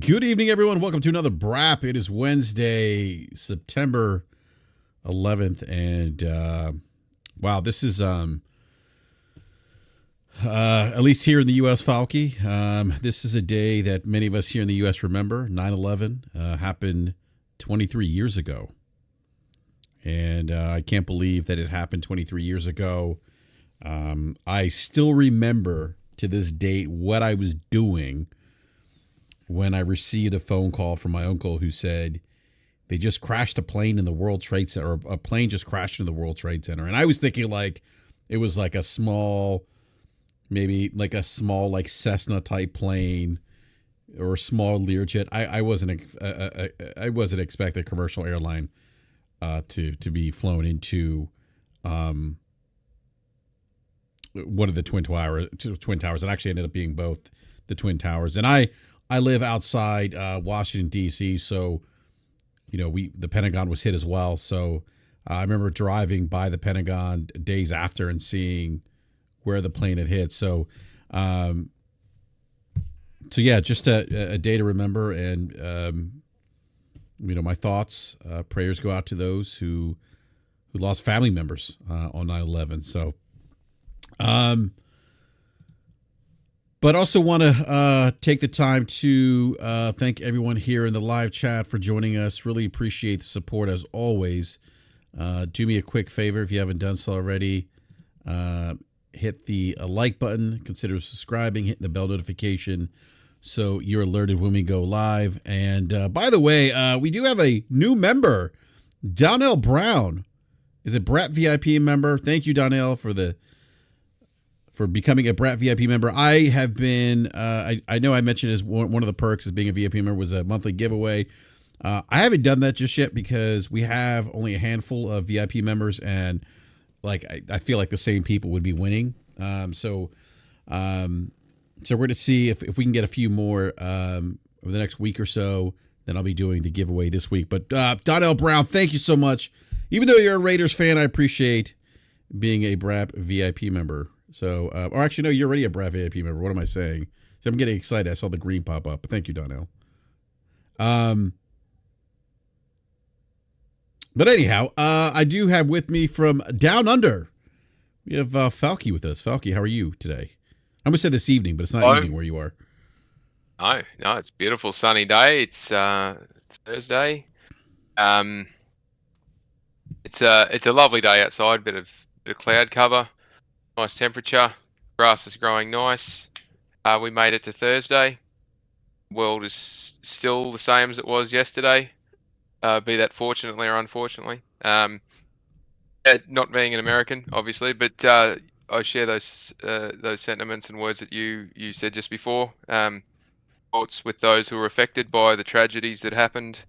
Good evening, everyone. Welcome to another BRAP. It is Wednesday, September 11th, and wow, this is at least here in the U.S., Falky. This is a day that many of us here in the U.S. remember. 9/11 happened 23 years ago, and I can't believe that it happened 23 years ago. I still remember to this date what I was doing when I received a phone call from my uncle who said they just crashed a plane in the World Trade Center, or a plane just crashed in the World Trade Center. And I was thinking like it was like a small, maybe like a small like Cessna type plane or a small Learjet. I wasn't expecting a commercial airline to be flown into one of the Twin Towers. It actually ended up being both the Twin Towers. And I live outside Washington, D.C., so, you know, the Pentagon was hit as well. So I remember driving by the Pentagon days after and seeing where the plane had hit. So yeah, just a day to remember. And, you know, my thoughts, prayers go out to those who lost family members on 9/11. So, but also want to take the time to thank everyone here in the live chat for joining us. Really appreciate the support as always. Do me a quick favor if you haven't done so already. Hit the like button. Consider subscribing, hitting the bell notification so you're alerted when we go live. And by the way, we do have a new member, Donnell Brown. Is a BRAP VIP member. Thank you, Donnell, for becoming a BRAP VIP member. I have been, I know I mentioned as one of the perks as being a VIP member was a monthly giveaway. I haven't done that just yet because we have only a handful of VIP members, and like I feel like the same people would be winning. So we're going to see if we can get a few more over the next week or so. Then I'll be doing the giveaway this week. But Donnell Brown, thank you so much. Even though you're a Raiders fan, I appreciate being a BRAP VIP member. So, or actually, no, you're already a BRAP VIP member. What am I saying? So I'm getting excited. I saw the green pop up. But thank you, Donnell. But anyhow, I do have with me from Down Under. We have Falky with us. Falky, how are you today? I'm going to say this evening, but it's not evening where you are. No, it's a beautiful sunny day. It's Thursday. It's a lovely day outside. Bit of cloud cover. Nice temperature. Grass is growing nice. We made it to Thursday. World is still the same as it was yesterday. Be that fortunately or unfortunately. Not being an American, obviously, but I share those sentiments and words that you said just before. Thoughts with those who were affected by the tragedies that happened.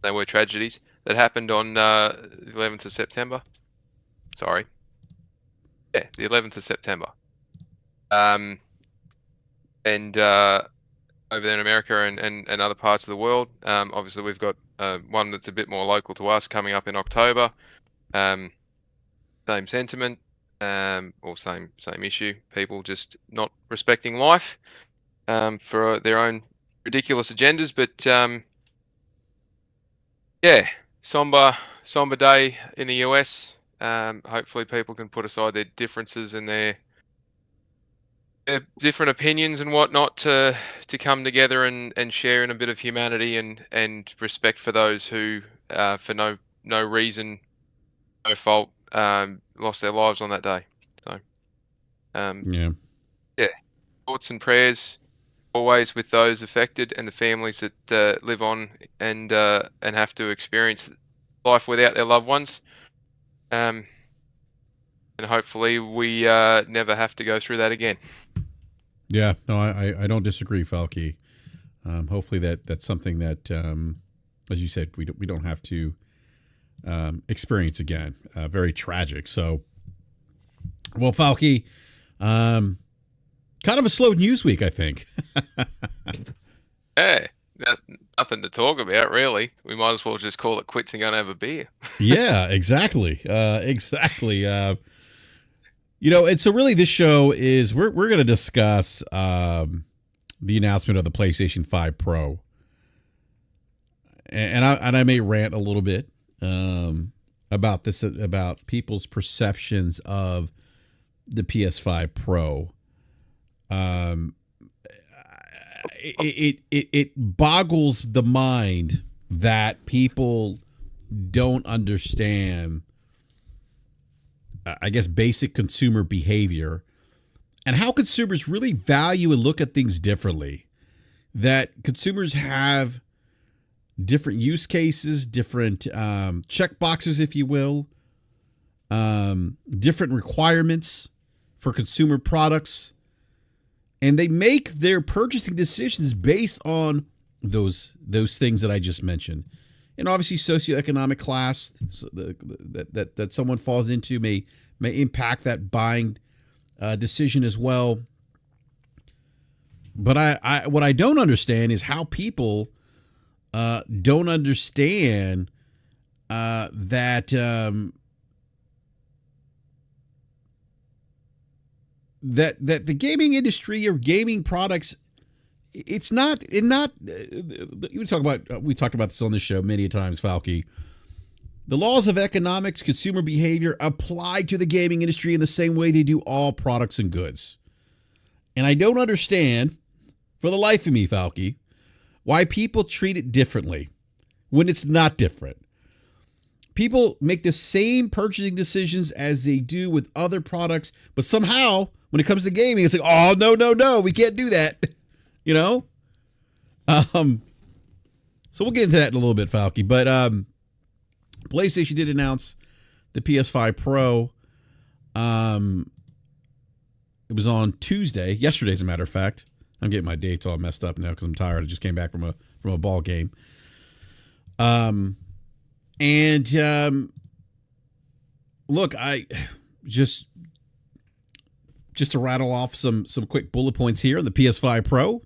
They were tragedies that happened on the 11th of September. Sorry. Yeah, the 11th of September. And over there in America and other parts of the world. Obviously, we've got one that's a bit more local to us coming up in October. Same sentiment, or same issue. People just not respecting life for their own ridiculous agendas. But yeah, somber day in the US. Hopefully people can put aside their differences and their different opinions and whatnot to come together and share in a bit of humanity and respect for those who for no reason, no fault, lost their lives on that day. So yeah, thoughts and prayers always with those affected and the families that live on and have to experience life without their loved ones. And hopefully we never have to go through that again. Yeah, no, I don't disagree, Falky. Hopefully that's something that, as you said, we don't have to experience again. Very tragic. So, well, Falky, kind of a slow news week, I think. Hey, nothing to talk about, really. We might as well just call it quits and go and have a beer. Yeah, exactly. Exactly. You know, and so really this show is we're going to discuss the announcement of the PlayStation 5 Pro. and I may rant a little bit about this, about people's perceptions of the PS5 Pro. It boggles the mind that people don't understand, I guess, basic consumer behavior and how consumers really value and look at things differently. That consumers have different use cases, different check boxes, if you will, different requirements for consumer products. And they make their purchasing decisions based on those things that I just mentioned. And obviously, socioeconomic class that someone falls into may impact that buying decision as well. But what I don't understand is how people don't understand that the gaming industry or gaming products, we talked about this on this show many times, Falky. The laws of economics, consumer behavior apply to the gaming industry in the same way they do all products and goods. And I don't understand, for the life of me, Falky, why people treat it differently when it's not different. People make the same purchasing decisions as they do with other products, but somehow when it comes to gaming, it's like, oh, no, we can't do that. You know? So we'll get into that in a little bit, Falky. But PlayStation did announce the PS5 Pro. It was on Tuesday, yesterday, as a matter of fact. I'm getting my dates all messed up now because I'm tired. I just came back from a ball game. Look, I just to rattle off some quick bullet points here. The PS5 Pro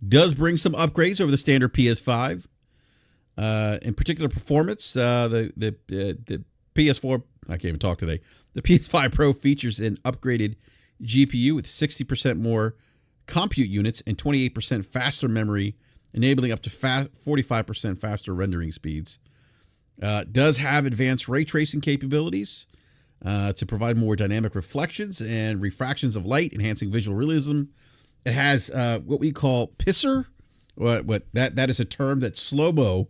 does bring some upgrades over the standard PS5. In particular performance, the PS4, I can't even talk today. The PS5 Pro features an upgraded GPU with 60% more compute units and 28% faster memory, enabling up to 45% faster rendering speeds. Does have advanced ray tracing capabilities to provide more dynamic reflections and refractions of light, enhancing visual realism. It has what we call PSSR. That is a term that Slow-Mo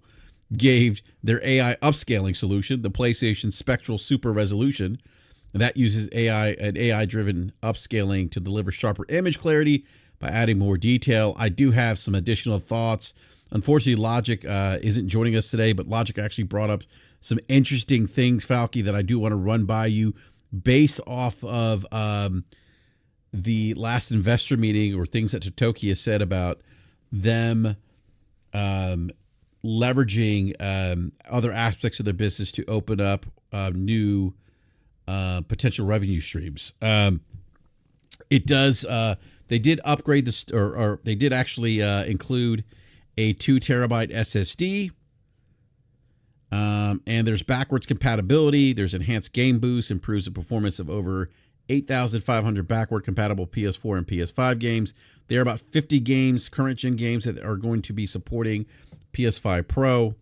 gave their AI upscaling solution, the PlayStation Spectral Super Resolution. And that uses AI-driven upscaling to deliver sharper image clarity by adding more detail. I do have some additional thoughts. Unfortunately, Logic isn't joining us today, but Logic actually brought up some interesting things, Falky, that I do want to run by you based off of the last investor meeting or things that Totoki has said about them leveraging other aspects of their business to open up new potential revenue streams. It does. They did upgrade this, or they did actually include a 2 terabyte SSD. And there's backwards compatibility. There's enhanced game boost, improves the performance of over 8,500 backward compatible PS4 and PS5 games. There are about 50 games, current gen games, that are going to be supporting PS5 Pro.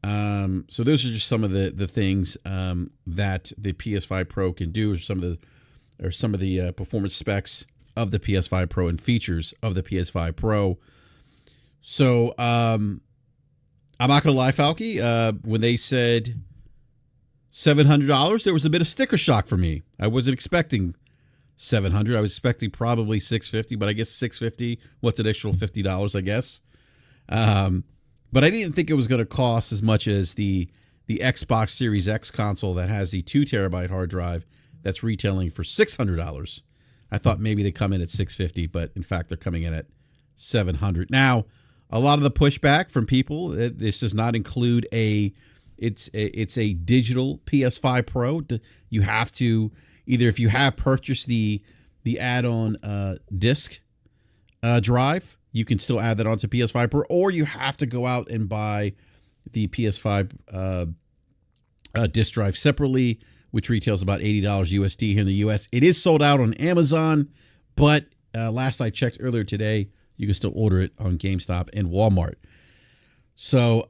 So those are just some of the things that the PS5 Pro can do, or some of the performance specs of the PS5 Pro and features of the PS5 Pro. So I'm not gonna lie, Falky. When they said $700, there was a bit of sticker shock for me. I wasn't expecting $700. I was expecting probably $650, but I guess $650. What's an additional $50? I guess. But I didn't think it was going to cost as much as the Xbox Series X console that has the 2 terabyte hard drive that's retailing for $600. I thought maybe they come in at $650, but in fact they're coming in at $700. Now, a lot of the pushback from people, this does not include it's a digital PS5 Pro. You have to either, if you have purchased the add-on disc drive, you can still add that onto PS5 Pro, or you have to go out and buy the PS5 disc drive separately, which retails about $80 USD here in the US. It is sold out on Amazon, but last I checked earlier today, you can still order it on GameStop and Walmart. So,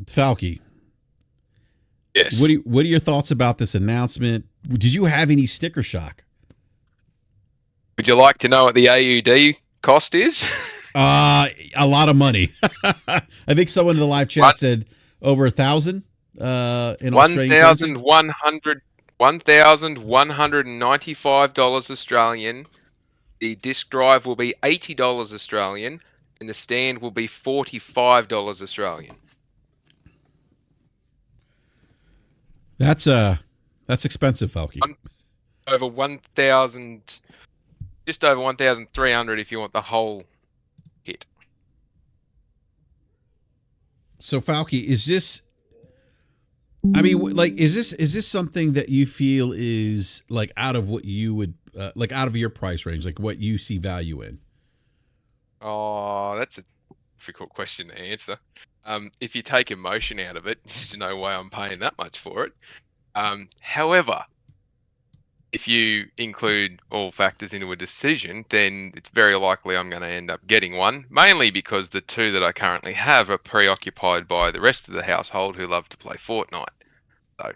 Falky, Yes. what are your thoughts about this announcement? Did you have any sticker shock? Would you like to know what the AUD cost is? A lot of money. I think someone in the live One chat said over 1,000 in one Australian currency. thousand $1,195 Australian. The disc drive will be $80 Australian, and the stand will be $45 Australian. That's expensive, Falky. Over 1,000, just over 1,300 if you want the whole kit. So, Falky, is this? I mean, like, is this something that you feel is like out of what you would like out of your price range, like what you see value in? Oh, that's a difficult question to answer. If you take emotion out of it, there's no way I'm paying that much for it. However, if you include all factors into a decision, then it's very likely I'm going to end up getting one, mainly because the two that I currently have are preoccupied by the rest of the household who love to play Fortnite. So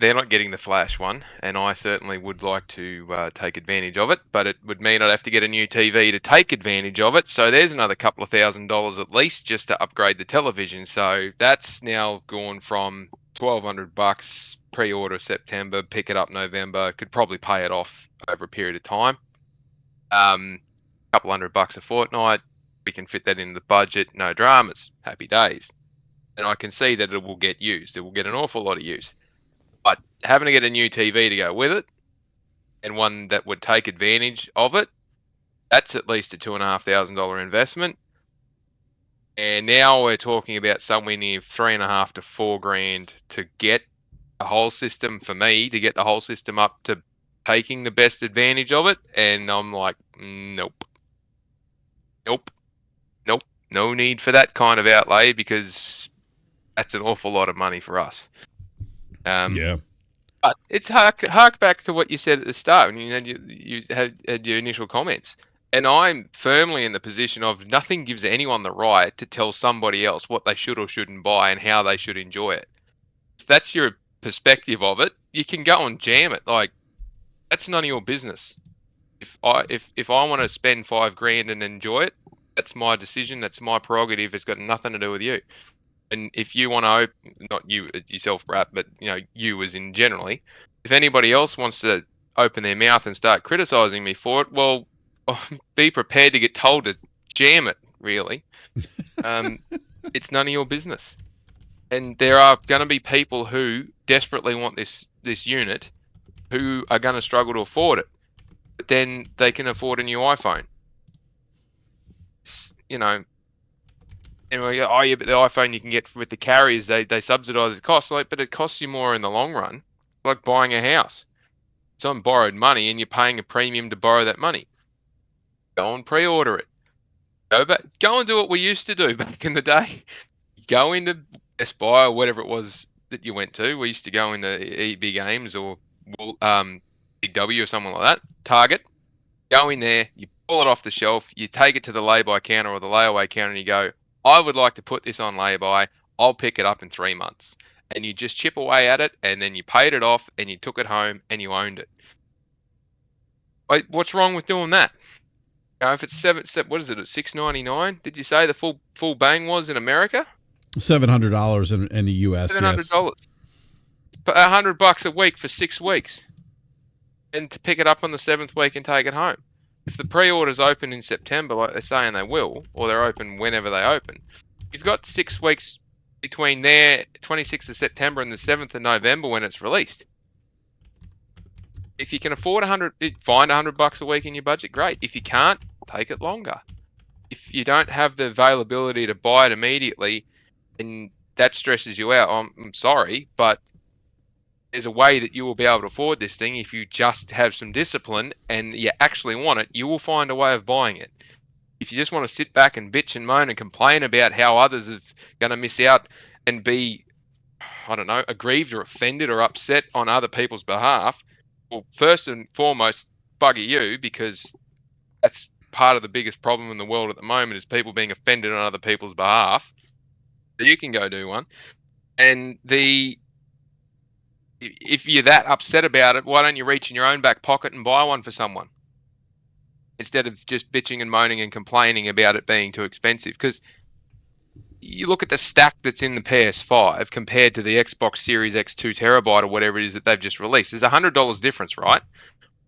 they're not getting the Flash one, and I certainly would like to take advantage of it, but it would mean I'd have to get a new TV to take advantage of it. So there's another couple of $1,000 at least just to upgrade the television. So that's now gone from $1,200 pre-order September, pick it up November. Could probably pay it off over a period of time. A couple $100 a fortnight. We can fit that in the budget. No dramas. Happy days. And I can see that it will get used. It will get an awful lot of use. But having to get a new TV to go with it, and one that would take advantage of it, that's at least a $2,500 investment. And now we're talking about somewhere near $3,500 to $4,000 to get a whole system for me, to get the whole system up to taking the best advantage of it. And I'm like, nope, no need for that kind of outlay, because that's an awful lot of money for us. Yeah. But it's hark back to what you said at the start when you had your initial comments. And I'm firmly in the position of nothing gives anyone the right to tell somebody else what they should or shouldn't buy and how they should enjoy it. If that's your perspective of it, you can go and jam it. Like, that's none of your business. If I want to spend $5,000 and enjoy it, that's my decision. That's my prerogative. It's got nothing to do with you. And if you want to, not you yourself, BRAP, but you as in generally, if anybody else wants to open their mouth and start criticizing me for it, well, be prepared to get told to jam it. Really, it's none of your business. And there are going to be people who desperately want this unit, who are going to struggle to afford it. But then they can afford a new iPhone. Anyway, oh yeah, but the iPhone you can get with the carriers, they subsidise the cost. But it costs you more in the long run. Like buying a house. It's on borrowed money, and you're paying a premium to borrow that money. Go and pre-order it. Go and do what we used to do back in the day. Go into Best Buy or whatever it was that you went to. We used to go into EB Games or Big W or something like that. Target. Go in there. You pull it off the shelf. You take it to the lay-by counter or the layaway counter, and you go, I would like to put this on lay-by. I'll pick it up in 3 months. And you just chip away at it, and then you paid it off, and you took it home, and you owned it. What's wrong with doing that? If it's what is it at $6.99? Did you say the full bang was in America? $700 in the US. $700. But $100 a week for 6 weeks, and to pick it up on the 7th week and take it home. If the pre-orders open in September, like they're saying they will, or they're open whenever they open, you've got 6 weeks between there, 26th of September and the 7th of November when it's released. If you can afford find $100 a week in your budget, great. If you can't, take it longer. If you don't have the availability to buy it immediately, and that stresses you out, I'm sorry, but there's a way that you will be able to afford this thing. If you just have some discipline and you actually want it, you will find a way of buying it. If you just want to sit back and bitch and moan and complain about how others are going to miss out and be, I don't know, aggrieved or offended or upset on other people's behalf, well, first and foremost, bugger you, because that's part of the biggest problem in the world at the moment is people being offended on other people's behalf. So you can go do one. And if you're that upset about it, why don't you reach in your own back pocket and buy one for someone? Instead of just bitching and moaning and complaining about it being too expensive. Because you look at the stack that's in the PS5 compared to the Xbox Series X 2 terabyte or whatever it is that they've just released. There's $100 difference, right?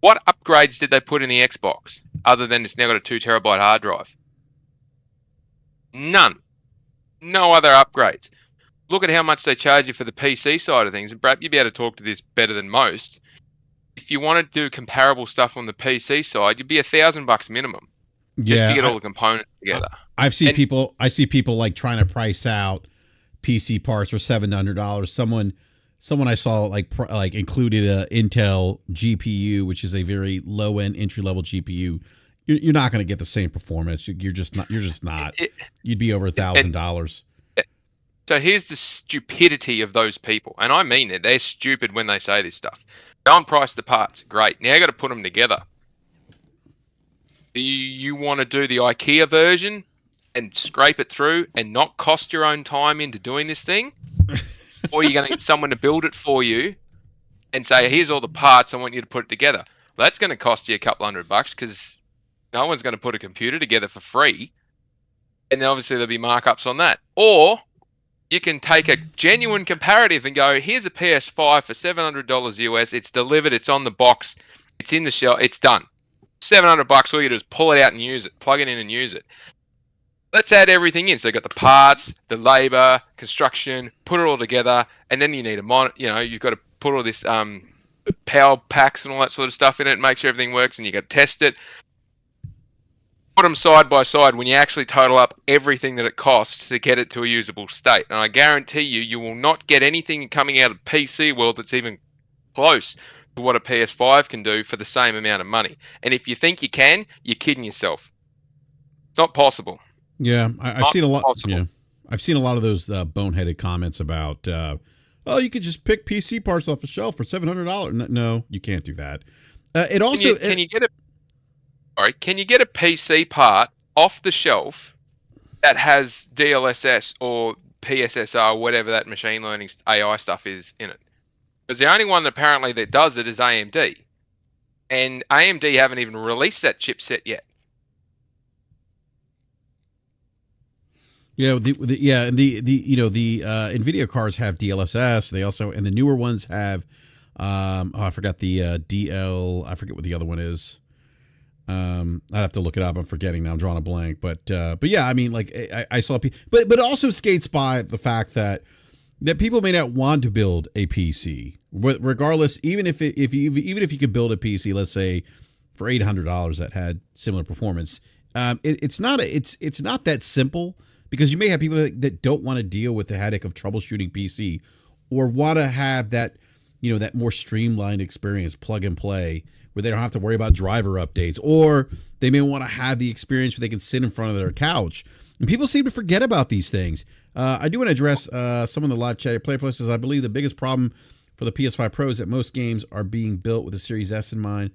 What upgrades did they put in the Xbox other than it's now got a 2 terabyte hard drive? None. No other upgrades. Look at how much they charge you for the PC side of things. And BRAP, you'd be able to talk to this better than most. If you want to do comparable stuff on the PC side, you'd be $1,000 minimum just to get all the components together. I see people like trying to price out PC parts for $700. Someone I saw like included a Intel GPU, which is a very low end entry level GPU. You're not going to get the same performance. You're just not. You'd be over $1,000. So here's the stupidity of those people, and I mean it. They're stupid when they say this stuff. Go and price the parts. Great. Now you got to put them together. Do you want to do the IKEA version and scrape it through and not cost your own time into doing this thing? Or are you going to get someone to build it for you and say, here's all the parts, I want you to put it together? Well, that's going to cost you a couple $100 because no one's going to put a computer together for free. And then obviously there'll be markups on that. Or you can take a genuine comparative and go, here's a PS5 for $700 US. It's delivered. It's on the box. It's in the shell. It's done. $700. All you do is pull it out and use it. Plug it in and use it. Let's add everything in. So you've got the parts, the labor, construction, put it all together. And then you need you've got to put all this power packs and all that sort of stuff in it. Make sure everything works. And you got to test it. Put them side by side when you actually total up everything that it costs to get it to a usable state. And I guarantee you will not get anything coming out of PC world that's even close to what a PS5 can do for the same amount of money. And if you think you can, you're kidding yourself. It's not possible. Yeah, I've seen a lot. Yeah, I've seen a lot of those boneheaded comments about, oh, you could just pick PC parts off the shelf for $700. No, you can't do that. It also can you get a Can you get a PC part off the shelf that has DLSS or PSSR, whatever that machine learning AI stuff is in it? Because the only one apparently that does it is AMD. And AMD haven't even released that chipset yet. Yeah, the Nvidia cards have DLSS. They also, and the newer ones have I forgot the I forget what the other one is. I'd have to look it up. I'm forgetting now. I'm drawing a blank. But yeah, I mean, like I saw, but it also skates by the fact that people may not want to build a PC, regardless. Even if you could build a PC, let's say for $800 that had similar performance, it's not that simple, because you may have people that don't want to deal with the headache of troubleshooting PC, or want to have that that more streamlined experience, plug and play, where they don't have to worry about driver updates, or they may want to have the experience where they can sit in front of their couch. And people seem to forget about these things. I do want to address some of the live chat play places. I believe the biggest problem for the PS5 Pro is that most games are being built with the Series S in mind,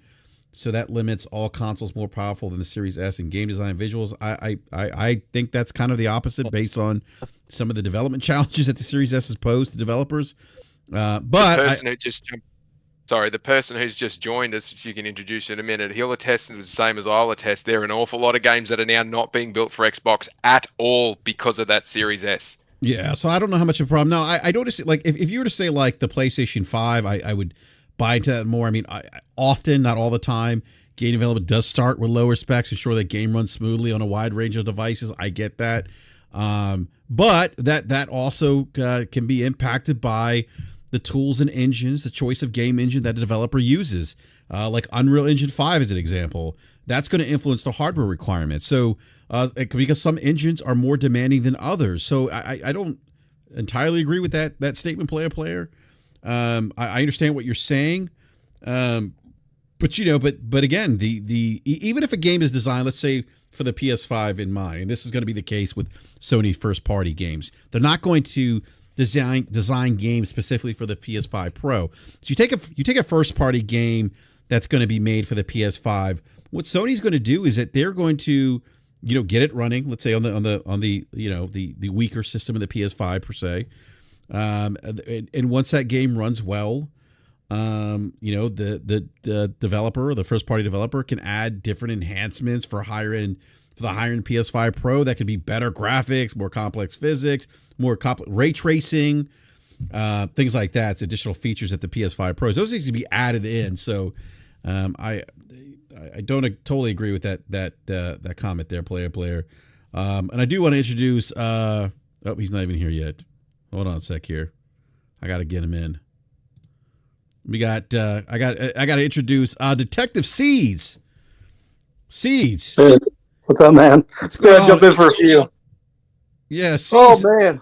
so that limits all consoles more powerful than the Series S in game design and visuals. I think that's kind of the opposite based on some of the development challenges that the Series S has posed to developers. But the person who's just joined us, if you can introduce in a minute, he'll attest, and it was the same as I'll attest, there are an awful lot of games that are now not being built for Xbox at all because of that Series S. Yeah, so I don't know how much of a problem. Now, I noticed, like, if you were to say, like, the PlayStation 5, I would buy into that more. I mean, often, not all the time, game development does start with lower specs, ensure that game runs smoothly on a wide range of devices. I get that. But that also can be impacted by the tools and engines, the choice of game engine that the developer uses, like Unreal Engine 5 as an example. That's going to influence the hardware requirements. So because some engines are more demanding than others. So I don't entirely agree with that statement, player. I understand what you're saying, but again, the even if a game is designed, let's say for the PS5 in mind, and this is going to be the case with Sony first party games, they're not going to design games specifically for the PS5 Pro. So you take a first party game that's going to be made for the PS5 what Sony's going to do is that they're going to, get it running. Let's say on the the weaker system of the PS5 per se, and once that game runs well, the developer, the first party developer, can add different enhancements for the higher end PS5 Pro. That could be better graphics, more complex physics, more ray tracing, things like that. It's additional features that the PS5 Pros. Those things can be added in. So I don't totally agree with that comment there, player. And I do want to introduce. He's not even here yet. Hold on a sec here. I got to get him in. We got. I got to introduce Detective Seeds. Seeds. Hey, what's up, man? What's going on? Jump in for a few. Yeah. Seeds. Oh man,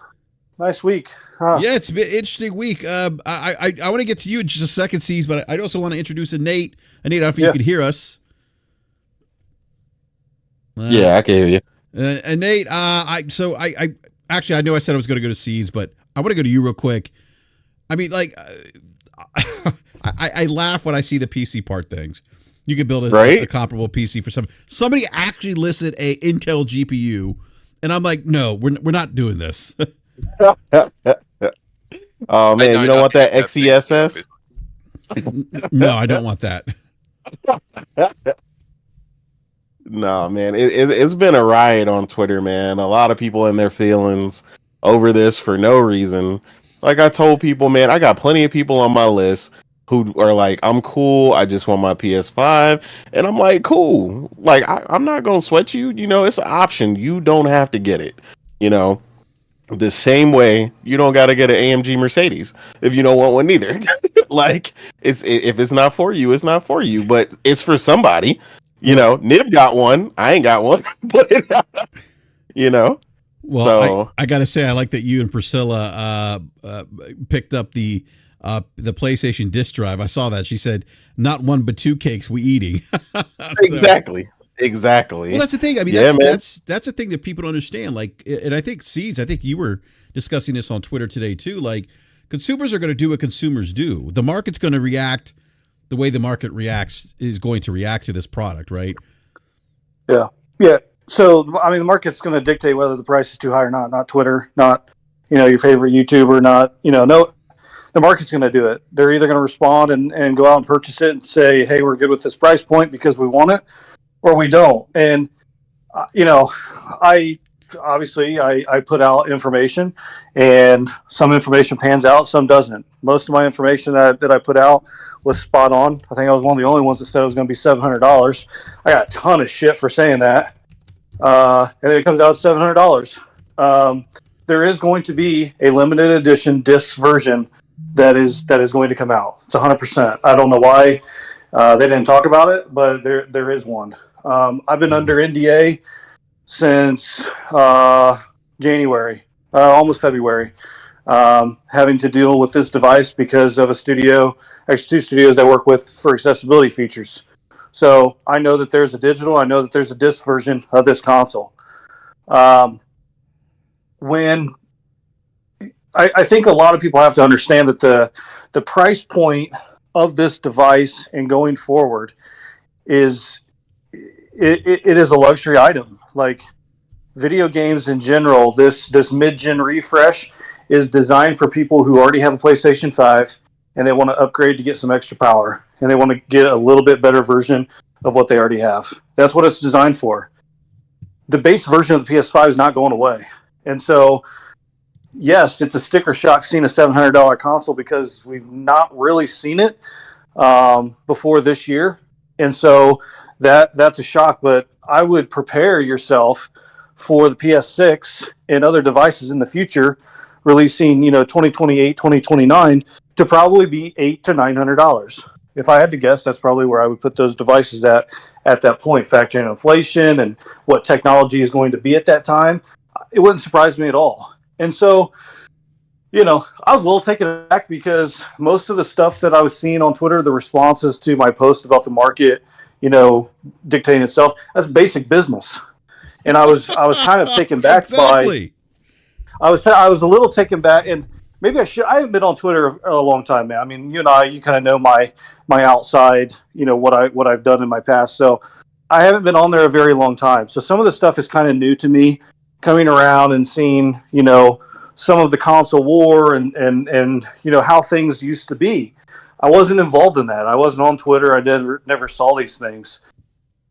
nice week. Huh? Yeah, it's been an interesting week. I want to get to you in just a second, Seeds, but I also want to introduce Nate. Nate, I don't know if you can hear us. Yeah, I can hear you. And Nate, I actually I know I said I was going to go to Seeds, but I want to go to you real quick. I mean, like, I laugh when I see the PC part things. You could build a comparable PC for somebody actually listed a Intel GPU, and I'm like, no, we're not doing this. Oh man, you don't want that XESS? No, I don't want that. No, man, it's been a riot on Twitter, man. A lot of people in their feelings over this for no reason. Like I told people, man, I got plenty of people on my list who are like, I'm cool, I just want my PS5. And I'm like, cool. Like, I'm not going to sweat you. It's an option. You don't have to get it. The same way you don't got to get an AMG Mercedes if you don't want one either. Like, if it's not for you, it's not for you. But it's for somebody. Nib got one. I ain't got one. But, Well, so, I got to say, I like that you and Priscilla picked up the PlayStation disk drive. I saw that. She said, "Not one but two cakes we eating." Exactly. Well, that's the thing. I mean, that's the thing that people don't understand. Like, and I think Seeds, I think you were discussing this on Twitter today too. Like, consumers are going to do what consumers do. The market's going to react the way the market is going to react to this product, right? Yeah. So, I mean, the market's going to dictate whether the price is too high or not. Not Twitter, not your favorite YouTuber, not no. The market's going to do it. They're either going to respond and go out and purchase it and say, "Hey, we're good with this price point because we want it," or we don't. And I put out information, and some information pans out, some doesn't. Most of my information that I put out was spot on. I think I was one of the only ones that said it was going to be $700. I got a ton of shit for saying that, and then it comes out at $700. There is going to be a limited edition disc version that is going to come out. It's 100%. I don't know why they didn't talk about it, but there is one. I've been under NDA since January, almost February, having to deal with this device because of two studios I work with for accessibility features. So I know that there's a digital, I know that there's a disc version of this console. When I think a lot of people have to understand that the price point of this device and going forward is it is a luxury item. Like video games in general, this mid-gen refresh is designed for people who already have a PlayStation 5 and they want to upgrade to get some extra power and they want to get a little bit better version of what they already have. That's what it's designed for. The base version of the PS5 is not going away. And so, yes, it's a sticker shock seeing a $700 console because we've not really seen it before this year. And so that's a shock, but I would prepare yourself for the PS6 and other devices in the future releasing, 2028, 2029 to probably be $800 to $900. If I had to guess, that's probably where I would put those devices at that point, factoring inflation and what technology is going to be at that time. It wouldn't surprise me at all. And so, I was a little taken aback because most of the stuff that I was seeing on Twitter, the responses to my post about the market, dictating itself, that's basic business. And I was kind of taken back exactly. I was a little taken back, and maybe I haven't been on Twitter a long time, man. I mean, you kind of know my outside, what I've done in my past. So I haven't been on there a very long time, so some of the stuff is kind of new to me. Coming around and seeing, some of the console war and how things used to be. I wasn't involved in that. I wasn't on Twitter. I never saw these things.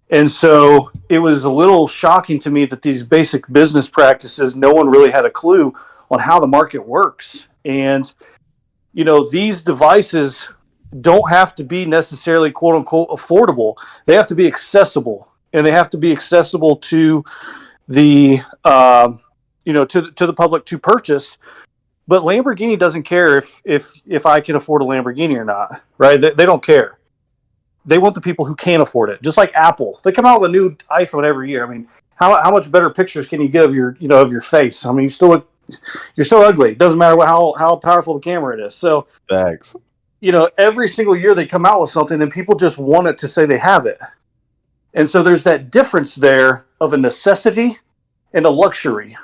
And so it was a little shocking to me that these basic business practices, no one really had a clue on how the market works. And, these devices don't have to be necessarily quote unquote affordable. They have to be accessible, and they have to be accessible to the, to the public to purchase. But Lamborghini doesn't care if I can afford a Lamborghini or not, right? They don't care. They want the people who can't afford it. Just like Apple, they come out with a new iPhone every year. I mean, how much better pictures can you get of your face? I mean, you're still ugly. It doesn't matter how powerful the camera it is. So, Thanks. Every single year they come out with something, and people just want it to say they have it. And so there's that difference there of a necessity and a luxury.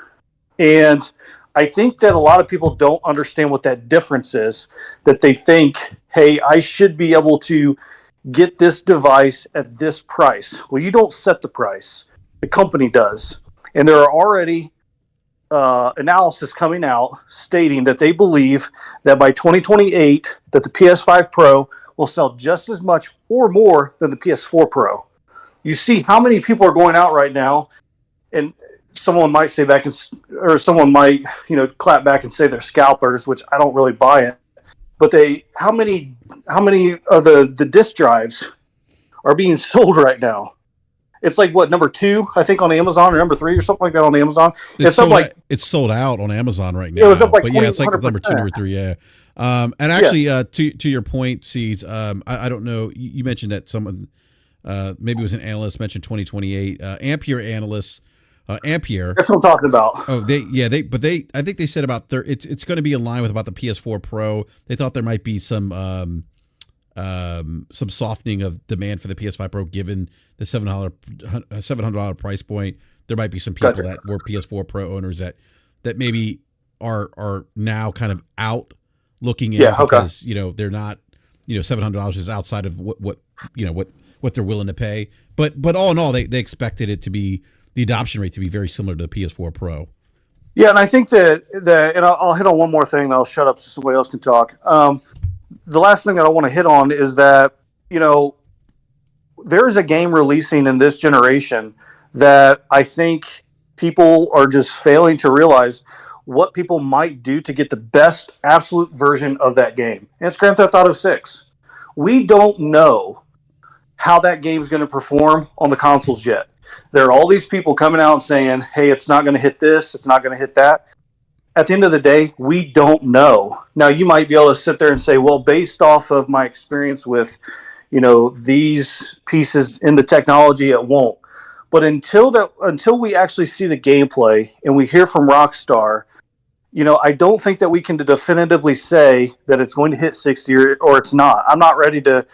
And I think that a lot of people don't understand what that difference is. That they think, hey, I should be able to get this device at this price. Well, you don't set the price. The company does. And there are already analysis coming out stating that they believe that by 2028 that the PS5 Pro will sell just as much or more than the PS4 Pro. You see how many people are going out right now, and someone might say back someone might clap back and say they're scalpers, which I don't really buy it. But how many of the disk drives are being sold right now? It's like what, number 2, I think, on Amazon, or number 3 or something like that on Amazon. It's sold out on Amazon right now. It was up like, but yeah, it's like number 2, number 3, yeah. And actually, to your point, Seeds, I don't know. You mentioned that someone, maybe it was an analyst, mentioned 2028. Ampere analysts. Ampere. That's what I'm talking about. Oh, I think they said about it's going to be in line with about the PS4 Pro. They thought there might be some softening of demand for the PS5 Pro given the $700 price point. There might be some people that were PS4 Pro owners that maybe are now kind of out looking in because they're not $700 is outside of what they're willing to pay. But all in all, they expected it to be the adoption rate to be very similar to the PS4 Pro. Yeah, and I think that and I'll hit on one more thing, and I'll shut up so somebody else can talk. The last thing that I want to hit on is that, there is a game releasing in this generation that I think people are just failing to realize what people might do to get the best absolute version of that game. And it's Grand Theft Auto 6. We don't know how that game's going to perform on the consoles yet. There are all these people coming out and saying, hey, it's not going to hit this, it's not going to hit that. At the end of the day, we don't know. Now, you might be able to sit there and say, well, based off of my experience with, these pieces in the technology, it won't. But until we actually see the gameplay and we hear from Rockstar, I don't think that we can definitively say that it's going to hit 60 or it's not. I'm not ready to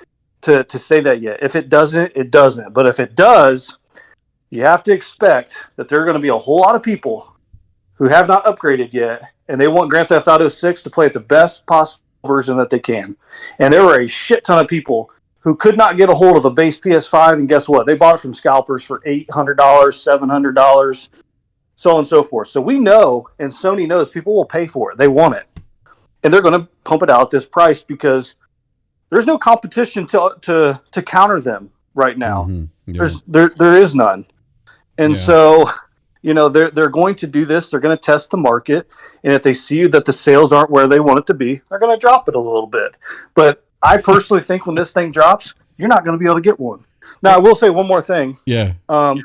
say that yet. If it doesn't, it doesn't. But if it does, you have to expect that there are going to be a whole lot of people who have not upgraded yet, and they want Grand Theft Auto 6 to play at the best possible version that they can. And there were a shit ton of people who could not get a hold of a base PS5, and guess what? They bought it from scalpers for $800, $700, so on and so forth. So we know, and Sony knows, people will pay for it. They want it. And they're going to pump it out at this price because there's no competition to counter them right now. Mm-hmm. Yeah. There is none. And so, they're going to do this. They're going to test the market. And if they see that the sales aren't where they want it to be, they're going to drop it a little bit. But I personally think when this thing drops, you're not going to be able to get one. Now, I will say one more thing. Yeah. Kind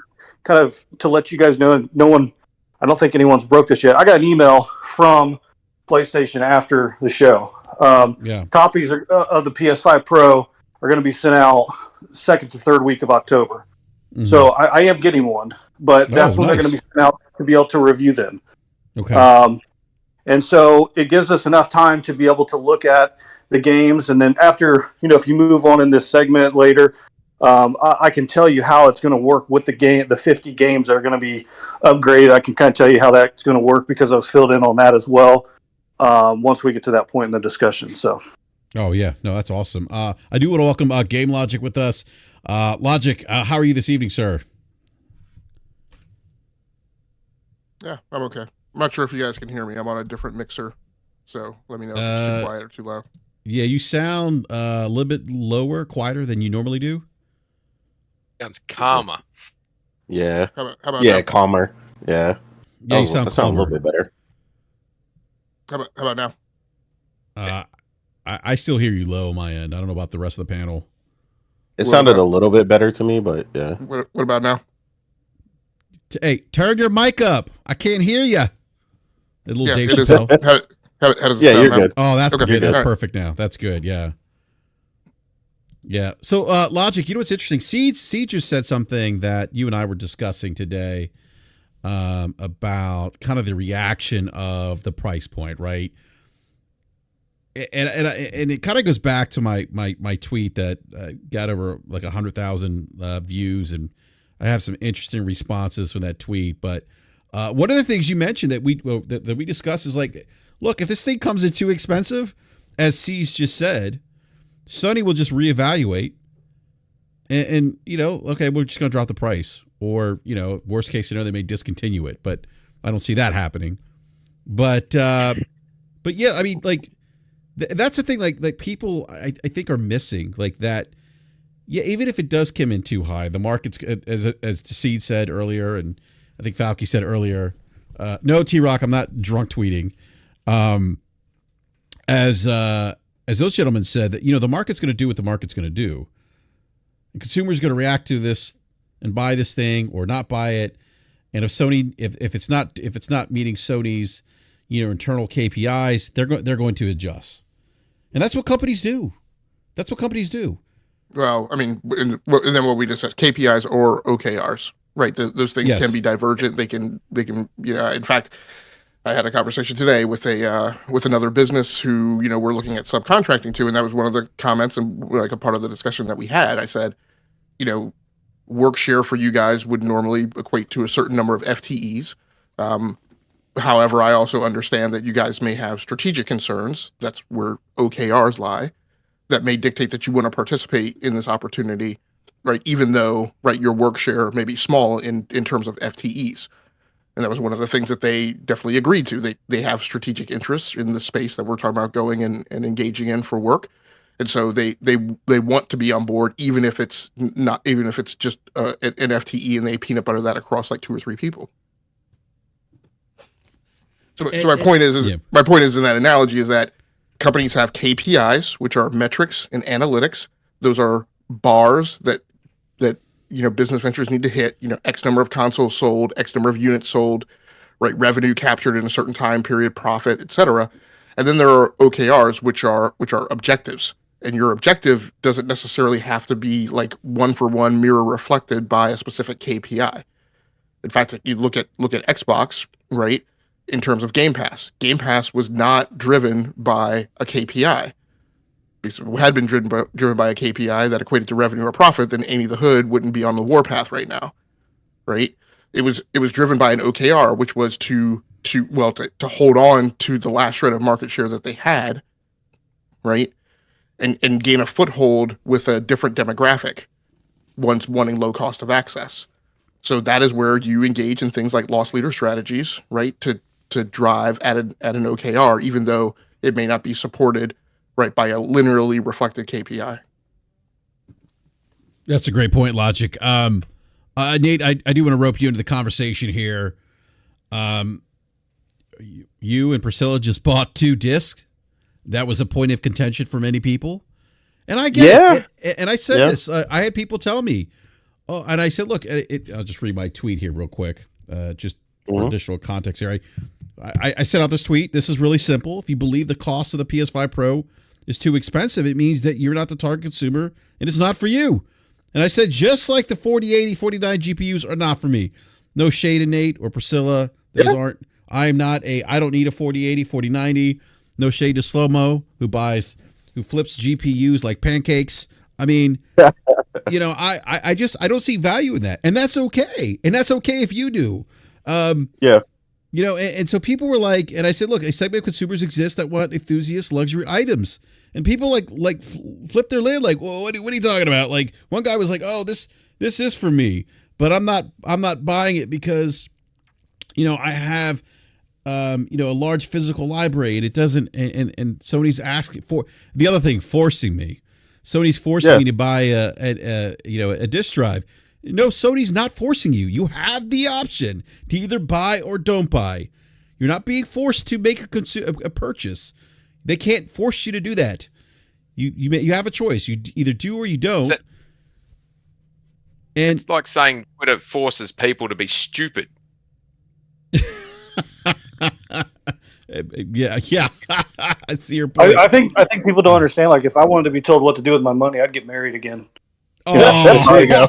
of to let you guys know, I don't think anyone's broke this yet. I got an email from PlayStation after the show. Copies of the PS5 Pro are going to be sent out second to third week of October. Mm-hmm. So I am getting one, but that's when they're going to be sent out to be able to review them. Okay. And so it gives us enough time to be able to look at the games. And then after, if you move on in this segment later, I can tell you how it's going to work with the 50 games that are going to be upgraded. I can kind of tell you how that's going to work because I was filled in on that as well. Once we get to that point in the discussion. So. Oh yeah, no, that's awesome. I do want to welcome Game Logic with us. Logic, how are you this evening, sir? Yeah, I'm okay. I'm not sure if you guys can hear me. I'm on a different mixer, so let me know if it's too quiet or too loud. Yeah, you sound a little bit lower, quieter than you normally do. Sounds calmer. Yeah. How about Yeah, now? calmer. Yeah. Yeah, you sound that sounds a calmer. little bit better. How about now? I still hear you low on my end. I don't know about the rest of the panel. It What sounded about- a little bit better to me, but yeah. What about now? Hey, turn your mic up. I can't hear you. A little Dave it is. Chappelle. How does it Yeah, sound you're now? good. Oh, that's Okay, good. That's all right. perfect now. That's good. Yeah. Yeah. So, Logic, you know what's interesting? Seed just said something that you and I were discussing today about kind of the reaction of the price point, right? And it kind of goes back to my tweet that got over like 100,000 views, and I have some interesting responses from that tweet. But one of the things you mentioned that we discussed is like, look, if this thing comes in too expensive, as C's just said, Sony will just reevaluate, and okay, we're just going to drop the price, or worst case scenario, they may discontinue it. But I don't see that happening. But yeah, I mean, like. That's the thing, like people, I think, are missing, like that. Yeah, even if it does come in too high, the market's, as Seed said earlier, and I think Falky said earlier. No, T-Rock, I'm not drunk tweeting. As those gentlemen said, that the market's going to do what the market's going to do, and consumers going to react to this and buy this thing or not buy it. And if Sony, if it's not meeting Sony's internal KPIs, they're going to adjust. And that's what companies do. Well, I mean, and then what we discussed, KPIs or OKRs, right? Those things Yes. can be divergent. They can. In fact, I had a conversation today with another business who we're looking at subcontracting to, and that was one of the comments and like a part of the discussion that we had. I said, work share for you guys would normally equate to a certain number of FTEs. However, I also understand that you guys may have strategic concerns. That's where OKRs lie. That may dictate that you want to participate in this opportunity, right? Even though, right, your work share may be small in terms of FTEs. And that was one of the things that they definitely agreed to. They have strategic interests in the space that we're talking about going and engaging in for work. And so they want to be on board, even if it's just an FTE and they peanut butter that across like 2 or 3 people. So my point is in that analogy is that companies have KPIs, which are metrics and analytics. Those are bars that business ventures need to hit. X number of consoles sold, X number of units sold, right? Revenue captured in a certain time period, profit, etc. And then there are OKRs, which are objectives. And your objective doesn't necessarily have to be like one-for-one mirror reflected by a specific KPI. In fact, if you look at Xbox, right? In terms of Game Pass was not driven by a KPI. Because if it had been driven by a KPI that equated to revenue or profit, then Amy the Hood wouldn't be on the warpath right now, right? It was driven by an OKR, which was to hold on to the last shred of market share that they had, right, and gain a foothold with a different demographic, ones wanting low cost of access. So that is where you engage in things like loss leader strategies, right, to drive at an OKR, even though it may not be supported, right, by a linearly reflected KPI. That's a great point, Logic. Nate, I do want to rope you into the conversation here. You and Priscilla just bought 2 discs. That was a point of contention for many people. And I get it. And I said this. I had people tell me, and I said, look, I'll just read my tweet here real quick, just for additional context here. I sent out this tweet. This is really simple. If you believe the cost of the PS5 Pro is too expensive, it means that you're not the target consumer and it's not for you. And I said, just like the 4080, 49 GPUs are not for me. No shade to Nate or Priscilla. Those aren't. I don't need a 4080, 4090. No shade to Slow-Mo, who flips GPUs like pancakes. I mean, I don't see value in that. And that's okay. And that's okay if you do. You know, and so people were like, and I said, look, a segment of consumers exist that want enthusiast luxury items, and people like flip their lid, like, well, what are you talking about? Like one guy was like, oh, this is for me, but I'm not buying it because, you know, I have, you know, a large physical library, and it doesn't, and Sony's asking for the other thing, forcing me. Sony's forcing me to buy a disc drive. No, Sony's not forcing you. You have the option to either buy or don't buy. You're not being forced to make a purchase. They can't force you to do that. You have a choice. You either do or you don't. And it's like saying Twitter forces people to be stupid. yeah. I see your point. I think people don't understand. Like, if I wanted to be told what to do with my money, I'd get married again. Oh, there you go.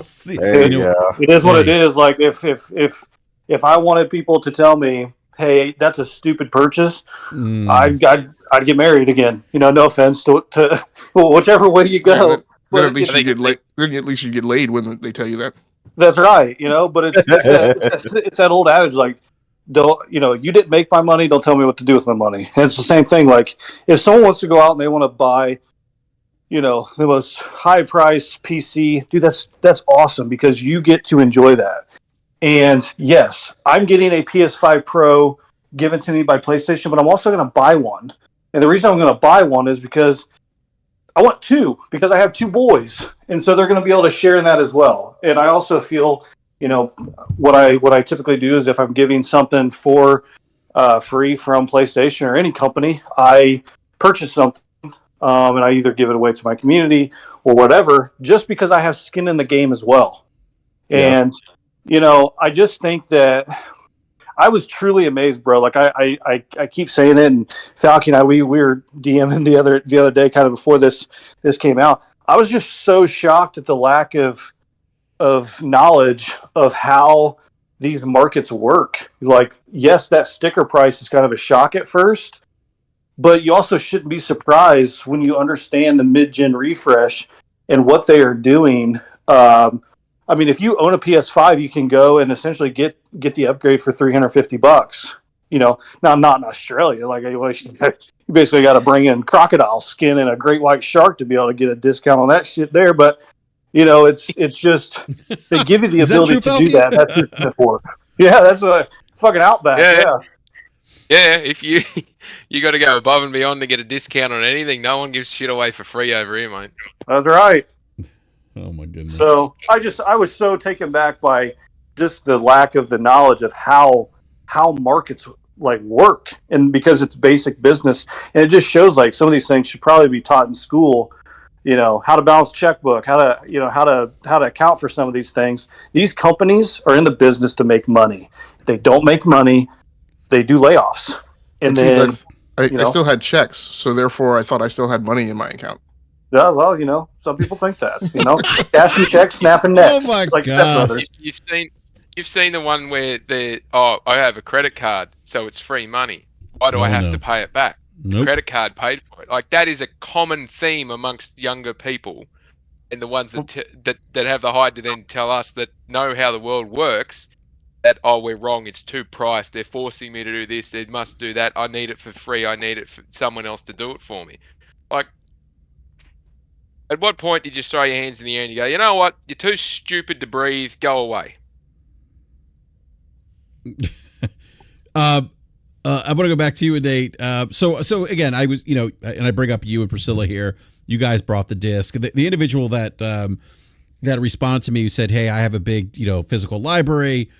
See, it is what it is. Like, if I wanted people to tell me, hey, that's a stupid purchase, I'd get married again. You know, no offense to whichever way you go. Then at least you get laid. Then at least you get laid when they tell you that. That's right. You know, but it's that old adage, like, don't, you know, you didn't make my money, don't tell me what to do with my money. And it's the same thing. Like, if someone wants to go out and they want to buy, you know, the most high price PC, dude, that's awesome, because you get to enjoy that. And yes, I'm getting a PS5 Pro given to me by PlayStation, but I'm also going to buy one. And the reason I'm going to buy one is because I want two, because I have two boys, and so they're going to be able to share in that as well. And I also feel, you know, what I typically do is, if I'm giving something for free from PlayStation or any company, I purchase something. And I either give it away to my community or whatever, just because I have skin in the game as well. Yeah. And, you know, I just think that I was truly amazed, bro. Like, I keep saying it, and Falcon and I, we were DMing the other day, kind of before this came out. I was just so shocked at the lack of knowledge of how these markets work. Like, yes, that sticker price is kind of a shock at first, but you also shouldn't be surprised when you understand the mid-gen refresh and what they are doing. I mean, if you own a PS5, you can go and essentially get the upgrade for $350. You know, now not in Australia. Like, you basically got to bring in crocodile skin and a great white shark to be able to get a discount on that shit there. But, you know, it's just, they give you the ability to do that. That's what it's for. Yeah, that's a fucking Outback. Yeah, if you got to go above and beyond to get a discount on anything, no one gives shit away for free over here, mate. That's right. Oh my goodness. So I was so taken back by just the lack of the knowledge of how markets like work, and because it's basic business, and it just shows like some of these things should probably be taught in school. You know, how to balance checkbook, how to account for some of these things. These companies are in the business to make money. If they don't make money, they do layoffs. And then I still had checks, so therefore I thought I still had money in my account. Yeah, well, you know, some people think that. You know, cashing checks, snapping necks. Oh my like god! You've seen the one where I have a credit card, so it's free money. Why do I have to pay it back? Nope. Credit card paid for it. Like, that is a common theme amongst younger people, and the ones that have the hide to then tell us that know how the world works. That, we're wrong, it's too priced, they're forcing me to do this, they must do that, I need it for free, I need it for someone else to do it for me. Like, at what point did you throw your hands in the air and you go, you know what, you're too stupid to breathe, go away? I want to go back to you and Nate. So again, I was, you know, and I bring up you and Priscilla here. You guys brought the disc. The individual that responded to me, who said, hey, I have a big, you know, physical library.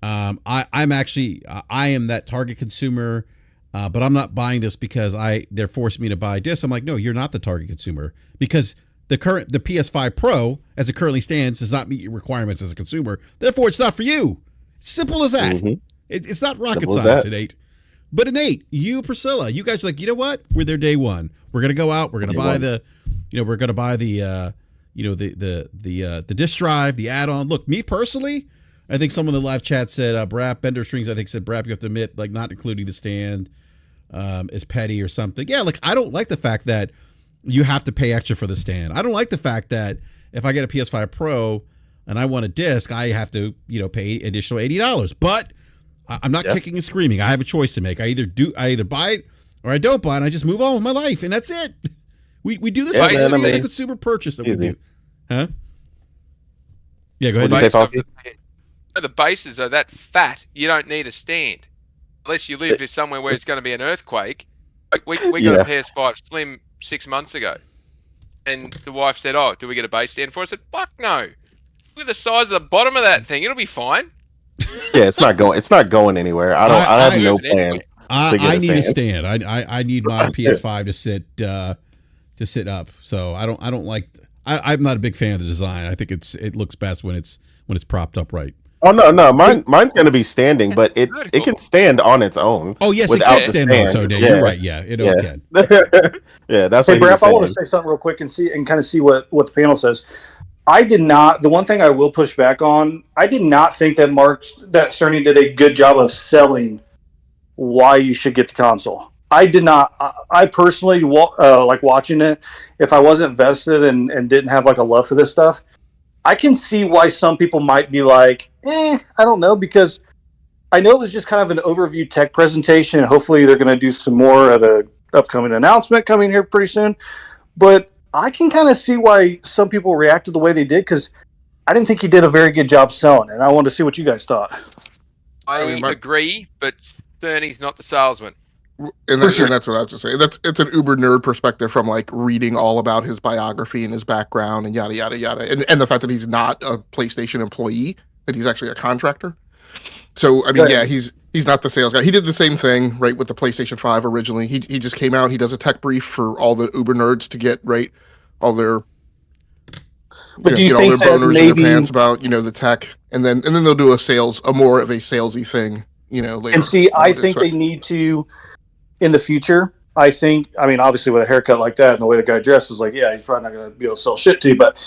I am that target consumer, but I'm not buying this because they're forcing me to buy discs. I'm like, no, you're not the target consumer, because the PS5 Pro, as it currently stands, does not meet your requirements as a consumer. Therefore, it's not for you. Simple as that. Mm-hmm. It's not rocket science, Nate. But Nate, you, Priscilla, you guys are like, you know what? We're there day one. We're gonna go out. We're gonna buy the disc drive, the add-on. Look, me personally, I think someone in the live chat said BRAP, Bender Strings, I think said BRAP, you have to admit, like, not including the stand is petty or something. Yeah, like, I don't like the fact that you have to pay extra for the stand. I don't like the fact that if I get a PS5 Pro and I want a disc, I have to, you know, pay additional $80. But I'm not kicking and screaming. I have a choice to make. I either buy it or I don't buy it. And I just move on with my life, and that's it. We do this with the consumer purchase that we do. Huh? Yeah, go ahead. The bases are that fat, you don't need a stand. Unless you live somewhere where it's going to be an earthquake. We got a PS5 Slim 6 months ago. And the wife said, "Oh, do we get a base stand for it?" I said, "Fuck no. Look at the size of the bottom of that thing. It'll be fine." Yeah, it's not going anywhere. I have no plans. I need a stand. I need my PS5 to sit up. So I don't like. I'm not a big fan of the design. I think it looks best when it's propped up right. Oh no, mine's going to be standing, but it can stand on its own. Oh yes, it can stand on its own. You're right. Yeah, it can. Yeah, that's hey, what BRAP, I want to say something real quick and kind of see what the panel says. I did not. The one thing I will push back on, I did not think that Cerny did a good job of selling why you should get the console. I did not. I personally like watching it. If I wasn't vested and didn't have like a love for this stuff, I can see why some people might be like, I don't know, because I know it was just kind of an overview tech presentation, and hopefully they're going to do some more at an upcoming announcement coming here pretty soon. But I can kind of see why some people reacted the way they did, because I didn't think he did a very good job selling it. And I wanted to see what you guys thought. I agree, but Bernie's not the salesman. And that's what I have to say. It's an uber nerd perspective from like reading all about his biography and his background and yada yada yada, and the fact that he's not a PlayStation employee, that he's actually a contractor. So I mean, he's not the sales guy. He did the same thing, right, with the PlayStation 5 originally. He just came out. He does a tech brief for all the uber nerds to get all their. But do you think that boners maybe in their pants about the tech, and then they'll do a more of a salesy thing, later. And see, I think they need to. In the future, I mean, obviously with a haircut like that and the way the guy dresses, like, yeah, he's probably not going to be able to sell shit to you, but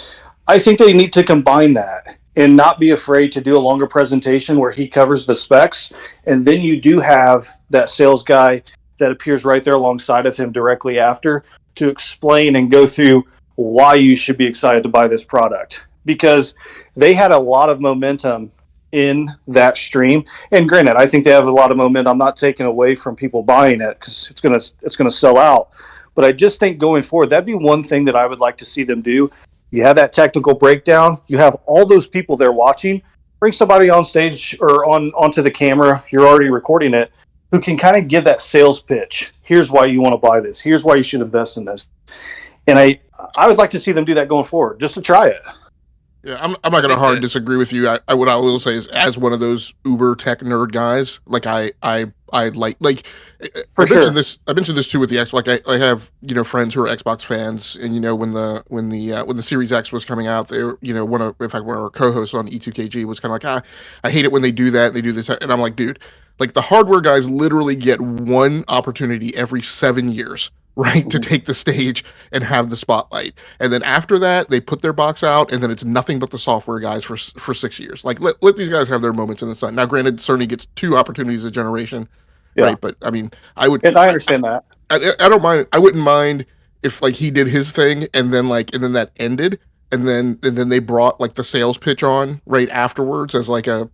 I think they need to combine that and not be afraid to do a longer presentation where he covers the specs, and then you do have that sales guy that appears right there alongside of him directly after to explain and go through why you should be excited to buy this product, because they had a lot of momentum in that stream. And granted, I think they have a lot of momentum. I'm not taking away from people buying it because it's gonna sell out. But I just think going forward, that'd be one thing that I would like to see them do. You have that technical breakdown. You have all those people there watching. Bring somebody on stage or onto the camera. You're already recording it, who can kind of give that sales pitch. Here's why you want to buy this. Here's why you should invest in this. And I would like to see them do that going forward, just to try it. Yeah, I'm not going to hard disagree with you. What I will say is, as one of those uber tech nerd guys, like I like for sure. I mentioned this too with the X. Like I have friends who are Xbox fans, and when the Series X was coming out, they were, one of our co-hosts on E2KG was kind of like, I hate it when they do that and they do this, and I'm like, dude, like the hardware guys literally get one opportunity every 7 years. Right, to take the stage and have the spotlight, and then after that they put their box out, and then it's nothing but the software guys for 6 years. Like let these guys have their moments in the sun. Now, granted, Cerny gets 2 opportunities a generation, right? But I mean, I understand that. I don't mind. I wouldn't mind if like he did his thing, and then that ended, and then they brought like the sales pitch on right afterwards as like a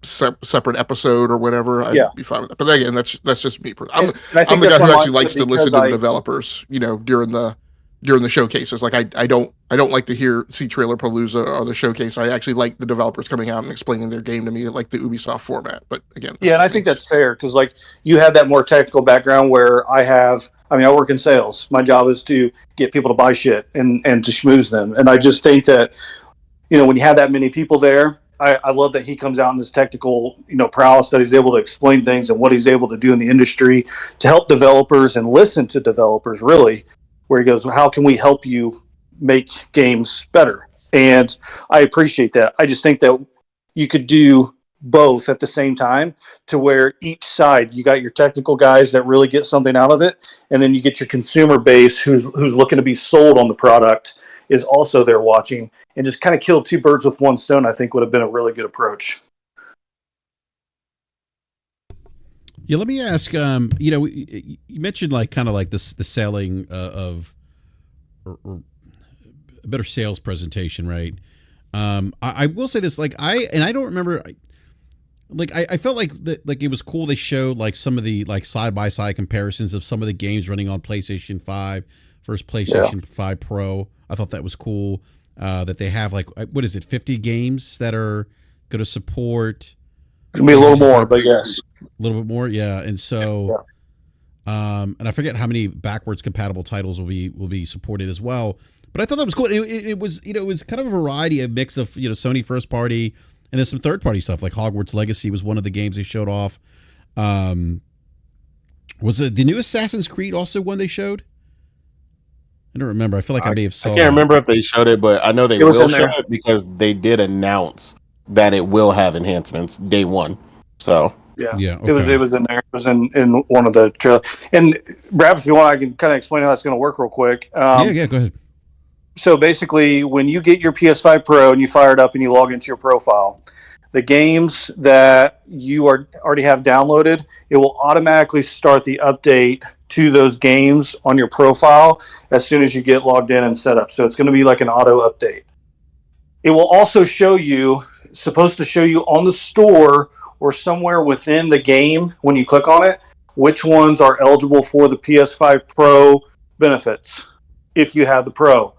separate episode or whatever. I'd be fine with that. But again, that's just me. I'm the guy who actually likes to listen to the developers, during the showcases. Like I don't like to see Trailer Palooza or the showcase. I actually like the developers coming out and explaining their game to me, like the Ubisoft format. But again, and I think that's fair, because like you have that more technical background where I work in sales. My job is to get people to buy shit and to schmooze them. And I just think that, when you have that many people there, I love that he comes out in his technical, prowess, that he's able to explain things and what he's able to do in the industry to help developers and listen to developers, really, where he goes, how can we help you make games better? And I appreciate that. I just think that you could do both at the same time, to where each side, you got your technical guys that really get something out of it, and then you get your consumer base who's looking to be sold on the product is also there watching, and just kind of kill 2 birds with 1 stone. I think would have been a really good approach. Yeah, let me ask. You mentioned like kind of like the selling of or a better sales presentation, right? I will say this, like I don't remember. like I felt like like it was cool. They showed like some of the like side by side comparisons of some of the games running on PlayStation 5 versus PlayStation 5 Pro. I thought that was cool. That they have like what is it, 50 games that are going to support. Could be a little more, but yes, a little bit more, yeah. And so, and I forget how many backwards compatible titles will be supported as well. But I thought that was cool. It was it was kind of a variety, a mix of Sony first party. And then some third-party stuff, like Hogwarts Legacy was one of the games they showed off. Was it the new Assassin's Creed also one they showed? I don't remember. I feel like I may have saw. I can't remember if they showed it, but I know they will show it because they did announce that it will have enhancements day one. So yeah, okay. It was in there. It was in one of the trailers. And Brad, if you want, I can kind of explain how that's going to work real quick. Yeah, go ahead. So basically, when you get your PS5 Pro and you fire it up and you log into your profile, the games that you already have downloaded, it will automatically start the update to those games on your profile as soon as you get logged in and set up. So it's going to be like an auto update. It will also supposed to show you on the store or somewhere within the game when you click on it, which ones are eligible for the PS5 Pro benefits if you have the Pro.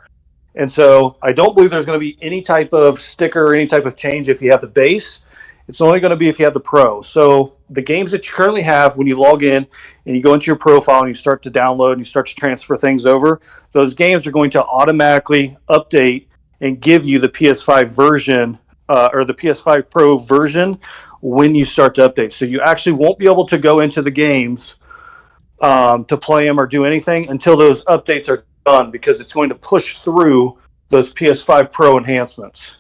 And so I don't believe there's going to be any type of sticker or any type of change if you have the base. It's only going to be if you have the Pro. So the games that you currently have, when you log in and you go into your profile and you start to download and you start to transfer things over, those games are going to automatically update and give you the PS5 version or the PS5 Pro version when you start to update. So you actually won't be able to go into the games to play them or do anything until those updates are done, because it's going to push through those PS5 Pro enhancements.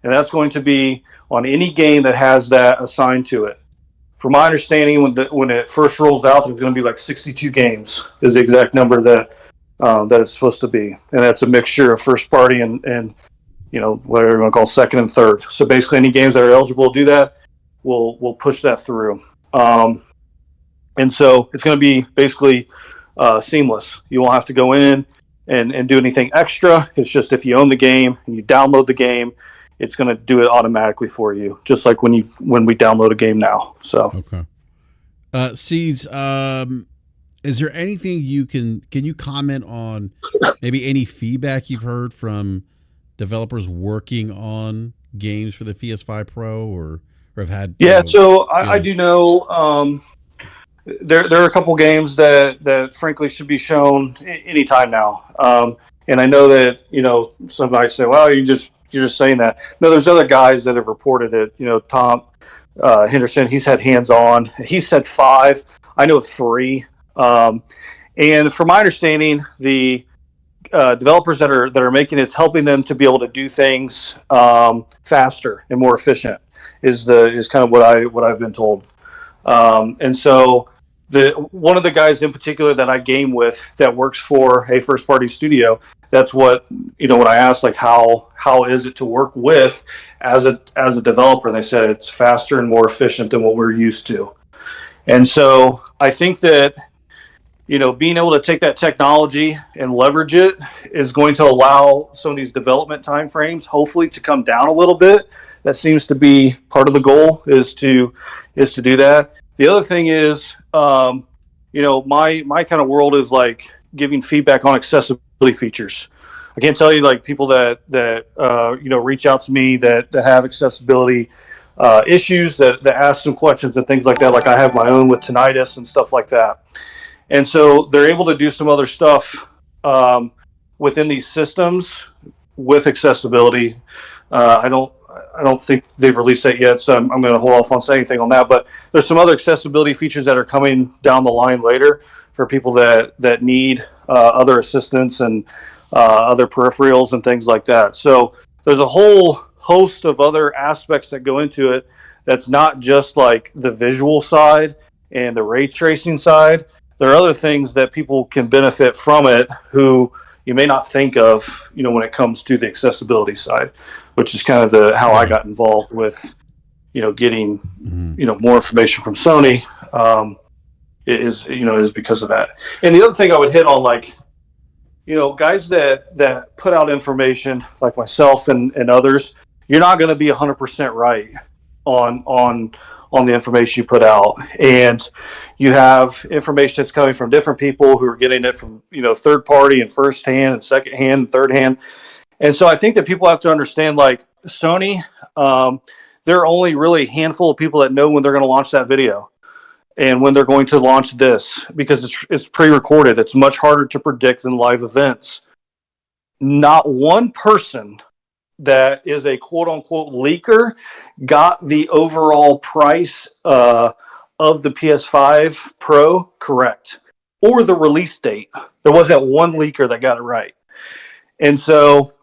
And that's going to be on any game that has that assigned to it. From my understanding, when it first rolls out, there's going to be like 62 games is the exact number that it's supposed to be. And that's a mixture of first party and whatever you want to call second and third. So basically any games that are eligible to do that, we'll push that through. And so it's going to be basically seamless. You won't have to go in and do anything extra. It's just if you own the game and you download the game, it's going to do it automatically for you, just like when we download a game now. So okay. Seeds, is there anything can you comment on, maybe any feedback you've heard from developers working on games for the PS5 Pro or have had? Yeah, so I do know there are a couple games that frankly should be shown anytime now. And I know that somebody say, well, you're just saying that. No, there's other guys that have reported it. Tom Henderson, he's had hands on. He said 5. I know 3. And from my understanding, the developers that are making it's helping them to be able to do things faster and more efficient is kind of what I've been told. And so one of the guys in particular that I game with that works for a first party studio, that's what when I asked like how is it to work with as a developer, and they said it's faster and more efficient than what we're used to. And so I think that being able to take that technology and leverage it is going to allow some of these development timeframes hopefully to come down a little bit. That seems to be part of the goal is to do that. The other thing is, my kind of world is like giving feedback on accessibility features. I can't tell you like people that reach out to me that have accessibility issues that ask some questions and things like that. Like I have my own with tinnitus and stuff like that. And so they're able to do some other stuff within these systems with accessibility. I don't think they've released that yet, so I'm going to hold off on saying anything on that. But there's some other accessibility features that are coming down the line later for people that need other assistance and other peripherals and things like that. So there's a whole host of other aspects that go into it that's not just like the visual side and the ray tracing side. There are other things that people can benefit from it who you may not think of, when it comes to the accessibility side, which is kind of how I got involved with, getting, more information from Sony, is because of that. And the other thing I would hit on, like, guys that put out information like myself and others, you're not going to be 100% right on on the information you put out. And you have information that's coming from different people who are getting it from, third party and first hand and second hand and third hand. And so I think that people have to understand, like Sony, there are only really a handful of people that know when they're going to launch that video and when they're going to launch this, because it's pre-recorded. It's much harder to predict than live events. Not one person that is a quote-unquote leaker got the overall price of the PS5 Pro correct, or the release date. There wasn't one leaker that got it right. And so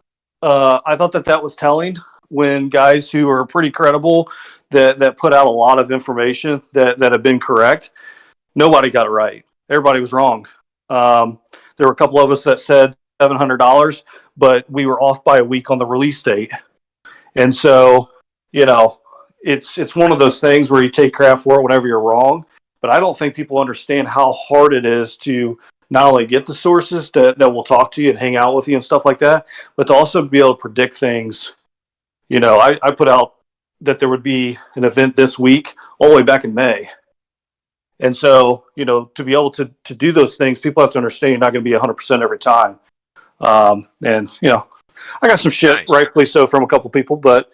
I thought that was telling when guys who are pretty credible that put out a lot of information that have been correct, nobody got it right. Everybody was wrong. There were a couple of us that said $700, but we were off by a week on the release date. And so, it's one of those things where you take crap for it whenever you're wrong. But I don't think people understand how hard it is to not only get the sources that will talk to you and hang out with you and stuff like that, but to also be able to predict things. I put out that there would be an event this week all the way back in May. And so, to be able to do those things, people have to understand you're not going to be 100% every time. I got some shit, rightfully so, from a couple people, but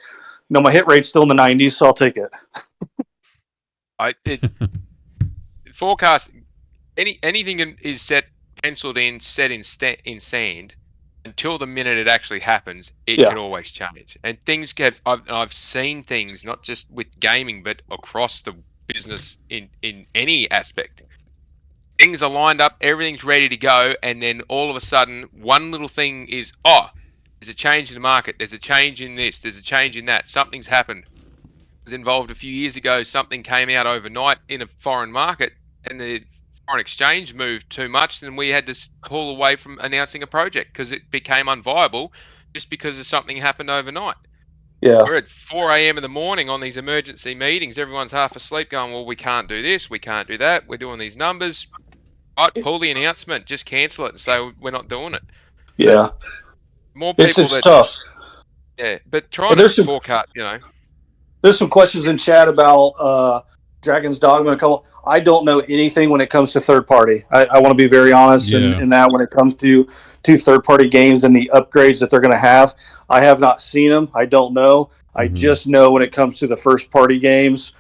my hit rate's still in the 90s, so I'll take it. Forecast anything is penciled in, set in sand until the minute it actually happens. It can always change, and things get. I've seen things not just with gaming, but across the business in any aspect. Things are lined up, everything's ready to go, and then all of a sudden, one little thing is, there's a change in the market, there's a change in this, there's a change in that, something's happened. I was involved a few years ago, something came out overnight in a foreign market, and the foreign exchange moved too much, and we had to pull away from announcing a project because it became unviable just because of something happened overnight. Yeah. We're at 4 a.m. in the morning on these emergency meetings. Everyone's half asleep going, well, we can't do this, we can't do that, we're doing these numbers. Right, pull the announcement, just cancel it and say we're not doing it. Yeah. But more people it's tough. Yeah, but trying to forecast, There's some questions in chat about Dragon's Dogma. I don't know anything when it comes to third party. I want to be very honest in that when it comes to third party games and the upgrades that they're going to have. I have not seen them. I don't know. I just know when it comes to the first party games,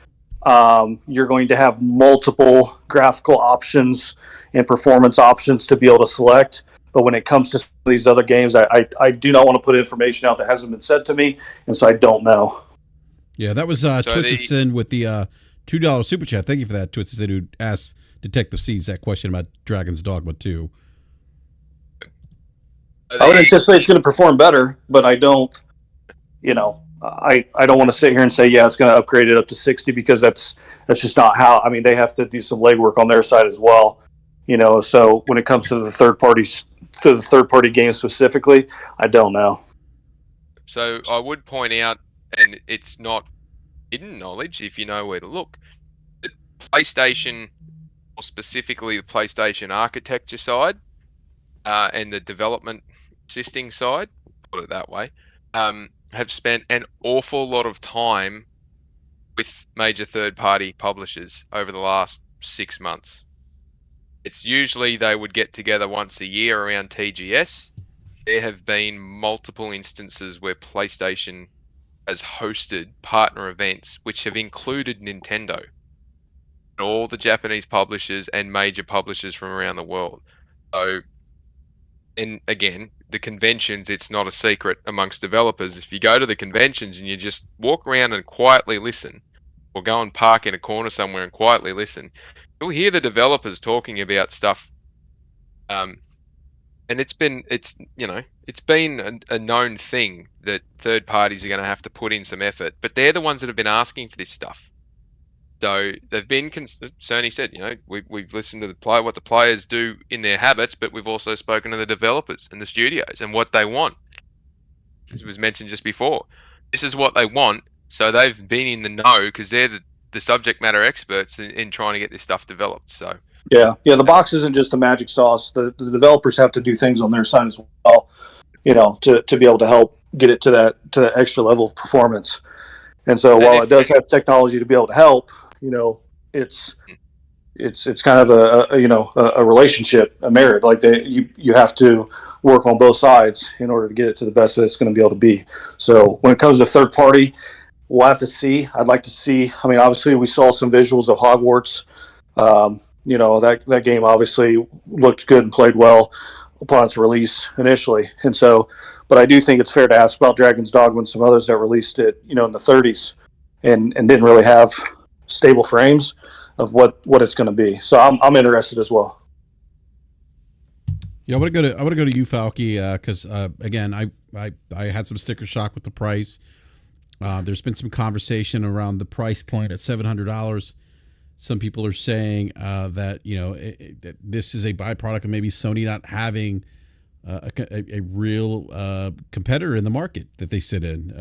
you're going to have multiple graphical options and performance options to be able to select. But when it comes to these other games, I do not want to put information out that hasn't been said to me, and so I don't know. Yeah, that was Twisted Sin with the $2 super chat. Thank you for that, Twisted Sin, who asked Detective Seeds that question about Dragon's Dogma 2. I would anticipate it's going to perform better, but I don't, I don't want to sit here and say, it's going to upgrade it up to 60, because that's just not how. I mean, they have to do some legwork on their side as well, So when it comes to the third party game specifically, I don't know. So I would point out, and it's not hidden knowledge if you know where to look, that PlayStation, or specifically the PlayStation architecture side, and the development assisting side, put it that way, have spent an awful lot of time with major third-party publishers over the last 6 months. It's usually they would get together once a year around TGS. There have been multiple instances where PlayStation has hosted partner events which have included Nintendo, and all the Japanese publishers and major publishers from around the world. So, and again, the conventions, it's not a secret amongst developers. If you go to the conventions and you just walk around and quietly listen, or go and park in a corner somewhere and quietly listen, you'll hear the developers talking about stuff. And it's been a known thing that third parties are going to have to put in some effort, but they're the ones that have been asking for this stuff. So they've been, Sony said, we've listened to what the players do in their habits, but we've also spoken to the developers and the studios and what they want. This was mentioned just before. This is what they want, so they've been in the know because they're the subject matter experts in trying to get this stuff developed. So yeah, the box isn't just the magic sauce. The developers have to do things on their side as well, to be able to help get it to that extra level of performance. And so while it does have technology to be able to help, it's kind of a relationship, a marriage. Like you have to work on both sides in order to get it to the best that it's going to be able to be. So when it comes to third party, we'll have to see. I'd like to see. I mean, obviously, we saw some visuals of Hogwarts. That game obviously looked good and played well upon its release initially. And so, but I do think it's fair to ask about Dragon's Dogma and some others that released it, in the 30s and didn't really have stable frames of what it's going to be. So I'm interested as well. Yeah, I want to go to you, Falky, because again, I had some sticker shock with the price. There's been some conversation around the price point at $700. Some people are saying that that this is a byproduct of maybe Sony not having a real competitor in the market that they sit in.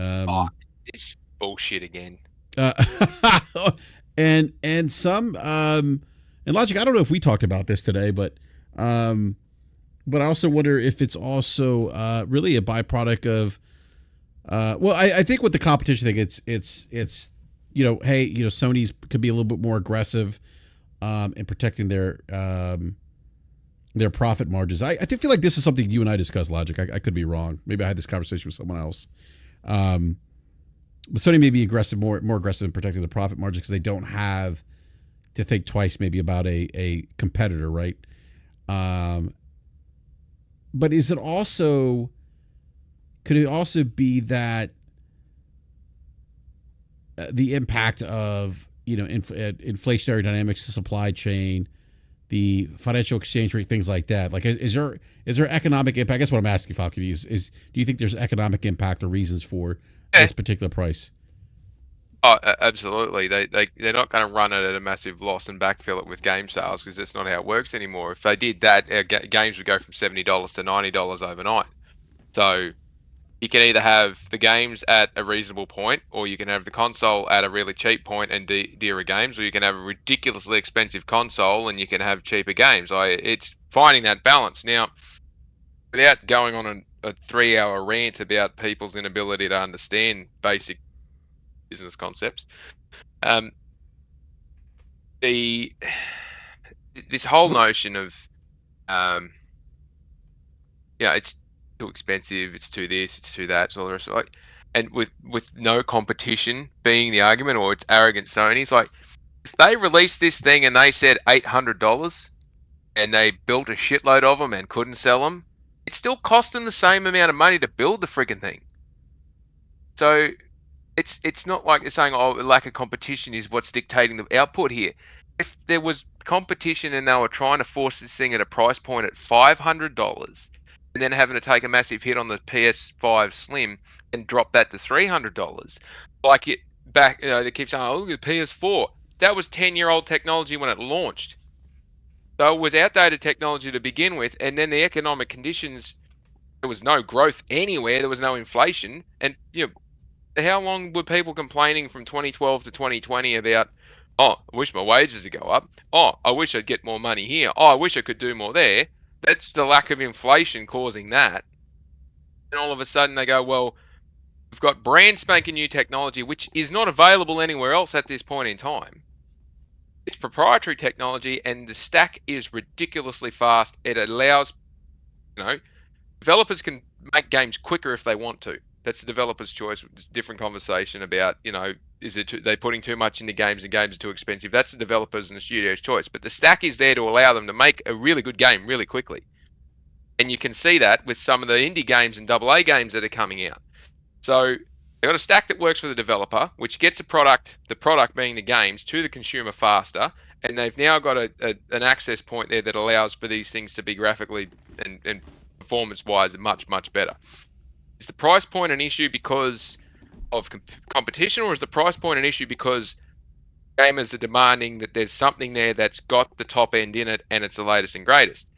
It's bullshit again. And some and Logic. I don't know if we talked about this today, but I also wonder if it's also really a byproduct of. I think with the competition thing, it's hey, Sony's could be a little bit more aggressive in protecting their profit margins. I feel like this is something you and I discussed, Logic. I could be wrong. Maybe I had this conversation with someone else. But Sony may be more aggressive in protecting the profit margins because they don't have to think twice maybe about a competitor, right? But is it also... Could it also be that the impact of inflationary dynamics, the supply chain, the financial exchange rate, things like that? Like, is there economic impact? I guess what I'm asking, Falcon, is do you think there's economic impact or reasons for this particular price? Oh, absolutely. They're not going to run it at a massive loss and backfill it with game sales because that's not how it works anymore. If they did that, games would go from $70 to $90 overnight. So you can either have the games at a reasonable point, or you can have the console at a really cheap point and dearer games, or you can have a ridiculously expensive console and you can have cheaper games. It's finding that balance. Now, without going on a 3-hour rant about people's inability to understand basic business concepts, this whole notion of it's too expensive, it's too this, it's too that, it's all the rest of it. And with no competition being the argument, or it's arrogant Sony's, like, if they released this thing and they said $800 and they built a shitload of them and couldn't sell them, it still cost them the same amount of money to build the friggin' thing. So it's not like they're saying, lack of competition is what's dictating the output here. If there was competition and they were trying to force this thing at a price point at $500, and then having to take a massive hit on the PS5 Slim and drop that to $300, like it back, they keep saying, look at the PS4. That was 10-year-old technology when it launched. So it was outdated technology to begin with, and then the economic conditions, there was no growth anywhere, there was no inflation, and how long were people complaining from 2012 to 2020 about, I wish my wages would go up, I wish I'd get more money here, I wish I could do more there. That's the lack of inflation causing that. And all of a sudden they go, well, we've got brand spanking new technology, which is not available anywhere else at this point in time. It's proprietary technology, and the stack is ridiculously fast. It allows, developers can make games quicker if they want to. That's the developer's choice. It's a different conversation about, is it they putting too much into games and games are too expensive? That's the developers and the studio's choice. But the stack is there to allow them to make a really good game really quickly. And you can see that with some of the indie games and AA games that are coming out. So they've got a stack that works for the developer, which gets the product being the games, to the consumer faster. And they've now got an access point there that allows for these things to be graphically and performance-wise much, much better. Is the price point an issue because of competition, or is the price point an issue because gamers are demanding that there's something there that's got the top end in it and it's the latest and greatest?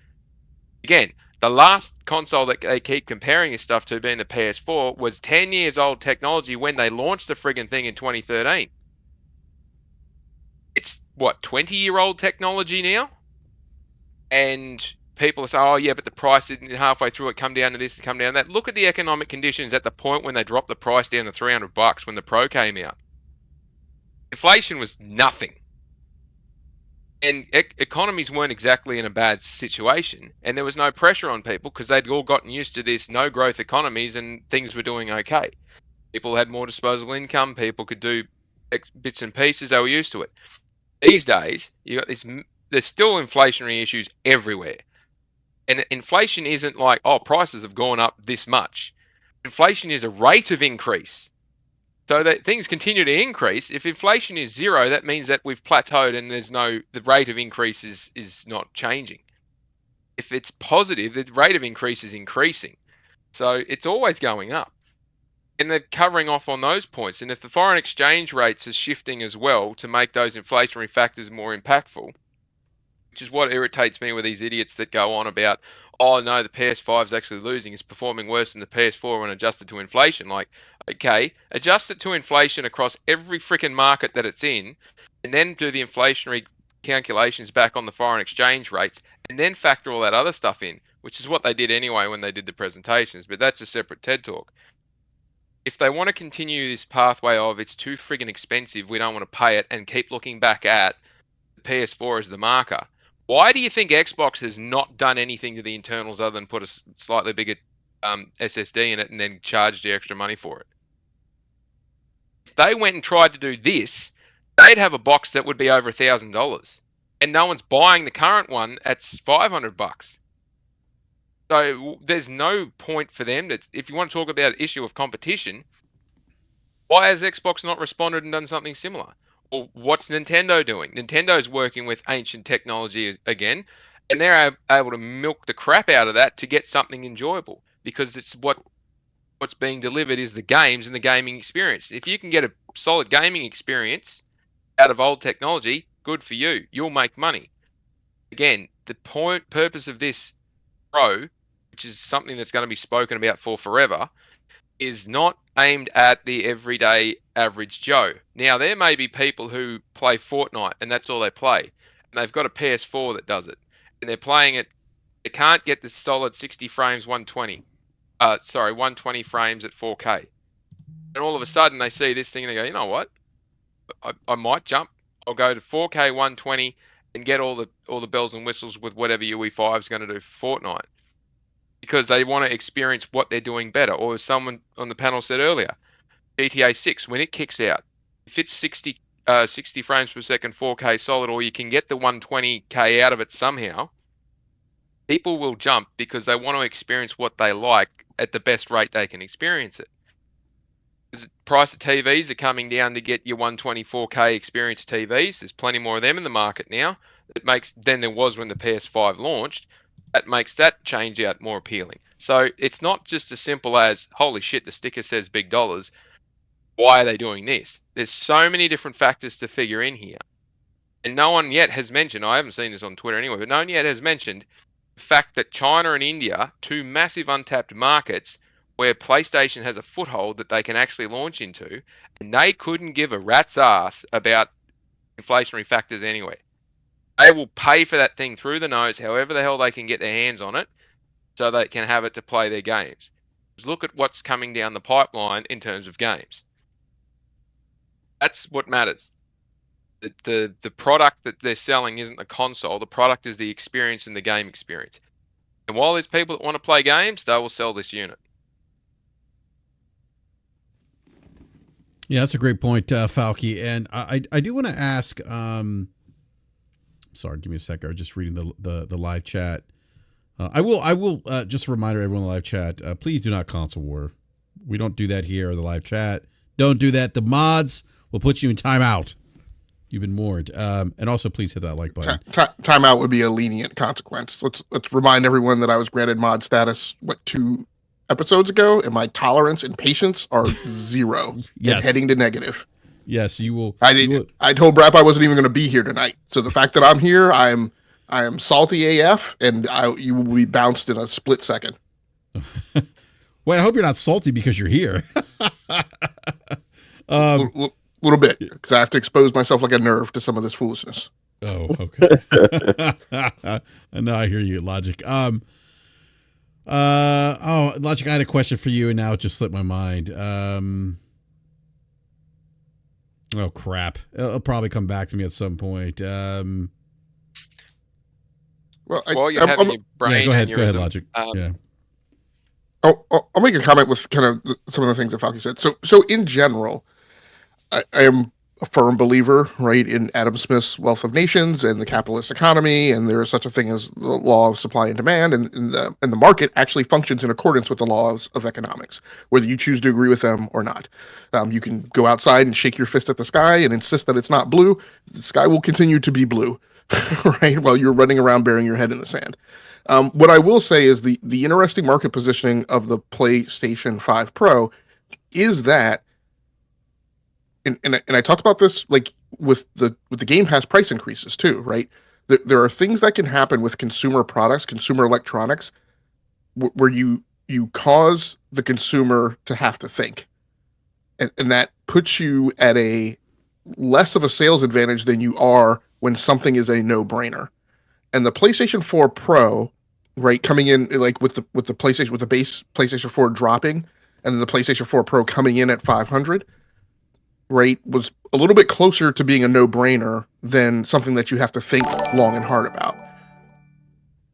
Again, the last console that they keep comparing this stuff to, being the PS4, was 10 years old technology when they launched the friggin' thing in 2013. It's, 20-year-old technology now? And people say, oh yeah, but the price isn't halfway through it, come down to this, come down to that. Look at the economic conditions at the point when they dropped the price down to $300 when the Pro came out. Inflation was nothing. And economies weren't exactly in a bad situation, and there was no pressure on people because they'd all gotten used to this no growth economies and things were doing okay. People had more disposable income. People could do bits and pieces. They were used to it. These days, you got this. There's still inflationary issues everywhere, and inflation isn't like, oh, prices have gone up this much. Inflation is a rate of increase. So that things continue to increase. If inflation is zero, that means that we've plateaued and the rate of increase is not changing. If it's positive, the rate of increase is increasing. So it's always going up. And they're covering off on those points. And if the foreign exchange rates are shifting as well to make those inflationary factors more impactful, which is what irritates me with these idiots that go on about, oh no, the PS5 is actually losing. It's performing worse than the PS4 when adjusted to inflation. Like, okay, adjust it to inflation across every freaking market that it's in, and then do the inflationary calculations back on the foreign exchange rates, and then factor all that other stuff in, which is what they did anyway when they did the presentations. But that's a separate TED Talk. If they want to continue this pathway of it's too friggin' expensive, we don't want to pay it, and keep looking back at the PS4 as the marker, why do you think Xbox has not done anything to the internals other than put a slightly bigger SSD in it and then charged the extra money for it? If they went and tried to do this, they'd have a box that would be over $1,000, and no one's buying the current one at $500. So there's no point for them. If you want to talk about an issue of competition, why has Xbox not responded and done something similar? Or what's Nintendo doing? Nintendo's working with ancient technology again, and they're able to milk the crap out of that to get something enjoyable, because it's what's being delivered is the games and the gaming experience. If you can get a solid gaming experience out of old technology, good for you. You'll make money. Again, the purpose of this Pro, which is something that's going to be spoken about for forever, is not aimed at the everyday average Joe. Now, there may be people who play Fortnite and that's all they play, and they've got a PS4 that does it, and they're playing it. They can't get the solid 60 frames, 120 frames at 4K. And all of a sudden they see this thing and they go, you know what? I might jump. I'll go to 4K 120 and get all the bells and whistles with whatever UE5 is going to do for Fortnite, because they want to experience what they're doing better. Or as someone on the panel said earlier, GTA 6, when it kicks out, if it's 60 frames per second 4K solid, or you can get the 120K out of it somehow, people will jump because they want to experience what they like at the best rate they can experience it. The price of TVs are coming down to get your 124K experience TVs. There's plenty more of them in the market now. Than there was when the PS5 launched. That makes that change out more appealing. So it's not just as simple as, holy shit, the sticker says big dollars. Why are they doing this? There's so many different factors to figure in here. And no one yet has mentioned, I haven't seen this on Twitter anyway, but no one yet has mentioned the fact that China and India, two massive untapped markets where PlayStation has a foothold that they can actually launch into, and they couldn't give a rat's ass about inflationary factors anyway. They will pay for that thing through the nose, however the hell they can get their hands on it, so they can have it to play their games. Just look at what's coming down the pipeline in terms of games. That's what matters. The product that they're selling isn't the console. The product is the experience and the game experience. And while there's people that want to play games, they will sell this unit. Yeah, that's a great point, Falky. And I do want to ask. Sorry, give me a sec. I was just reading the live chat. I will just a reminder, everyone in the live chat. Please do not console war. We don't do that here in the live chat. Don't do that. The mods will put you in timeout. You've been warned. And also, please hit that like button. Timeout would be a lenient consequence. Let's remind everyone that I was granted mod status 2 episodes ago, and my tolerance and patience are 0. Yes. And heading to negative. Yes, you will. I told BRAP I wasn't even going to be here tonight. So the fact that I'm here, I am salty AF, and you will be bounced in a split second. Wait, I hope you're not salty because you're here. Little bit, because I have to expose myself like a nerve to some of this foolishness. Oh, okay. No, I hear you, Logic. Logic, I had a question for you, and now it just slipped my mind. Oh crap! It'll probably come back to me at some point. Well, While you're having your brain go ahead, aneurysm, Logic. Yeah. I'll make a comment with kind of some of the things that Falky said. So in general, I am a firm believer, right, in Adam Smith's Wealth of Nations and the capitalist economy, and there is such a thing as the law of supply and demand, and the market actually functions in accordance with the laws of economics, whether you choose to agree with them or not. You can go outside and shake your fist at the sky and insist that it's not blue. The sky will continue to be blue, right, while you're running around burying your head in the sand. What I will say is the interesting market positioning of the PlayStation 5 Pro is that, and I talked about this like with the Game Pass price increases too, right? There are things that can happen with consumer products, consumer electronics, where you cause the consumer to have to think, and that puts you at a less of a sales advantage than you are when something is a no-brainer. And the PlayStation 4 Pro, right, coming in like with the PlayStation, with the base PlayStation 4 dropping, and then the PlayStation 4 Pro coming in at $500, right, was a little bit closer to being a no-brainer than something that you have to think long and hard about.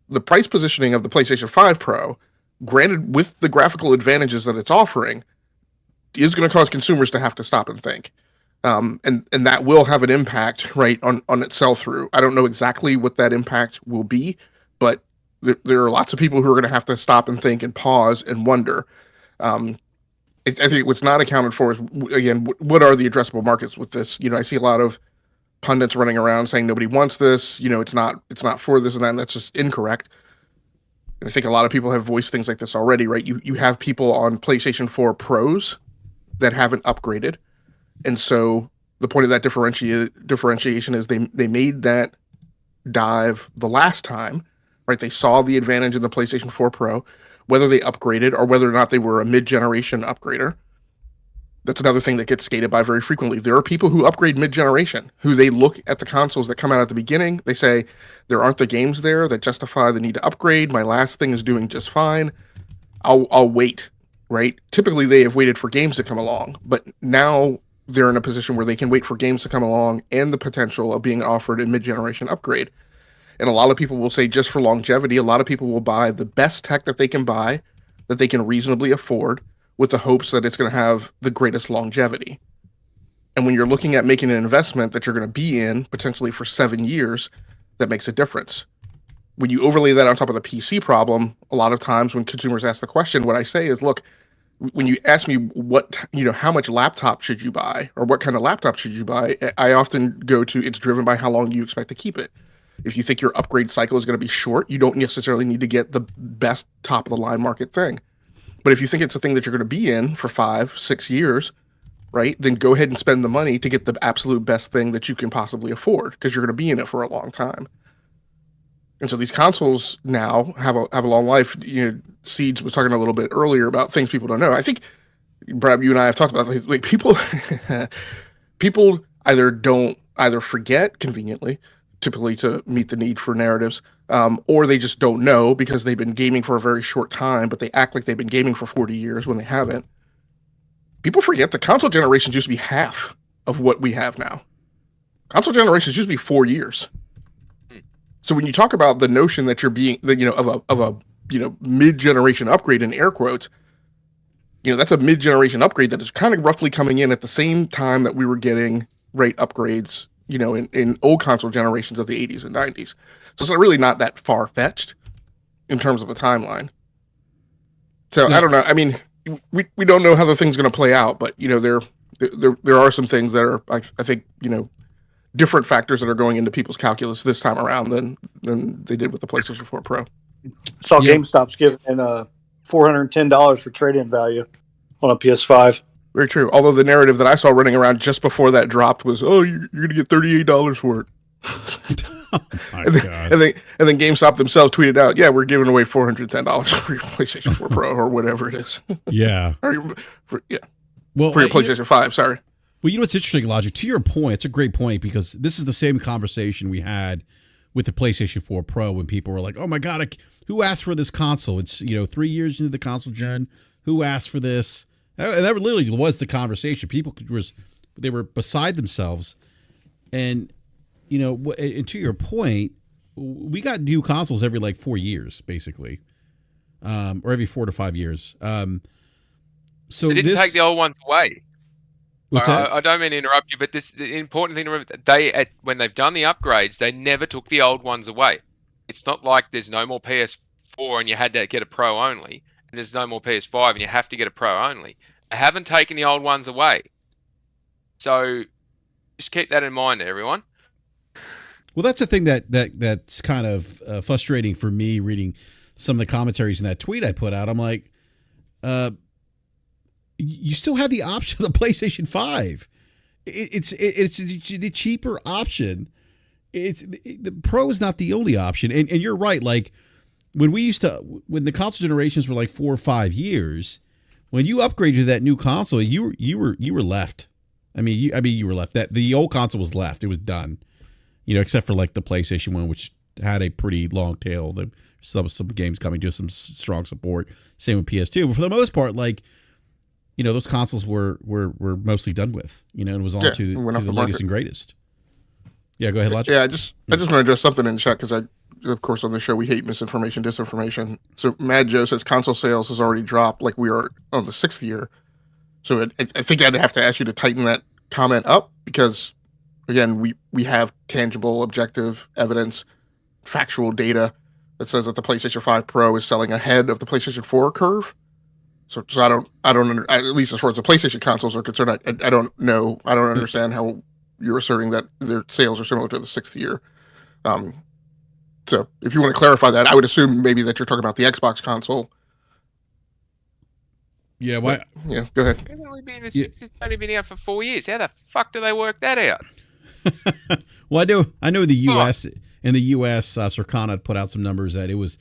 The price positioning of the PlayStation 5 Pro, granted with the graphical advantages that it's offering, is going to cause consumers to have to stop and think. And that will have an impact, right, on its sell-through. I don't know exactly what that impact will be, but there are lots of people who are going to have to stop and think and pause and wonder. I think what's not accounted for is, again, what are the addressable markets with this? I see a lot of pundits running around saying nobody wants this. It's not for this and that, and that's just incorrect. And I think a lot of people have voiced things like this already, right? You have people on PlayStation 4 Pros that haven't upgraded. And so the point of that differentiation is they made that dive the last time, right? They saw the advantage in the PlayStation 4 Pro, whether they upgraded or whether or not they were a mid-generation upgrader. That's another thing that gets skated by very frequently. There are people who upgrade mid-generation, who they look at the consoles that come out at the beginning. They say, there aren't the games there that justify the need to upgrade. My last thing is doing just fine. I'll wait, right? Typically, they have waited for games to come along, but now they're in a position where they can wait for games to come along and the potential of being offered a mid-generation upgrade. And a lot of people will say, just for longevity, a lot of people will buy the best tech that they can buy, that they can reasonably afford, with the hopes that it's going to have the greatest longevity. And when you're looking at making an investment that you're going to be in potentially for 7 years, that makes a difference. When you overlay that on top of the PC problem, a lot of times when consumers ask the question, what I say is, look, when you ask me how much laptop should you buy or what kind of laptop should you buy, I often go to, it's driven by how long you expect to keep it. If you think your upgrade cycle is going to be short, you don't necessarily need to get the best top of the line market thing. But if you think it's a thing that you're going to be in for 5-6 years, right, then go ahead and spend the money to get the absolute best thing that you can possibly afford, because you're going to be in it for a long time. And so these consoles now have a long life. Seeds was talking a little bit earlier about things people don't know. I think, Brad, you and I have talked about, like people either forget conveniently, typically to meet the need for narratives, or they just don't know because they've been gaming for a very short time, but they act like they've been gaming for 40 years when they haven't. People forget the console generations used to be half of what we have now. Console generations used to be 4 years. So when you talk about the notion that you're being, of a mid-generation upgrade in air quotes, that's a mid-generation upgrade that is kind of roughly coming in at the same time that we were getting rate upgrades, in old console generations of the 80s and 90s. So it's really not that far-fetched in terms of a timeline. So yeah. I don't know. I mean, we don't know how the thing's going to play out, but there are some things that are, I think, different factors that are going into people's calculus this time around than they did with the PlayStation 4 Pro. Saw GameStop's giving $410 for trade-in value on a PS5. Very true. Although the narrative that I saw running around just before that dropped was, oh, you're going to get $38 for it. And then GameStop themselves tweeted out, yeah, we're giving away $410 for your PlayStation 4 Pro or whatever it is. Yeah. For your PlayStation 5, sorry. Well, what's interesting, Logic, to your point, it's a great point, because this is the same conversation we had with the PlayStation 4 Pro when people were like, oh my God, who asked for this console? It's, 3 years into the console gen. Who asked for this? And that literally was the conversation. People they were beside themselves. And, and to your point, we got new consoles every like 4 years, basically, or every 4 to 5 years. So They didn't take the old ones away. What's that? I don't mean to interrupt you, but the important thing to remember, when they've done the upgrades, they never took the old ones away. It's not like there's no more PS4 and you had to get a Pro only, and there's no more PS5 and you have to get a Pro only. They haven't taken the old ones away. So just keep that in mind, everyone. Well, that's the thing that's kind of frustrating for me reading some of the commentaries in that tweet I put out. I'm like, you still have the option of the PlayStation 5. It's the cheaper option. The Pro is not the only option. And you're right. Like when the console generations were like 4 or 5 years, when you upgraded to that new console, you were left. I mean, you were left. That the old console was left. It was done. Except for like the PlayStation 1, which had a pretty long tail. Some games coming to some strong support. Same with PS2. But for the most part, like, those consoles were mostly done with, and it was on to the latest and greatest. Yeah, go ahead, Logic. Yeah, I just want to address something in chat because of course, on the show we hate misinformation, disinformation. So Mad Joe says console sales has already dropped, like we are on the 6th year. So I think I'd have to ask you to tighten that comment up because, again, we have tangible, objective evidence, factual data that says that the PlayStation 5 Pro is selling ahead of the PlayStation 4 curve. So I don't at least as far as the PlayStation consoles are concerned, I don't know. I don't understand how you're asserting that their sales are similar to the 6th year. So if you want to clarify that, I would assume maybe that you're talking about the Xbox console. Yeah, why? Yeah, go ahead. It's only been out for 4 years. How the fuck do they work that out? Well, I know the U.S. In the U.S., Circana put out some numbers that it was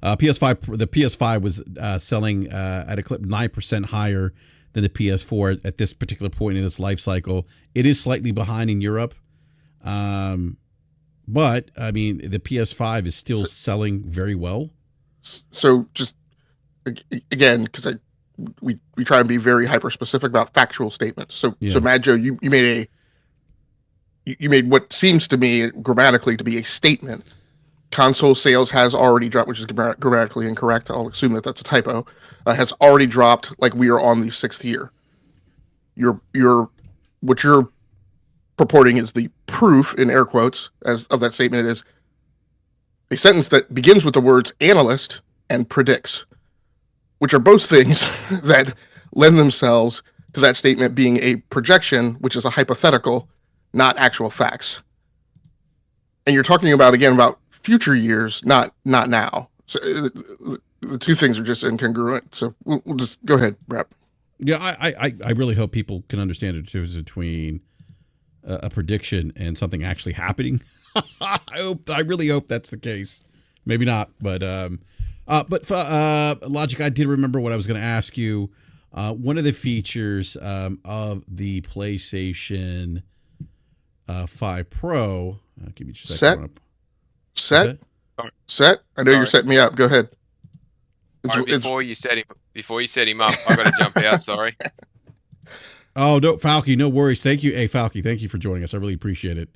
PS5. The PS5 was selling at a clip 9% higher than the PS4 at this particular point in its life cycle. It is slightly behind in Europe, but I mean the PS5 is still selling very well. So just again, because we try and be very hyper specific about factual statements. So Mad Joe, you made what seems to me grammatically to be a statement. Console sales has already dropped, which is grammatically incorrect. I'll assume that that's a typo. Has already dropped, like we are on the 6th year. What you're purporting is the proof, in air quotes, of that statement is a sentence that begins with the words analyst and predicts, which are both things that lend themselves to that statement being a projection, which is a hypothetical, not actual facts. And you're talking about future years, not now. So the two things are just incongruent. So we'll just go ahead, BRAP. Yeah, I really hope people can understand the difference between a prediction and something actually happening. I really hope that's the case. Maybe not, but Logic, I did remember what I was going to ask you. One of the features of the PlayStation 5 Pro. Give me just a second. Set. I know you're setting me up. Go ahead. Before you set him up, I got to jump out. Sorry. Oh no, Falky, no worries. Thank you, hey Falky. Thank you for joining us. I really appreciate it.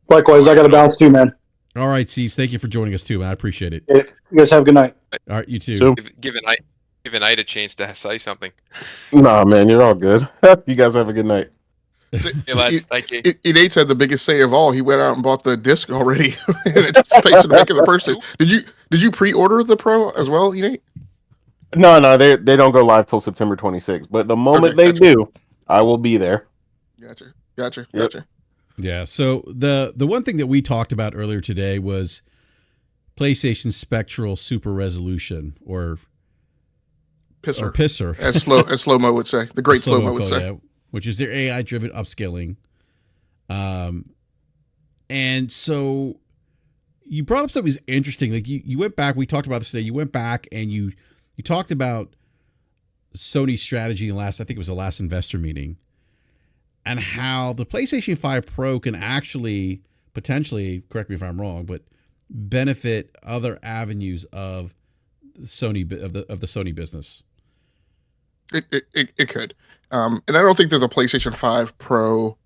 Likewise, I got to bounce too, man. All right, Cease. Thank you for joining us too, man. I appreciate it. You guys have a good night. All right, you too. Give Nate a chance to say something. Nah, man, you're all good. You guys have a good night. Yeah, lads, thank you. Nate had the biggest say of all. He went out and bought the disc already in anticipation of making the purchase. Did you pre-order the Pro as well, Nate? No, they don't go live till September 26th. But the moment they do, I will be there. Gotcha. Yeah. So the one thing that we talked about earlier today was PlayStation Spectral Super Resolution or Pisser, as Slow-Mo would say. The great Slow-Mo would say. Yeah, which is their AI-driven upscaling. And so you brought up something interesting. Like you went back, we talked about this today. You went back and you talked about Sony's strategy I think it was the last investor meeting, and how the PlayStation 5 Pro can actually potentially, correct me if I'm wrong, but benefit other avenues of Sony of the Sony business. It could. And I don't think there's a PlayStation 5 Pro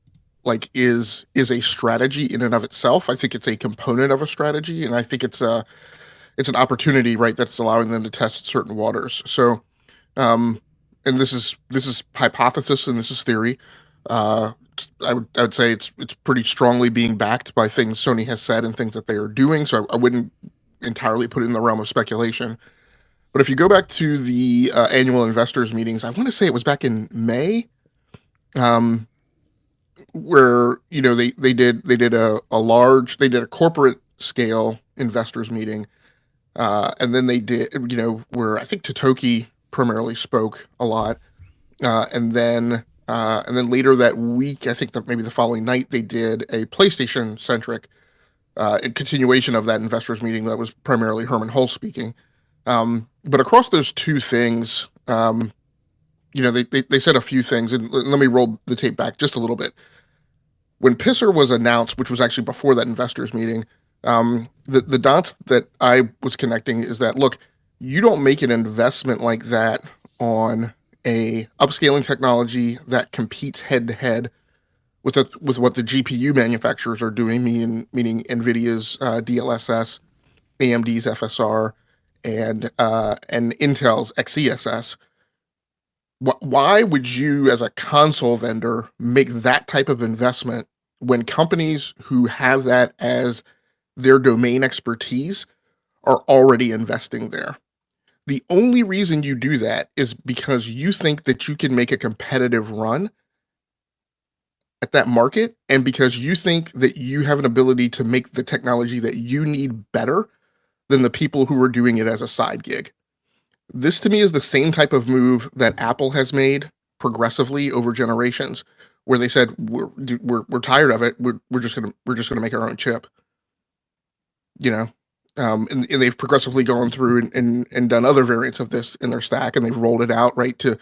like is a strategy in and of itself. I think it's a component of a strategy, and I think it's an opportunity, right, that's allowing them to test certain waters. So, and this is hypothesis and this is theory. I would say it's pretty strongly being backed by things Sony has said and things that they are doing. So I wouldn't entirely put it in the realm of speculation. But if you go back to the annual investors meetings, I want to say it was back in May, where they did a corporate scale investors meeting, and then they did where I think Totoki primarily spoke a lot, and then later that week, I think that maybe the following night, they did a PlayStation centric continuation of that investors meeting that was primarily Herman Hulse speaking. But across those two things, they said a few things, and let me roll the tape back just a little bit. When PSSR was announced, which was actually before that investors meeting, the dots that I was connecting is that, look, you don't make an investment like that on a upscaling technology that competes head to head with what the GPU manufacturers are doing, meaning NVIDIA's DLSS, AMD's FSR, and Intel's XeSS. Why would you, as a console vendor, make that type of investment when companies who have that as their domain expertise are already investing there? The only reason you do that is because you think that you can make a competitive run at that market, and because you think that you have an ability to make the technology that you need better than the people who are doing it as a side gig. This to me is the same type of move that Apple has made progressively over generations, where they said we're tired of it. We're just gonna make our own chip. And they've progressively gone through and done other variants of this in their stack, and they've rolled it out right to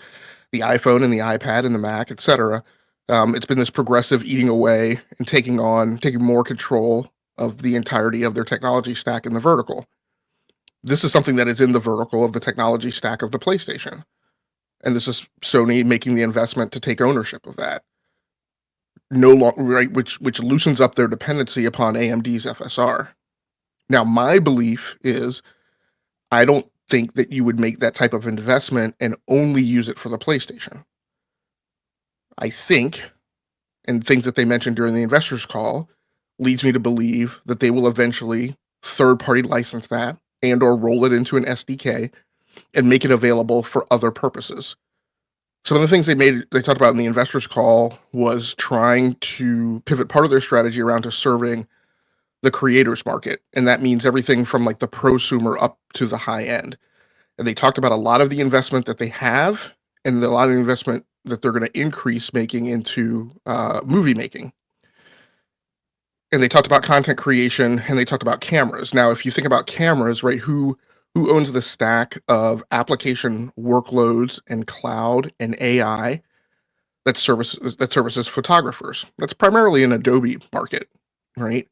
the iPhone and the iPad and the Mac, etc. It's been this progressive eating away and taking more control of the entirety of their technology stack in the vertical. This is something that is in the vertical of the technology stack of the PlayStation. And this is Sony making the investment to take ownership of that. No longer, right, which loosens up their dependency upon AMD's FSR. Now, my belief is I don't think that you would make that type of investment and only use it for the PlayStation. I think, and things that they mentioned during the investors call, leads me to believe that they will eventually third-party license that and or roll it into an SDK and make it available for other purposes. Some of the things they talked about in the investors call was trying to pivot part of their strategy around to serving the creators market. And that means everything from like the prosumer up to the high end. And they talked about a lot of the investment that they have and a lot of the investment that they're going to increase making into movie making. And they talked about content creation, and they talked about cameras. Now, if you think about cameras, right, who owns the stack of application workloads and cloud and AI that services photographers? That's primarily an Adobe market, right?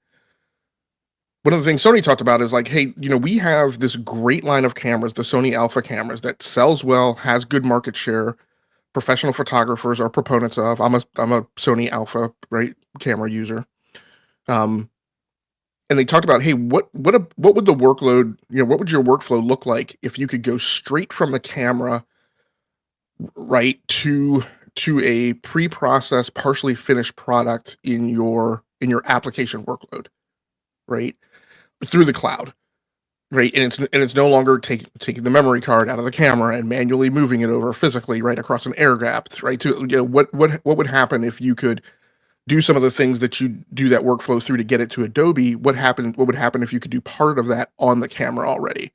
One of the things Sony talked about is like, hey, we have this great line of cameras, the Sony Alpha cameras, that sells well, has good market share. Professional photographers are proponents of. I'm a Sony Alpha, right, camera user. And they talked about, hey, what would the workload, what would your workflow look like if you could go straight from the camera, right, to a pre-processed, partially finished product in your application workload, right, through the cloud, right, and it's no longer taking the memory card out of the camera and manually moving it over physically right across an air gap, right? To what would happen if you could do some of the things that you do that workflow through to get it to Adobe? What would happen if you could do part of that on the camera already,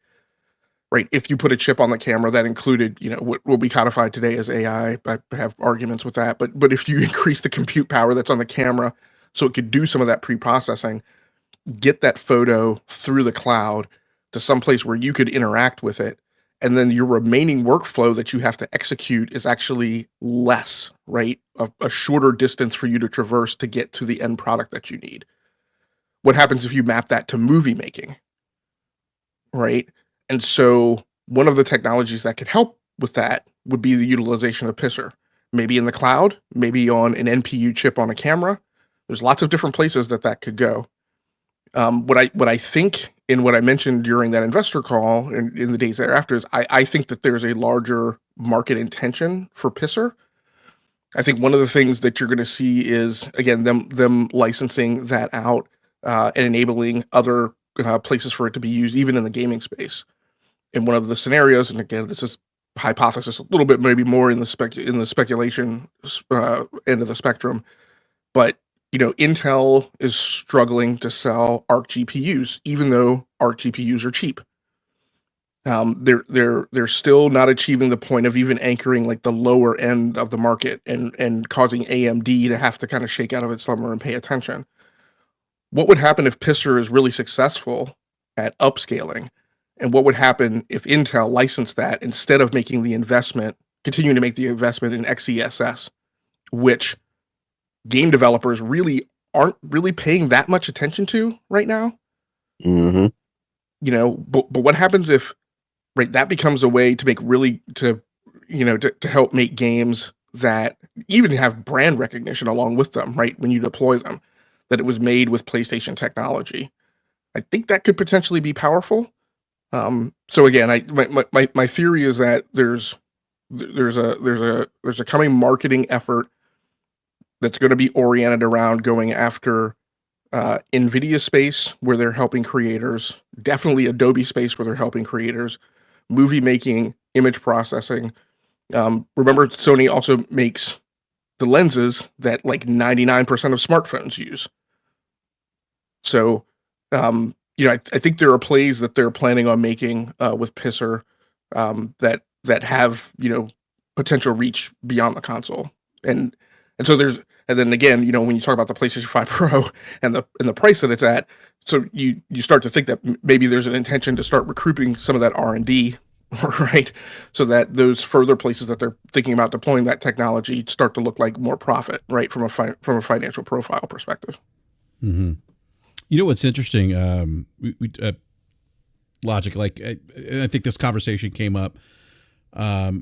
right? If you put a chip on the camera that included, what will be codified today as AI, I have arguments with that, but if you increase the compute power that's on the camera so it could do some of that pre-processing, get that photo through the cloud to some place where you could interact with it, and then your remaining workflow that you have to execute is actually less, right? A shorter distance for you to traverse to get to the end product that you need. What happens if you map that to movie making, right? And so one of the technologies that could help with that would be the utilization of PSSR, maybe in the cloud, maybe on an NPU chip on a camera, There's lots of different places that could go. What I think, and what I mentioned during that investor call and in the days thereafter, is I think that there's a larger market intention for Pisser. I think one of the things that you're going to see is, again, them licensing that out and enabling other places for it to be used, even in the gaming space. In one of the scenarios, and again, this is hypothesis, a little bit maybe more in the speculation end of the spectrum, but Intel is struggling to sell ARC GPUs, even though ARC GPUs are cheap. They're still not achieving the point of even anchoring like the lower end of the market and causing AMD to have to kind of shake out of its slumber and pay attention. What would happen if Pisser is really successful at upscaling? And what would happen if Intel licensed that instead of making the investment, continuing to make the investment in XeSS, which game developers really aren't really paying that much attention to right now? Mm-hmm. But what happens if that becomes a way to make to help make games that even have brand recognition along with them, right? When you deploy them, that it was made with PlayStation technology. I think that could potentially be powerful. So again, my theory is that there's a coming marketing effort that's going to be oriented around going after NVIDIA space where they're helping creators, definitely Adobe space where they're helping creators, movie making, image processing. Remember, Sony also makes the lenses that like 99% of smartphones use. So, I think there are plays that they're planning on making with Pisser that have potential reach beyond the console, and then again, when you talk about the PlayStation 5 Pro and the price that it's at, so you start to think that maybe there's an intention to start recouping some of that R&D, right? So that those further places that they're thinking about deploying that technology start to look like more profit, right, from a financial profile perspective. Mm-hmm. What's interesting? Logic, like I think this conversation came up. Well,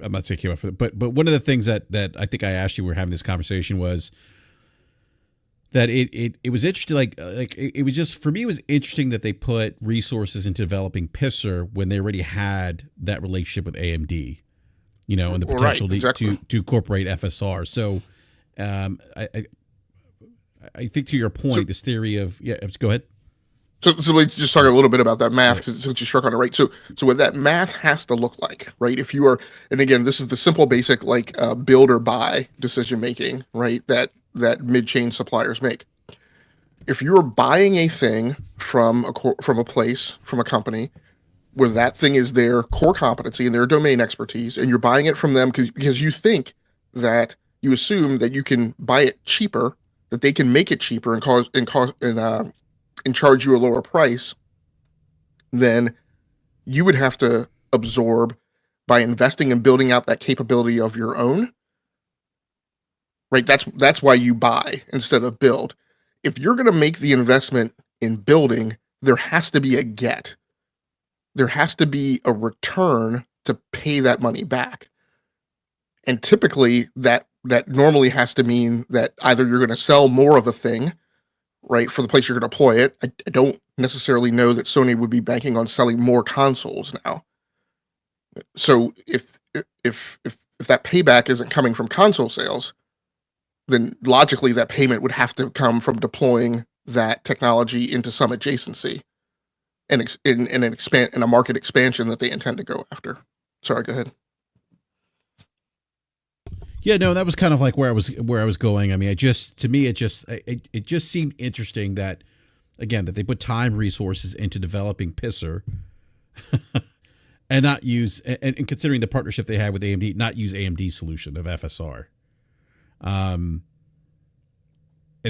I'm not saying it came up for that, but one of the things that I think I asked you, we were having this conversation, was that it was interesting. Like it was just, for me, it was interesting that they put resources into developing Pisser when they already had that relationship with AMD, and the potential to incorporate FSR. So, I think to your point, this theory of go ahead. So let's just talk a little bit about that math, since you struck on it, right? So what that math has to look like, right? If you are, and again, this is the simple, basic, like build or buy decision making, right? That mid-chain suppliers make. If you're buying a thing from a company where that thing is their core competency and their domain expertise, and you're buying it from them because you think that you assume that you can buy it cheaper, that they can make it cheaper and charge you a lower price, then you would have to absorb by investing and building out that capability of your own, right? That's why you buy instead of build. If you're going to make the investment in building, there has to be a get. There has to be a return to pay that money back. And typically that normally has to mean that either you're going to sell more of a thing, right, for the place you're going to deploy it. I don't necessarily know that Sony would be banking on selling more consoles now. So if that payback isn't coming from console sales, then logically that payment would have to come from deploying that technology into some adjacency and in a market expansion that they intend to go after. Sorry, go ahead. Yeah, no, that was kind of like where I was going. I mean, it just seemed interesting that, again, that they put time, resources into developing Pisser, and not use, and considering the partnership they had with AMD, not use AMD's solution of FSR. And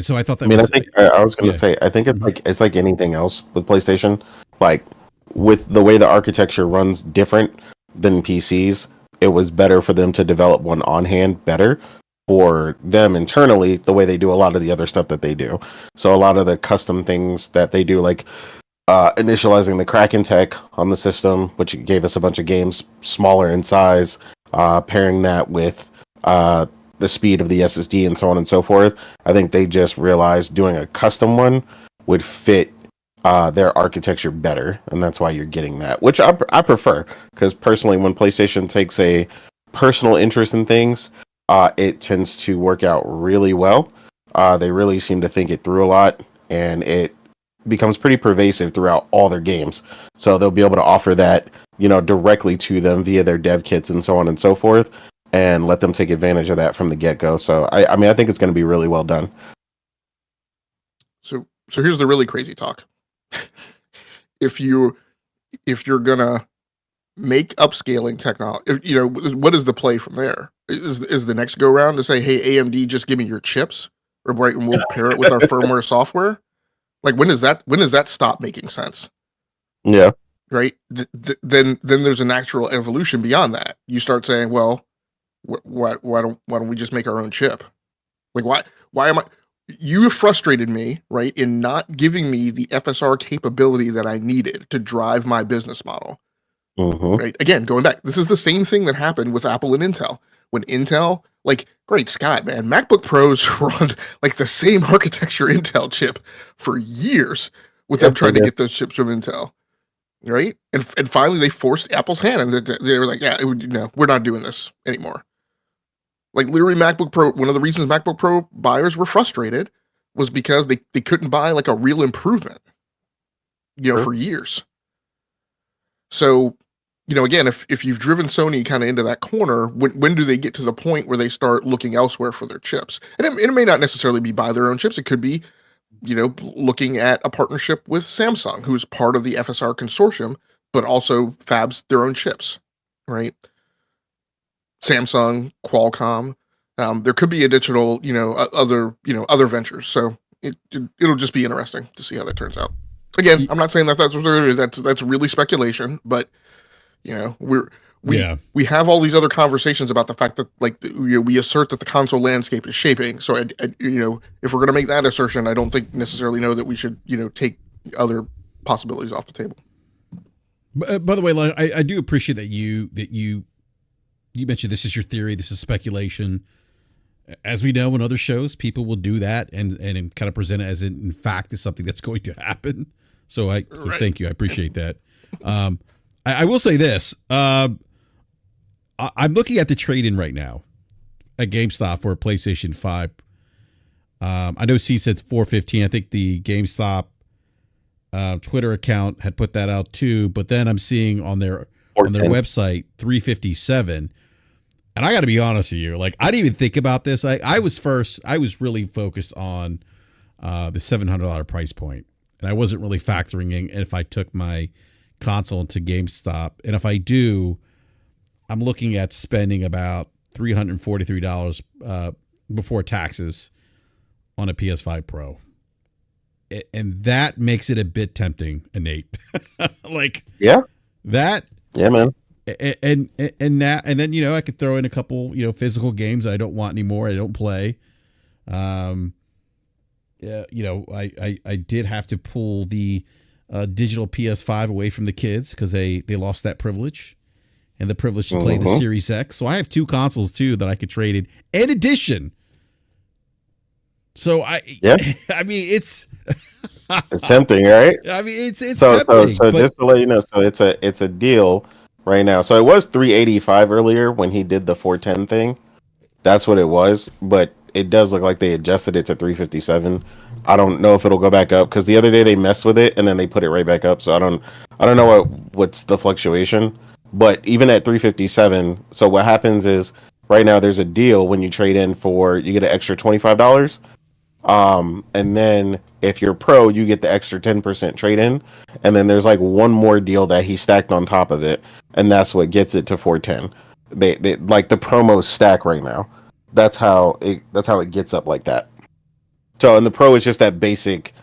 so I thought that. I was going to say, I think it's like anything else with PlayStation. Like with the way the architecture runs different than PCs, it was better for them to develop one on hand better for them internally, the way they do a lot of the other stuff that they do. So a lot of the custom things that they do, like initializing the Kraken tech on the system, which gave us a bunch of games smaller in size, pairing that with the speed of the SSD and so on and so forth. I think they just realized doing a custom one would fit their architecture better, and that's why you're getting that, which I prefer, because personally, when PlayStation takes a personal interest in things, it tends to work out really well. They really seem to think it through a lot, and it becomes pretty pervasive throughout all their games. So they'll be able to offer that, directly to them via their dev kits and so on and so forth, and let them take advantage of that from the get-go. So I mean, I think it's going to be really well done. So here's the really crazy talk. If you're gonna make upscaling technology, what is the play from there? Is the next go round to say, hey, AMD, just give me your chips, or right, and we'll pair it with our firmware software? Like, when does that stop making sense? Yeah. Right. Then there's a natural evolution beyond that. You start saying, well, why don't we just make our own chip? Like, why am I? You have frustrated me, right, in not giving me the FSR capability that I needed to drive my business model. Right. Again, going back, this is the same thing that happened with Apple and Intel. When Intel, like, great Scott, man, MacBook Pros run like the same architecture Intel chip for years with them trying to get those chips from Intel. Right. And finally they forced Apple's hand, and they were like, yeah, we're not doing this anymore. Like, literally, MacBook Pro, one of the reasons MacBook Pro buyers were frustrated was because they couldn't buy like a real improvement, for years. So, again, if you've driven Sony kind of into that corner, when do they get to the point where they start looking elsewhere for their chips? And it may not necessarily be buy their own chips. It could be, looking at a partnership with Samsung, who's part of the FSR consortium, but also fabs their own chips, right? Samsung, Qualcomm. There could be additional, other ventures. So it'll just be interesting to see how that turns out. Again, I'm not saying that's really speculation, but we have all these other conversations about the fact that, like, we assert that the console landscape is shaping. So if we're going to make that assertion, I don't think necessarily know that we should take other possibilities off the table. By the way, I do appreciate that you mentioned this is your theory, this is speculation. As we know in other shows, people will do that and kind of present it as in fact is something that's going to happen. So thank you. I appreciate that. I will say this. I'm looking at the trade-in right now at GameStop for a PlayStation 5. I know C said $415. I think the GameStop Twitter account had put that out too, but then I'm seeing on their website $357. And I got to be honest with you, like, I didn't even think about this. I was really focused on the $700 price point, and I wasn't really factoring in if I took my console into GameStop. And if I do, I'm looking at spending about $343 before taxes on a PS5 Pro. And that makes it a bit tempting, Nate. Like, yeah, that, yeah, man. And then I could throw in a couple physical games that I don't want anymore. I don't play. I did have to pull the digital PS5 away from the kids because they lost that privilege and the privilege to play the Series X. So I have two consoles too that I could trade in addition. So I mean, it's tempting, right? I mean, it's tempting. So just to let you know, so it's a deal right now. So it was $385 earlier when he did the 410 thing. That's what it was, but it does look like they adjusted it to $357. I don't know if it'll go back up because the other day they messed with it and then they put it right back up. So I don't know what's the fluctuation. But even at $357, so what happens is right now there's a deal when you trade in you get an extra $25. And then if you're pro, you get the extra 10% trade in. And then there's like one more deal that he stacked on top of it. And that's what gets it to 410. They like the promos stack right now. That's how it gets up like that. So, and the pro is just that basic,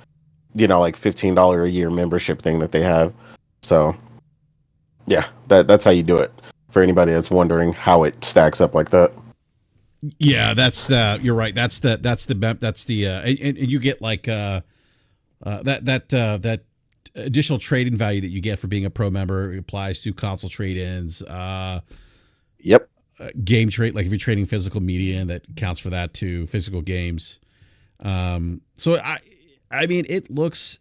like $15 a year membership thing that they have. So yeah, that's how you do it for anybody that's wondering how it stacks up like that. Yeah, that's you're right. That's the and you get like that additional trade-in value that you get for being a pro member applies to console trade-ins. Yep. game trade, like if you're trading physical media, and that counts for that too, physical games. So I mean, it looks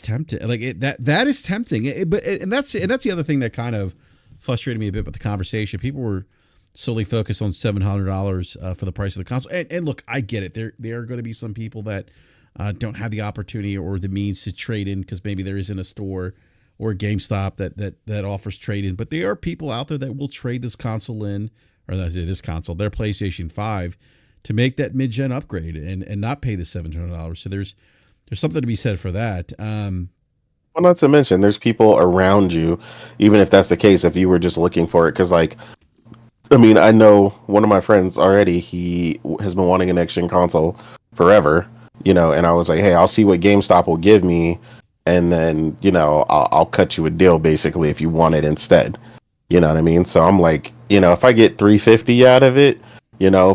tempting. Like that is tempting. And that's the other thing that kind of frustrated me a bit with the conversation. People were solely focused on $700 for the price of the console. And look, I get it. There are going to be some people that don't have the opportunity or the means to trade in because maybe there isn't a store or a GameStop that offers trade in. But there are people out there that will trade this console in, or their PlayStation 5, to make that mid-gen upgrade and not pay the $700. So there's something to be said for that. Well, not to mention, there's people around you, even if that's the case, if you were just looking for it. Because, like, I mean, I know one of my friends already, he has been wanting a next-gen console forever, and I was like, hey, I'll see what GameStop will give me, and then, I'll cut you a deal, basically, if you want it instead. You know what I mean? So I'm like, if I get $350 out of it,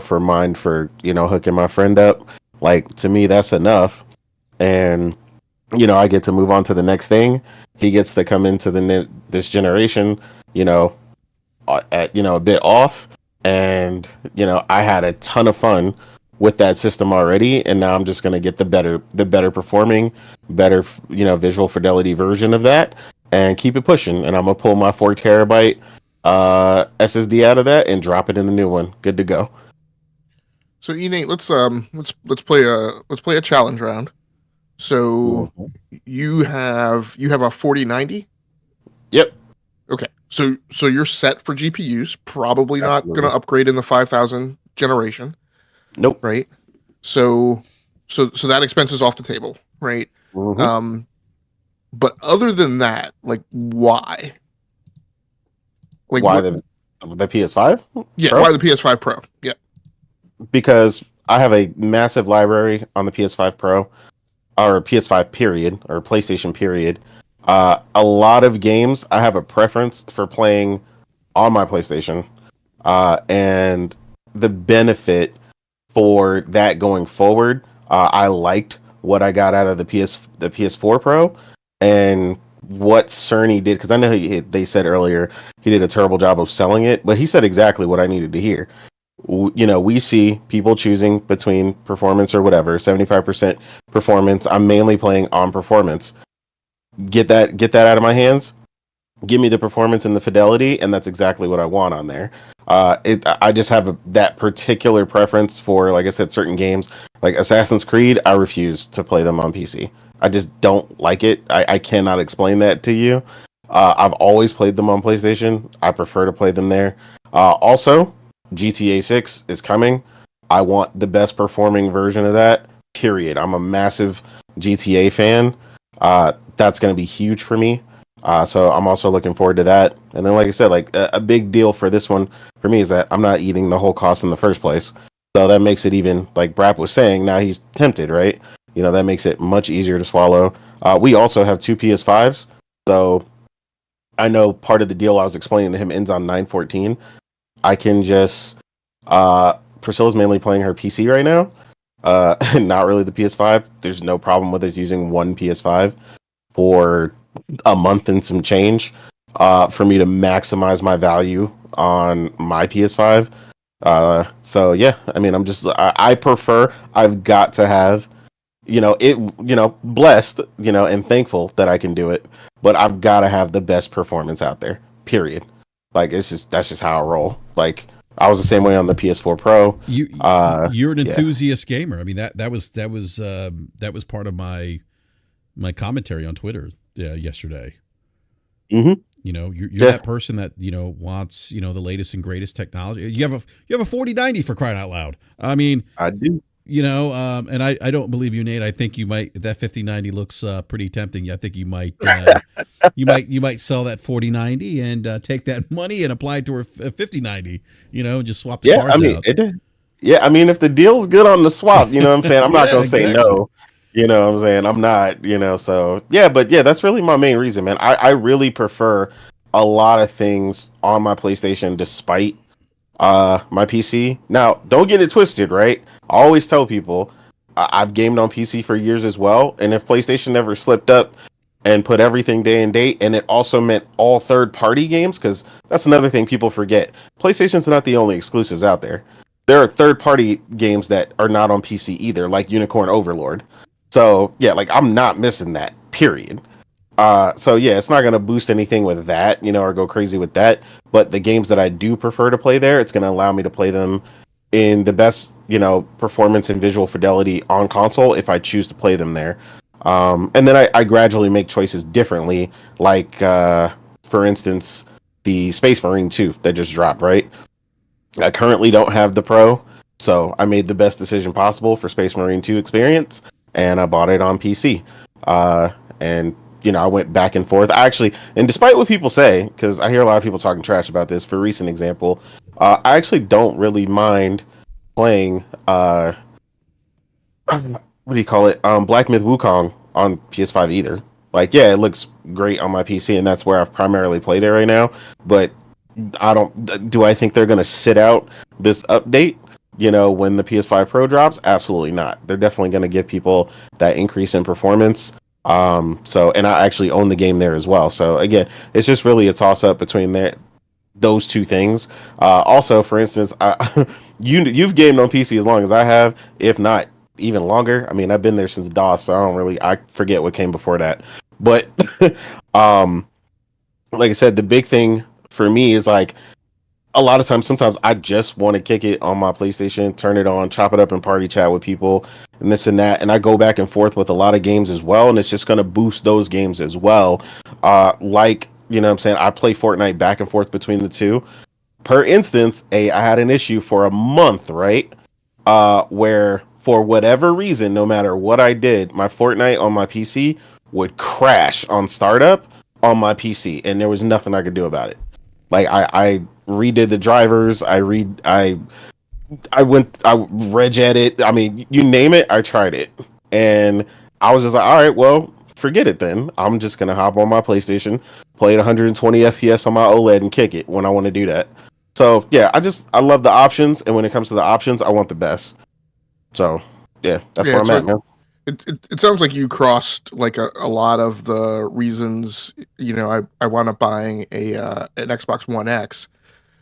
for mine, for, hooking my friend up, like, to me, that's enough. And I get to move on to the next thing. He gets to come into this generation, at a bit off, and I had a ton of fun with that system already, and now I'm just gonna get the better performing, better visual fidelity version of that, and keep it pushing. And I'm gonna pull my 4 TB SSD out of that and drop it in the new one. Good to go. So Nate, let's play a challenge round. So you have a 4090? Yep. Okay. So you're set for GPUs, probably Absolutely. not going to upgrade in the 5000 generation. Nope. Right? So that expense is off the table, right? Mm-hmm. But other than that, like, why? Like, why the PS5? Yeah, Pro? why the PS5 Pro? Yeah. Because I have a massive library on the PS5 Pro, or PS5 period, or PlayStation period. A lot of games I have a preference for playing on my PlayStation, and the benefit for that going forward, I liked what I got out of the PS4 Pro, and what Cerny did, because I know they said earlier he did a terrible job of selling it, but he said exactly what I needed to hear. We see people choosing between performance or whatever, 75% performance. I'm mainly playing on performance. Get that out of my hands. Give me the performance and the fidelity, and that's exactly what I want on there. I just have that particular preference for, like I said, certain games. Like Assassin's Creed, I refuse to play them on PC. I just don't like it. I cannot explain that to you. I've always played them on PlayStation. I prefer to play them there. Also, GTA 6 is coming. I want the best performing version of that, period. I'm a massive GTA fan. That's going to be huge for me. So I'm also looking forward to that. And then, like I said, like a big deal for this one for me is that I'm not eating the whole cost in the first place. So that makes it even, like BRAP was saying, now he's tempted, right? That makes it much easier to swallow. We also have 2 PS5s. So I know part of the deal I was explaining to him ends on 9/14. I can just, Priscilla's mainly playing her PC right now. Not really the PS5. There's no problem with us using one PS5 for a month and some change, for me to maximize my value on my PS5. So yeah, I mean, I prefer, I've got to have, blessed, and thankful that I can do it, but I've got to have the best performance out there, period. Like, that's just how I roll. Like, I was the same way on the PS4 Pro. You're an enthusiast gamer. I mean, that was part of my commentary on Twitter yesterday. Mm-hmm. You're that person that wants the latest and greatest technology. You have a 4090 for crying out loud. I mean, I do. And I don't believe you, Nate. I think you might. That 5090 looks pretty tempting. I think you might you might sell that 4090 and take that money and apply it to a 5090. And just swap the cards out. Yeah, I mean, if the deal's good on the swap, you know what I'm saying? I'm not gonna say no. You know what I'm saying? I'm not, so yeah, but yeah, that's really my main reason, man. I really prefer a lot of things on my PlayStation despite my PC. Now, don't get it twisted, right? I always tell people I've gamed on PC for years as well, and if PlayStation never slipped up and put everything day and date. And it also meant all third-party games, because that's another thing people forget. PlayStation's not the only exclusives out there. There are third-party games that are not on PC either, like Unicorn Overlord. So yeah, like I'm not missing that, period. So yeah, it's not going to boost anything with that, or go crazy with that. But the games that I do prefer to play there, it's going to allow me to play them in the best, performance and visual fidelity on console if I choose to play them there. And then I gradually make choices differently, like, for instance, the Space Marine 2 that just dropped, right? I currently don't have the Pro, so I made the best decision possible for Space Marine 2 experience, and I bought it on PC. And I went back and forth. And despite what people say, because I hear a lot of people talking trash about this, for recent example, I actually don't really mind playing, what do you call it? Black Myth Wukong on PS5 either. Like, yeah, it looks great on my PC, and that's where I've primarily played it right now. But do I think they're going to sit out this update, when the PS5 Pro drops? Absolutely not. They're definitely going to give people that increase in performance. And I actually own the game there as well. So again, it's just really a toss up between those two things. Also, for instance, you've gamed on PC as long as I have, if not even longer. I mean, I've been there since DOS, so I forget what came before that. But like I said, the big thing for me is like, a lot of times, sometimes I just want to kick it on my PlayStation, turn it on, chop it up and party chat with people and this and that. And I go back and forth with a lot of games as well. And it's just going to boost those games as well. Like, what I'm saying, I play Fortnite back and forth between the two. Per instance, I had an issue for a month, right? Where for whatever reason, no matter what I did, my Fortnite on my PC would crash on startup on my PC. And there was nothing I could do about it. Like I redid the drivers. I reg it. I mean, you name it, I tried it. And I was just like, all right, well, forget it then. I'm just going to hop on my PlayStation, play at 120 FPS on my OLED and kick it when I want to do that. So yeah, I love the options. And when it comes to the options, I want the best. So yeah, that's where I'm at, man. It sounds like you crossed like a lot of the reasons, I wound up buying an Xbox One X.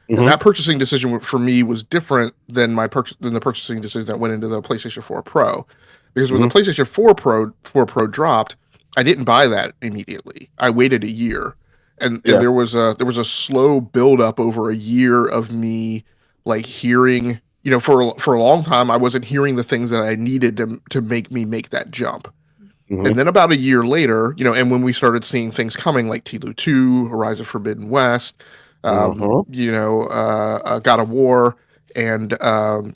Mm-hmm. And that purchasing decision for me was different than the purchasing decision that went into the PlayStation 4 Pro. Because when the PlayStation 4 Pro dropped, I didn't buy that immediately. I waited a year. And there was a slow build up over a year of me like hearing, for a long time, I wasn't hearing the things that I needed to make me make that jump. Mm-hmm. And then about a year later, and when we started seeing things coming like TLU 2, Horizon Forbidden West, God of War, and I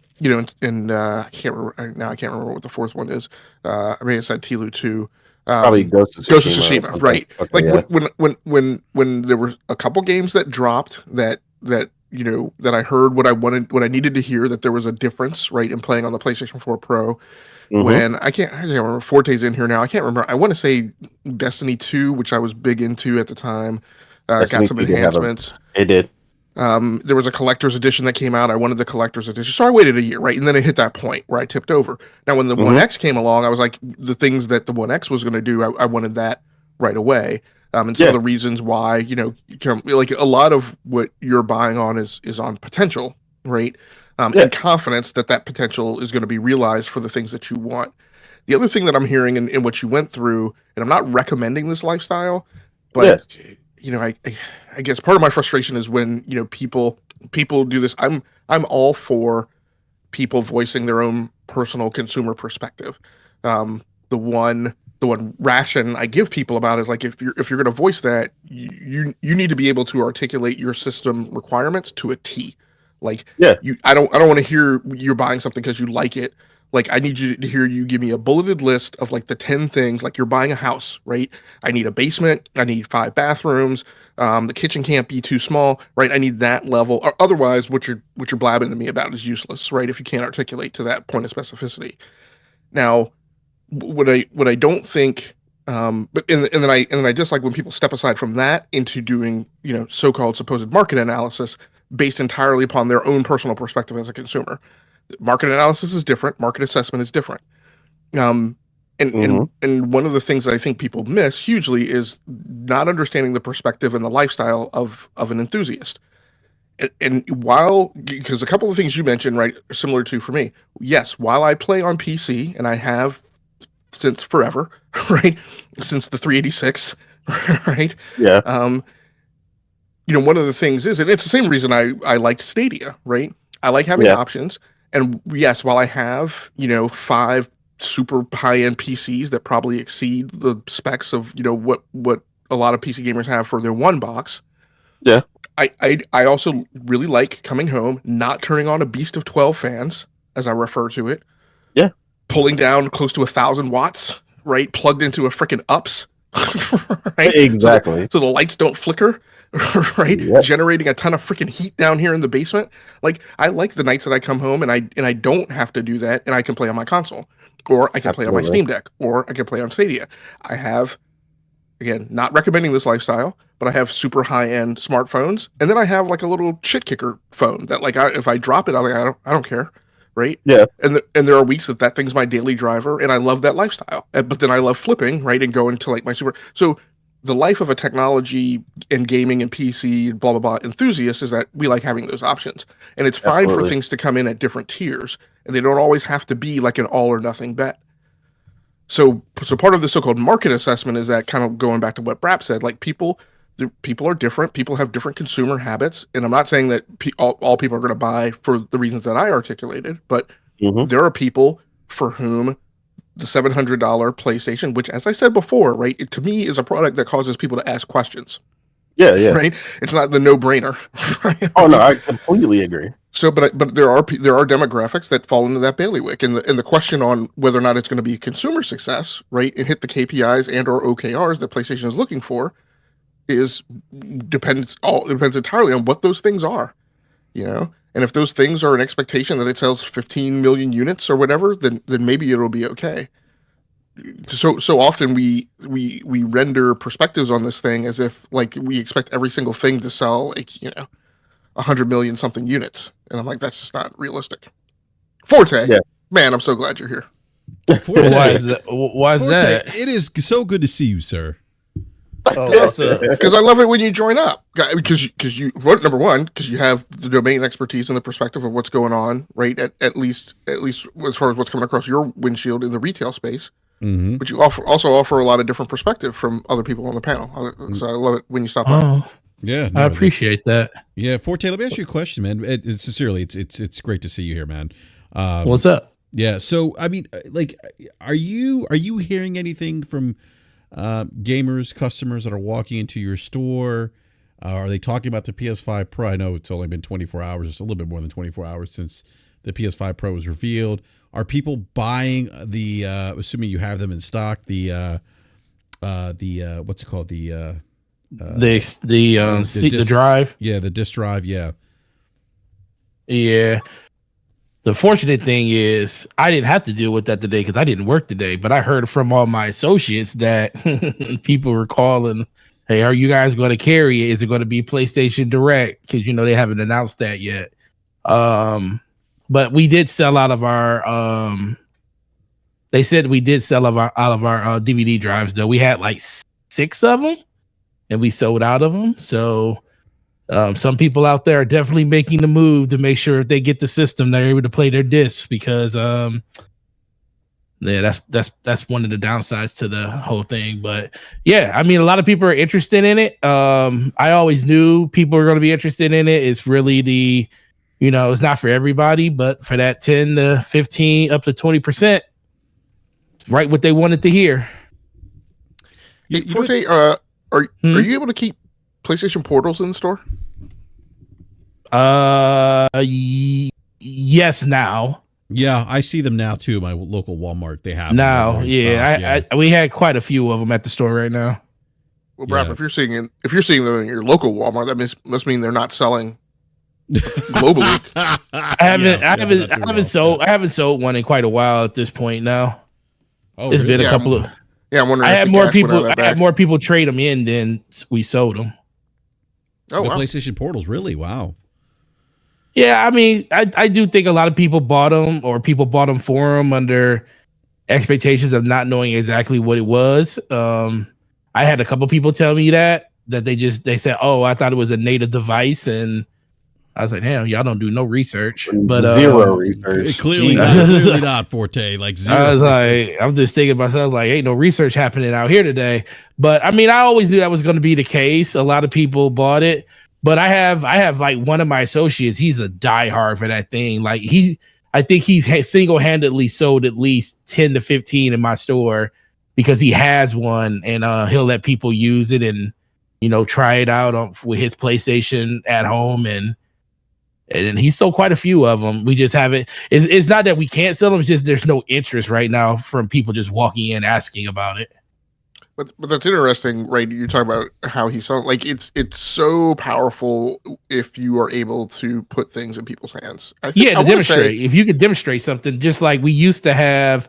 can't remember what the fourth one is. I mean, I said TLU 2. Probably Ghost of Tsushima. Okay. Right? Okay, like when there were a couple games that dropped that I heard what I needed to hear, that there was a difference, right, in playing on the PlayStation 4 Pro. Mm-hmm. When I can't remember, Forte's in here now. I can't remember. I want to say Destiny 2, which I was big into at the time, got some enhancements. It did. There was a collector's edition that came out. I wanted the collector's edition. So I waited a year, right? And then it hit that point where I tipped over. Now, when the One X came along, I was like, the things that the One X was going to do, I wanted that right away. And some of the reasons why, like a lot of what you're buying on is on potential, right? And confidence that potential is going to be realized for the things that you want. The other thing that I'm hearing in what you went through, and I'm not recommending this lifestyle, but I guess part of my frustration is when people do this. I'm all for people voicing their own personal consumer perspective. The one ration I give people about is like, if you're going to voice that, you need to be able to articulate your system requirements to a T. Like, I don't want to hear you're buying something because you like it. Like, I need you to hear you give me a bulleted list of like the 10 things, like you're buying a house, right? I need a basement. I need 5 bathrooms. The kitchen can't be too small, right? I need that level. Or otherwise, what you're blabbing to me about is useless, right? If you can't articulate to that point of specificity. Now, what I don't think, but then I dislike when people step aside from that into doing so-called supposed market analysis based entirely upon their own personal perspective as a consumer. Market analysis is different. Market assessment is different. And one of the things that I think people miss hugely is not understanding the perspective and the lifestyle of an enthusiast. And while, because a couple of things you mentioned, right, are similar to for me. Yes, while I play on PC, and I have since forever, right, since the 386, right, Yeah. One of the things is, and it's the same reason I liked Stadia, right? I like having options, and yes, while I have 5 super high-end PCs that probably exceed the specs of what a lot of PC gamers have for their one box. Yeah. I also really like coming home, not turning on a beast of 12 fans, as I refer to it. Yeah. Pulling down close to 1,000 watts, right? Plugged into a freaking UPS, right? Exactly. So the lights don't flicker, right? Yep. Generating a ton of freaking heat down here in the basement. Like, I like the nights that I come home and I don't have to do that, and I can play on my console. Or I can play on my Steam Deck, or I can play on Stadia. I have, again, not recommending this lifestyle, but I have super high-end smartphones, and then I have like a little shit kicker phone that, like, if I drop it, I don't care, right? Yeah. And there are weeks that thing's my daily driver, and I love that lifestyle. But then I love flipping, right, and going to like my super. So the life of a technology and gaming and PC blah blah blah enthusiast is that we like having those options, and it's fine Absolutely. for things to come in at different tiers. And they don't always have to be like an all or nothing bet. So part of the so-called market assessment is that, kind of going back to what BRAP said, like people are different. People have different consumer habits. And I'm not saying that all people are going to buy for the reasons that I articulated, but there are people for whom the $700 PlayStation, which, as I said before, right, it to me is a product that causes people to ask questions. Yeah. Right? It's not the no-brainer. Right? Oh no, I completely agree. So, but there are demographics that fall into that bailiwick, and the question on whether or not it's going to be a consumer success, right, and hit the KPIs and or OKRs that PlayStation is looking for, depends entirely on what those things are, and if those things are an expectation that it sells 15 million units or whatever, then maybe it'll be okay. So often we render perspectives on this thing as if like we expect every single thing to sell like 100 million something units, and I'm like, that's just not realistic. Forte, man, I'm so glad you're here. Forte, why is that? It is so good to see you, sir. Because I love it when you join up, because you number one, because you have the domain expertise and the perspective of what's going on, right? At least as far as what's coming across your windshield in the retail space. But you also offer a lot of different perspective from other people on the panel. So I love it when you stop by. Yeah, I appreciate that. Yeah, Forte, let me ask you a question, man. Sincerely, it's great to see you here, man. What's up? Yeah, so I mean, like, are you hearing anything from gamers, customers that are walking into your store? Are they talking about the PS5 Pro? I know it's only been 24 hours, it's a little bit more than 24 hours since the PS5 Pro was revealed. Are people buying the assuming you have them in stock, the what's it called, the drive? Yeah, the disk drive, yeah. The fortunate thing is I didn't have to deal with that today because I didn't work today, but I heard from all my associates that people were calling, hey, are you guys going to carry it? Is it going to be PlayStation Direct? Because they haven't announced that yet. But we did sell out of our they said we did sell out of our DVD drives, though. We had like 6 of them and we sold out of them. So some people out there are definitely making the move to make sure if they get the system, they're able to play their discs, because that's one of the downsides to the whole thing. But yeah, I mean, a lot of people are interested in it. I always knew people were going to be interested in it. It's really it's not for everybody, but for that 10 to 15 up to 20%, it's right what they wanted to hear. Forte, are you able to keep PlayStation portals in the store? Yes, now. Yeah, I see them now too. My local Walmart, they have now. them Yeah, stock, we had quite a few of them at the store right now. Well, BRAP, if you're seeing them in your local Walmart, that must mean they're not selling globally. I haven't sold one in quite a while at this point now. Oh, it's really? been a couple of. Yeah, I'm wondering. I had more people trade them in than we sold them. Oh, the wow. PlayStation portals, really? Wow. Yeah, I mean, I do think a lot of people bought them, or people bought them for them under expectations of not knowing exactly what it was. I had a couple people tell me that they said, "Oh, I thought it was a native device," and I was like, "Damn, y'all don't do no research." But zero research. Clearly not Forte. Like zero. I was like, I'm just thinking to myself, like, ain't no research happening out here today. But I mean, I always knew that was going to be the case. A lot of people bought it, but I have like one of my associates. He's a diehard for that thing. Like I think he's single-handedly sold at least 10 to 15 in my store because he has one, and he'll let people use it and try it out with his PlayStation at home, and he sold quite a few of them. We just haven't. It's not that we can't sell them; it's just there's no interest right now from people just walking in asking about it. But that's interesting, right? You talk about how he sold. Like it's so powerful if you are able to put things in people's hands. To demonstrate. If you could demonstrate something, just like we used to have.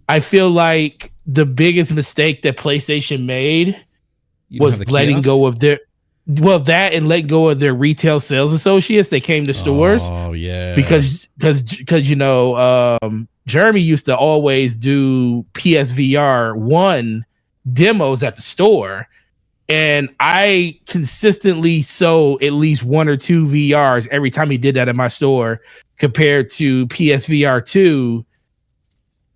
I feel like the biggest mistake that PlayStation made was letting go of their letting go of their retail sales associates. They came to stores. Oh yeah, because Jeremy used to always do PSVR 1 demos at the store, and I consistently sold at least 1 or 2 VRs every time he did that at my store. Compared to PSVR 2.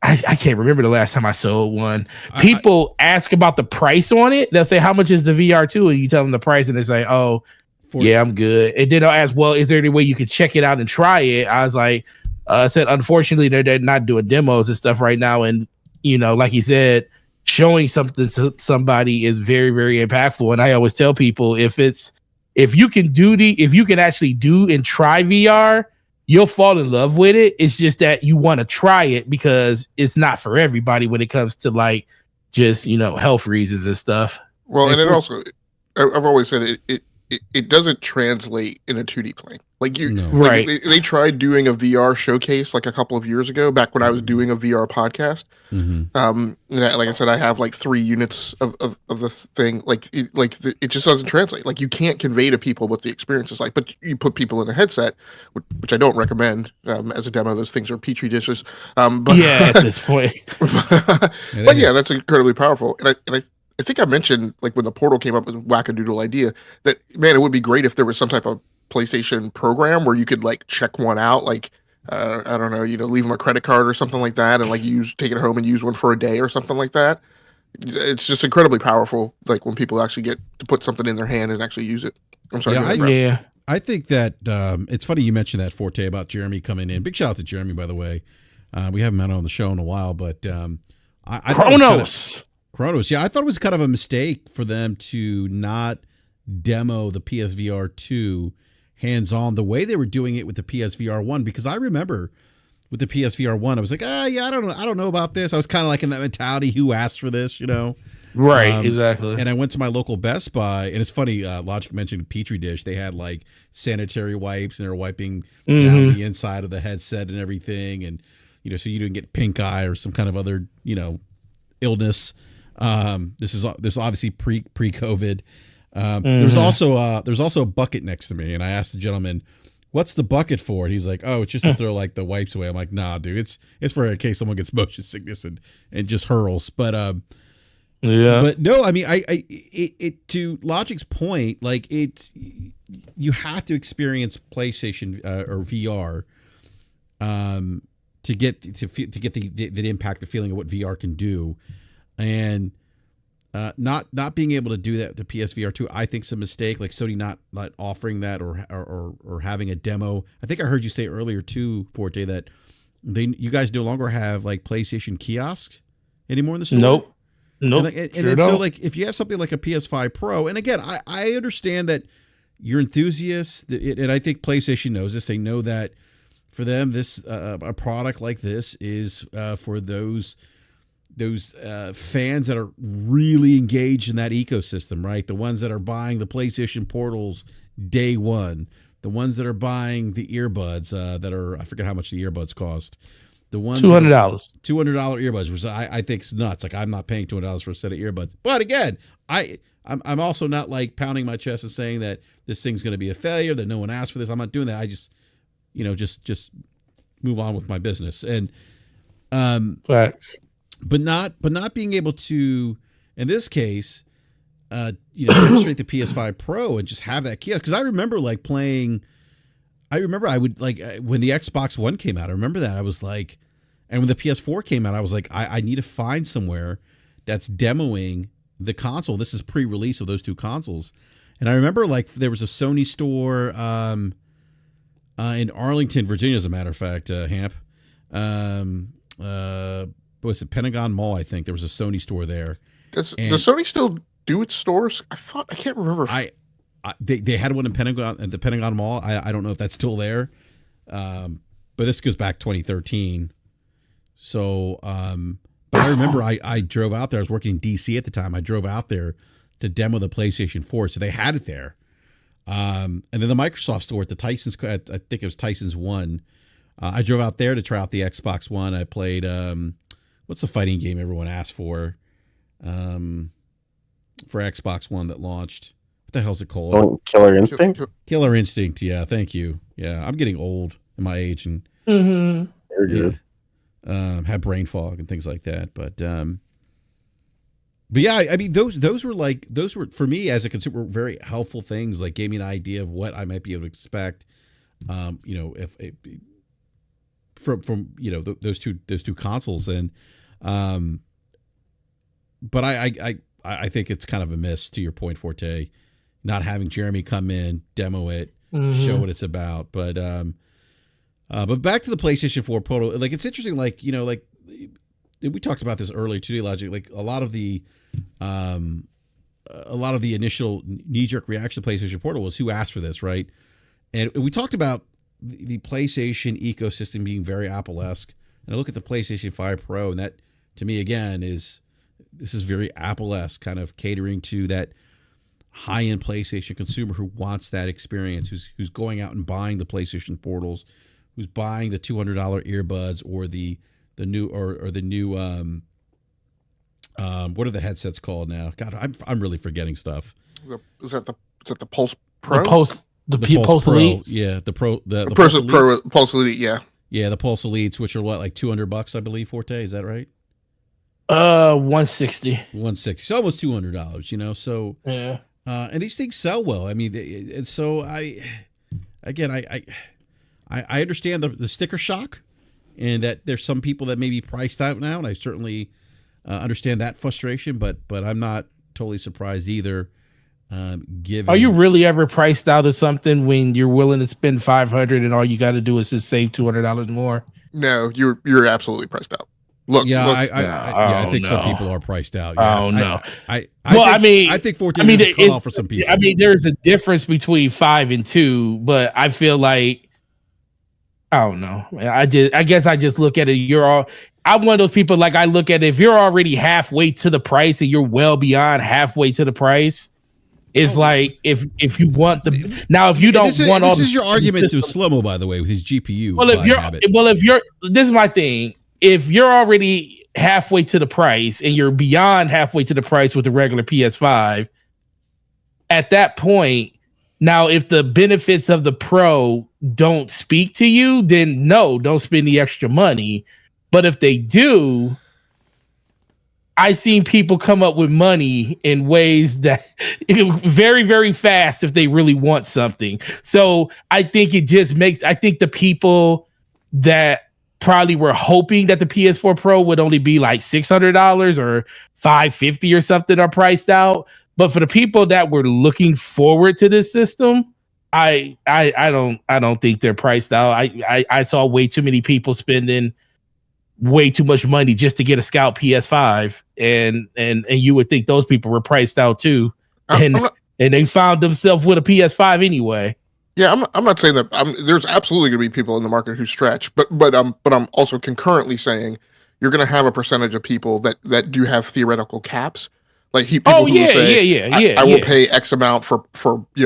I can't remember the last time I sold one. People ask about the price on it. They'll say, "How much is the VR2?" And you tell them the price, and they say, "Oh, yeah, I'm good." And then they'll ask, "Well, is there any way you could check it out and try it?" I was like, I said, unfortunately, they're not doing demos and stuff right now. And, like you said, showing something to somebody is very, very impactful. And I always tell people, if you can actually do and try VR, you'll fall in love with it. It's just that you want to try it because it's not for everybody when it comes to like just, health reasons and stuff. Well, and it also, I've always said it doesn't translate in a 2D plane. Like right. They tried doing a VR showcase like a couple of years ago, back when I was doing a VR podcast. Mm-hmm. Like I said, I have like 3 units of this thing. It just doesn't translate. Like you can't convey to people what the experience is like. But you put people in a headset, which I don't recommend as a demo. Those things are petri dishes. But yeah, at this point. but yeah, that's incredibly powerful. And I think I mentioned, like, when the Portal came up with a wackadoodle idea, that, man, it would be great if there was some type of PlayStation program where you could, like, check one out, like, I don't know, leave them a credit card or something like that, and, like, take it home and use one for a day or something like that. It's just incredibly powerful, like, when people actually get to put something in their hand and actually use it. I'm sorry. I think that it's funny you mentioned that, Forte, about Jeremy coming in. Big shout out to Jeremy, by the way. We haven't met on the show in a while, but I Chronos, yeah, I thought it was kind of a mistake for them to not demo the PSVR 2 hands-on the way they were doing it with the PSVR 1, because I remember with the PSVR 1, I was like, I don't know about this. I was kind of like in that mentality, who asked for this, Right, exactly. And I went to my local Best Buy, and it's funny, Logic mentioned Petri dish. They had like sanitary wipes, and they were wiping down the inside of the headset and everything, and so you didn't get pink eye or some kind of other illness. This is obviously pre-COVID. There's also a bucket next to me, and I asked the gentleman, "What's the bucket for?" And he's like, "Oh, it's just to throw like the wipes away." I'm like, "Nah, dude, it's for in case someone gets motion sickness and just hurls." But but no, I mean, it to Logic's point, like you have to experience PlayStation or VR to get the impact, the feeling of what VR can do. And not being able to do that with the PSVR 2, I think, is a mistake. Like Sony not offering that or having a demo. I think I heard you say earlier too, Forte, that you guys no longer have like PlayStation kiosks anymore in the store. Nope. So like if you have something like a PS5 Pro, and again, I understand that you're enthusiasts, and I think PlayStation knows this. They know that for them, this a product like this is for those fans that are really engaged in that ecosystem, right? The ones that are buying the PlayStation Portals day one, the ones that are buying the earbuds that are, I forget how much the earbuds cost. The ones $200 earbuds, which I think is nuts. Like, I'm not paying $200 for a set of earbuds. But again, I'm also not like pounding my chest and saying that this thing's going to be a failure, that no one asked for this. I'm not doing that. I just, just move on with my business. And Facts. But not being able to, in this case, demonstrate the PS5 Pro and just have that kiosk. Because I remember like playing. I remember I would like when the Xbox One came out. I remember that I was like, and when the PS4 came out, I was like, I need to find somewhere that's demoing the console. This is pre-release of those two consoles, and I remember like there was a Sony store in Arlington, Virginia, as a matter of fact, Hamp. Was it Pentagon Mall? I think there was a Sony store there. Does Sony still do its stores? I can't remember. They had one in the Pentagon Mall. I don't know if that's still there, but this goes back 2013. So, but I remember I drove out there. I was working in DC at the time. I drove out there to demo the PlayStation 4, so they had it there. And then the Microsoft store at the Tyson's, I think it was Tyson's 1. I drove out there to try out the Xbox One. I played what's the fighting game everyone asked for Xbox One that launched? What the hell's it called? Oh, Killer Instinct? Killer Instinct, yeah, thank you. Yeah, I'm getting old in my age and Very good. have brain fog and things like that. But yeah, I mean those were for me as a consumer very helpful things. Like gave me an idea of what I might be able to expect. If from those two consoles, and but I think it's kind of a miss, to your point, Forte, not having Jeremy come in, demo it, show what it's about. But back to the PlayStation 4 Pro, like it's interesting, like we talked about this earlier today, Logic. Like a lot of the initial knee-jerk reaction to PlayStation Portal was who asked for this, right? And we talked about the PlayStation ecosystem being very Apple-esque. And I look at the PlayStation 5 Pro, and that, to me, again, this is very Apple-esque, kind of catering to that high-end PlayStation consumer who wants that experience, who's going out and buying the PlayStation Portals, who's buying the $200 earbuds or the new what are the headsets called now? God, I'm really forgetting stuff. Is that the Pulse Pro? The Pulse Pro, Elite. yeah, the Pulse Pro Pulse Elite, yeah. Yeah, the Pulse Elites, which are what, like $200, I believe, Forte, is that right? 160. 160, so almost $200, so yeah. And these things sell well. I mean, and so I understand the sticker shock, and that there's some people that may be priced out now, and I certainly understand that frustration, but I'm not totally surprised either. Given, are you really ever priced out of something when you're willing to spend $500 and all you got to do is just save $200 more? No, you're absolutely priced out. Look, I think some people are priced out. Yeah. Oh no! I think 14 is a cutoff for some people. I mean, there's a difference between 5 and 2, but I feel like I don't know. I guess I just look at it. I'm one of those people, like I look at it, if you're already halfway to the price and you're well beyond halfway to the price. It's like if you want if you don't want all. This is your argument to Slomo, by the way, with his GPU. This is my thing. If you're already halfway to the price and you're beyond halfway to the price with the regular PS5, at that point, now if the benefits of the Pro don't speak to you, then no, don't spend the extra money. But if they do, I've seen people come up with money in ways that very, very fast if they really want something. So I think I think the people that probably were hoping that the PS4 Pro would only be like $600 or $550 or something are priced out. But for the people that were looking forward to this system, I don't think they're priced out. I saw way too many people spending way too much money just to get a Scout PS5, and you would think those people were priced out too, and they found themselves with a PS5 anyway. Yeah, I'm not saying that. There's absolutely going to be people in the market who stretch, but I'm also concurrently saying you're going to have a percentage of people that do have theoretical caps, like people who will say, I will pay X amount for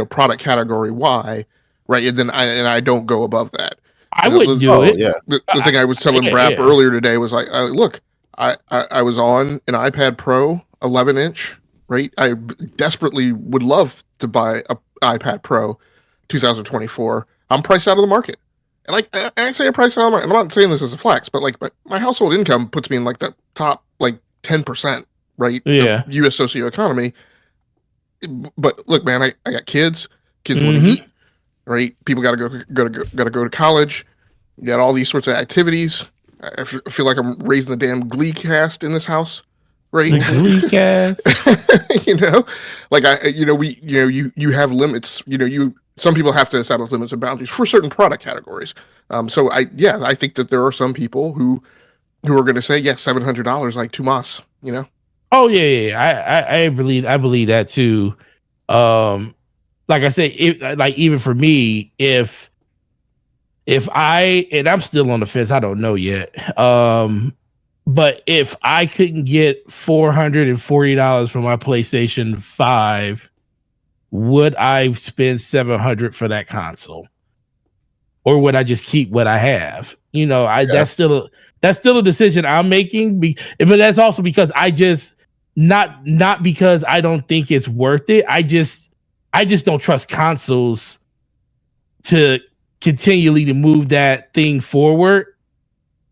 product category Y, right, and then I don't go above that. I wouldn't do it. Yeah. The thing I was telling BRAP earlier today was like, look, I was on an iPad Pro 11-inch, right? I desperately would love to buy an iPad Pro 2024. I'm priced out of the market. And I say a price on and I'm not saying this as a flex, but like my household income puts me in like the top like 10%, right? Yeah. Of U.S. socioeconomy. But look, man, I got kids. Kids want to Mhm. eat, right? People got to go to college. You got all these sorts of activities. I feel like I'm raising the damn Glee cast in this house, right? The Glee cast. Like you have limits. Some people have to establish limits and boundaries for certain product categories. So I think that there are some people who are going to say, yes, $700 like too much. Oh yeah. I believe that too. Like I said, like even for me, if and I'm still on the fence, I don't know yet. But if I couldn't get $440 for my PlayStation 5, would I spend $700 for that console? Or would I just keep what I have? That's still a decision I'm making. But that's also because I just not because I don't think it's worth it. I just don't trust consoles to continually to move that thing forward.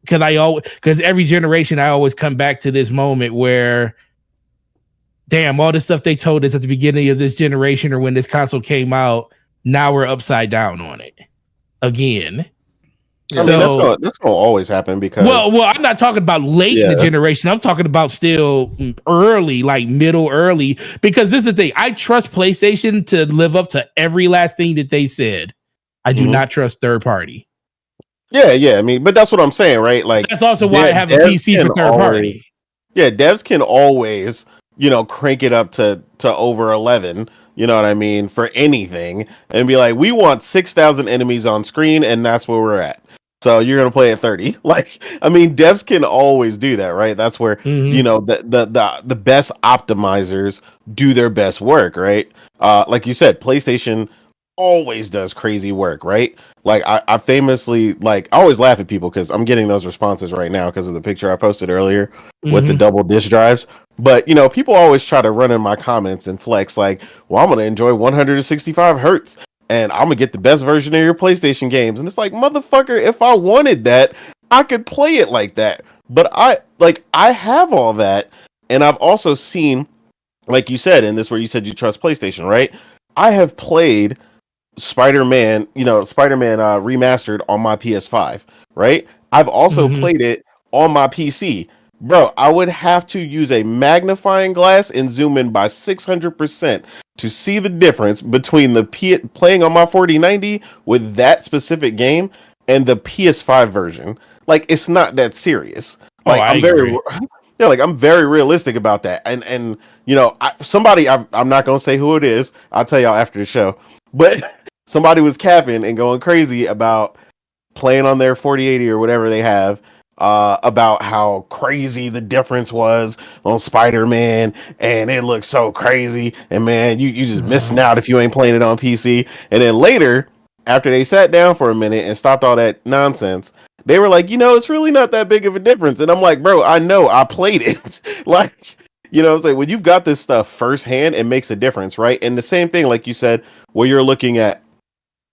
Because every generation I always come back to this moment where, damn, all the stuff they told us at the beginning of this generation or when this console came out, now we're upside down on it again. I mean, that's gonna always happen because well, I'm not talking about late in the generation. I'm talking about still early, like middle early. Because this is the thing, I trust PlayStation to live up to every last thing that they said. I do not trust third party. Yeah. I mean, but that's what I'm saying, right? Like that's also why I have a PC for third party. Yeah, devs can always, crank it up to over 11. You know what I mean? For anything, and be like, we want 6,000 enemies on screen, and that's where we're at. So you're gonna play at 30. Like, I mean, devs can always do that, right? That's where the best optimizers do their best work, right? Like you said, PlayStation always does crazy work, right? Like I famously, like, I always laugh at people because I'm getting those responses right now because of the picture I posted earlier with the double disk drives. But people always try to run in my comments and flex like, well, I'm gonna enjoy 165 hertz and I'm gonna get the best version of your PlayStation games. And it's like, motherfucker, if I wanted that, I could play it like that. But I have all that, and I've also seen, like you said, and this where you said you trust PlayStation, right? I have played Spider-Man remastered on my PS5, right? I've also played it on my PC. Bro, I would have to use a magnifying glass and zoom in by 600% to see the difference between playing on my 4090 with that specific game and the PS5 version. Like, it's not that serious. Like, I'm very realistic about that. And I'm not going to say who it is. I'll tell y'all after the show. But somebody was capping and going crazy about playing on their 4080 or whatever they have, about how crazy the difference was on Spider-Man, and it looks so crazy, and man, you just missing out if you ain't playing it on PC. And then later, after they sat down for a minute and stopped all that nonsense, they were like, it's really not that big of a difference. And I'm like, bro, I know, I played it. Like, it's like when you've got this stuff firsthand, it makes a difference, right? And the same thing, like you said, where you're looking at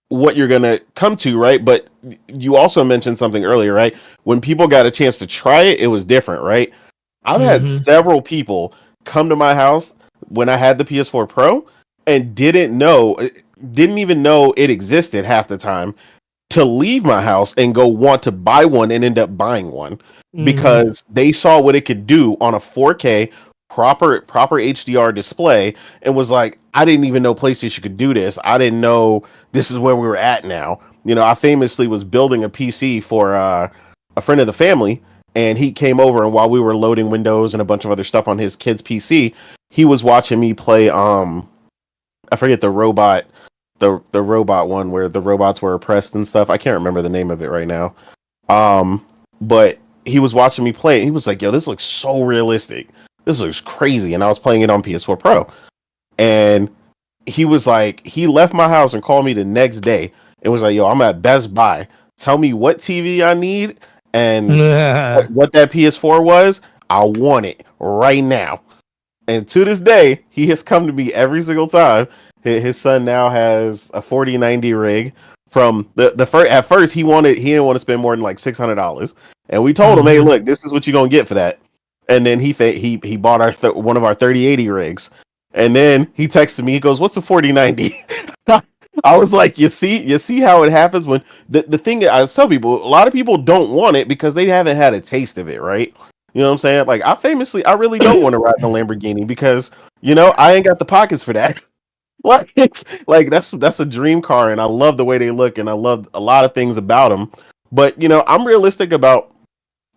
what you're gonna come to, right? But you also mentioned something earlier, right? When people got a chance to try it, it was different, right? I've had several people come to my house when I had the PS4 Pro and didn't even know it existed half the time, to leave my house and go want to buy one and end up buying one because they saw what it could do on a 4K proper HDR display and was like, I didn't even know PlayStation could do this. I didn't know this is where we were at now. I famously was building a PC for a friend of the family, and he came over, and while we were loading Windows and a bunch of other stuff on his kid's PC, he was watching me play I forget the robot one where the robots were oppressed and stuff. I can't remember the name of it right now. But he was watching me play, and he was like, yo, this looks so realistic. This looks crazy. And I was playing it on PS4 Pro. And he was like, he left my house and called me the next day and was like, yo, I'm at Best Buy. Tell me what TV I need and what that PS4 was. I want it right now. And to this day, he has come to me every single time. His son now has a 4090 rig from the first. At first, he didn't want to spend more than like $600, and we told him, hey, look, this is what you're gonna get for that. And then he bought our one of our 3080 rigs, and then he texted me. He goes, "What's the 4090?" I was like, you see how it happens when the thing I tell people, a lot of people don't want it because they haven't had a taste of it, right? You know what I'm saying? Like I really don't want to ride the Lamborghini because I ain't got the pockets for that. like that's a dream car, and I love the way they look, and I love a lot of things about them. But I'm realistic about,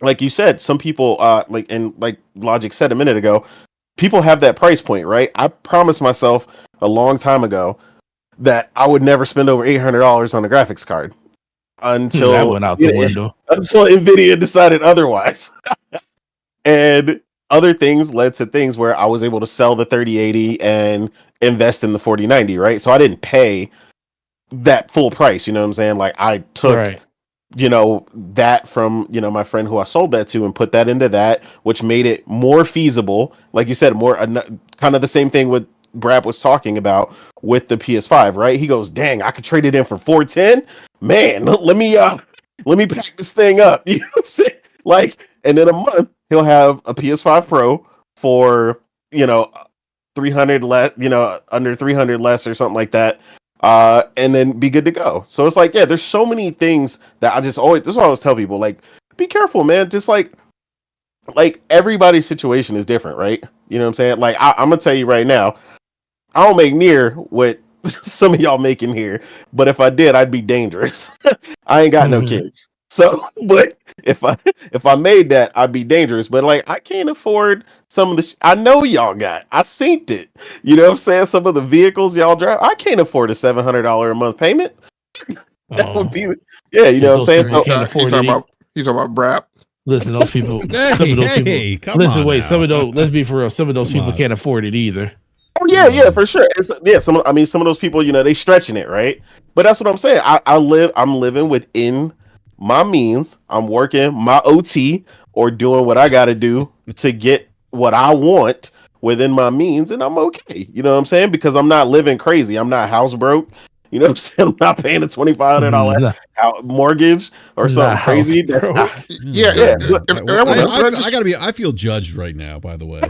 like you said, some people like Logic said a minute ago, people have that price point, right? I promised myself a long time ago that I would never spend over $800 on a graphics card until that went out the window. Until Nvidia decided otherwise. And other things led to things where I was able to sell the 3080 and invest in the 4090, right? So I didn't pay that full price, you know what I'm saying? Like I took that from my friend who I sold that to and put that into that, which made it more feasible. Like you said, more kind of the same thing with BRAP was talking about with the PS5, right? He goes, dang, I could trade it in for 410. Man, let me pack this thing up. You know what I'm saying? Like, and in a month he'll have a PS5 Pro for 300 less, under 300 less or something like that. And then be good to go. So it's like, yeah, there's so many things that this is what I always tell people, like, be careful, man. Just like everybody's situation is different, right? You know what I'm saying? Like, I'm gonna tell you right now, I don't make near what some of y'all making here, but if I did, I'd be dangerous. I ain't got no kids. So, but if I made that, I'd be dangerous. But like, I can't afford some of the I know y'all got. I seen it. You know what I'm saying? Some of the vehicles y'all drive, I can't afford a $700 a month payment. That would be, yeah. You know what I'm saying? So, he's talking about BRAP. Listen, those people. Let's be for real. Some of those people can't afford it either. Oh yeah, for sure. Some of those people, they stretching it, right? But that's what I'm saying. I'm living within my means. I'm working my OT or doing what I got to do to get what I want within my means, and I'm okay. You know what I'm saying? Because I'm not living crazy. I'm not house broke. You know what I'm saying? I'm not paying a $2,500 mortgage or something crazy. That's I feel judged right now, by the way.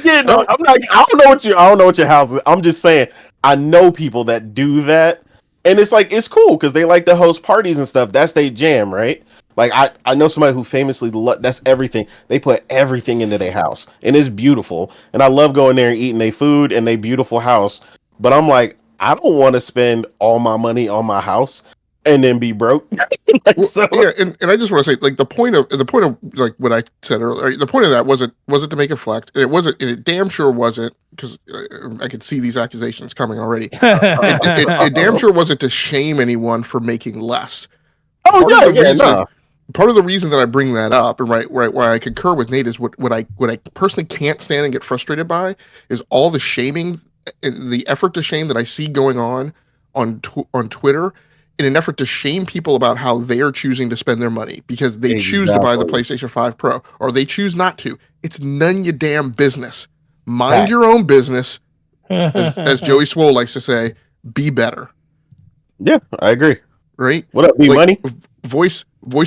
Yeah, no, I'm not. I don't know what your house is. I'm just saying, I know people that do that, and it's like, it's cool because they like to host parties and stuff. That's their jam, right? Like I know somebody who famously that's everything. They put everything into their house, and it's beautiful. And I love going there and eating their food and their beautiful house. But I'm like, I don't want to spend all my money on my house and then be broke. And I just want to say, like, the point of like what I said earlier, the point of that wasn't to make it flex, and it damn sure wasn't, because I could see these accusations coming already. It damn sure wasn't to shame anyone for making less. Part of the reason that I bring that up, and why I concur with Nate, is what I personally can't stand and get frustrated by is all the shaming, the effort to shame that I see going on Twitter, in an effort to shame people about how they are choosing to spend their money because they choose to buy the PlayStation 5 Pro or they choose not to. It's none your damn business. Mind your own business, as Joey Swole likes to say. Be better. Yeah, I agree. Right? What up, money? Voice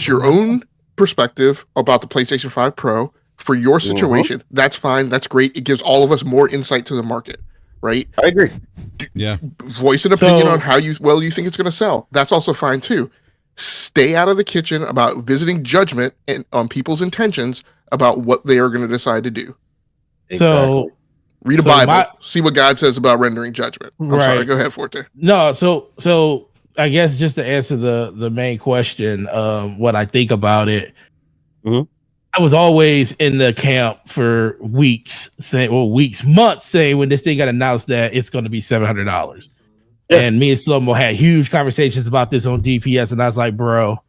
your own perspective about the PlayStation 5 Pro for your situation. Mm-hmm. That's fine. That's great. It gives all of us more insight to the market. Right? I agree. Yeah. Voice an opinion on how you think it's going to sell. That's also fine too. Stay out of the kitchen about visiting judgment and on people's intentions about what they are going to decide to do. So read a Bible. See what God says about rendering judgment. I'm sorry. Go ahead, Forte. No. So I guess just to answer the main question, what I think about it. Mm-hmm. I was always in the camp for months saying when this thing got announced that it's going to be $700. Yeah. And me and Slomo had huge conversations about this on DPS. And I was like, bro,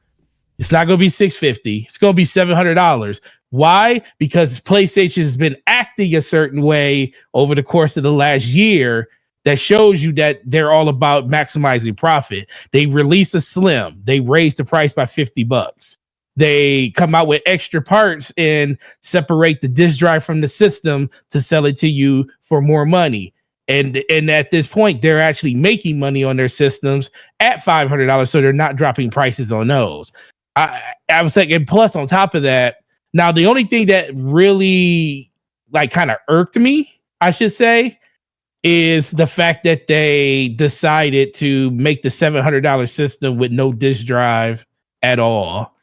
it's not going to be $650. It's going to be $700. Why? Because PlayStation has been acting a certain way over the course of the last year that shows you that they're all about maximizing profit. They release a Slim. They raise the price by $50. They come out with extra parts and separate the disk drive from the system to sell it to you for more money. And at this point, they're actually making money on their systems at $500, so they're not dropping prices on those. I was like, and plus on top of that, now the only thing that really like kind of irked me, I should say, is the fact that they decided to make the $700 system with no disk drive at all.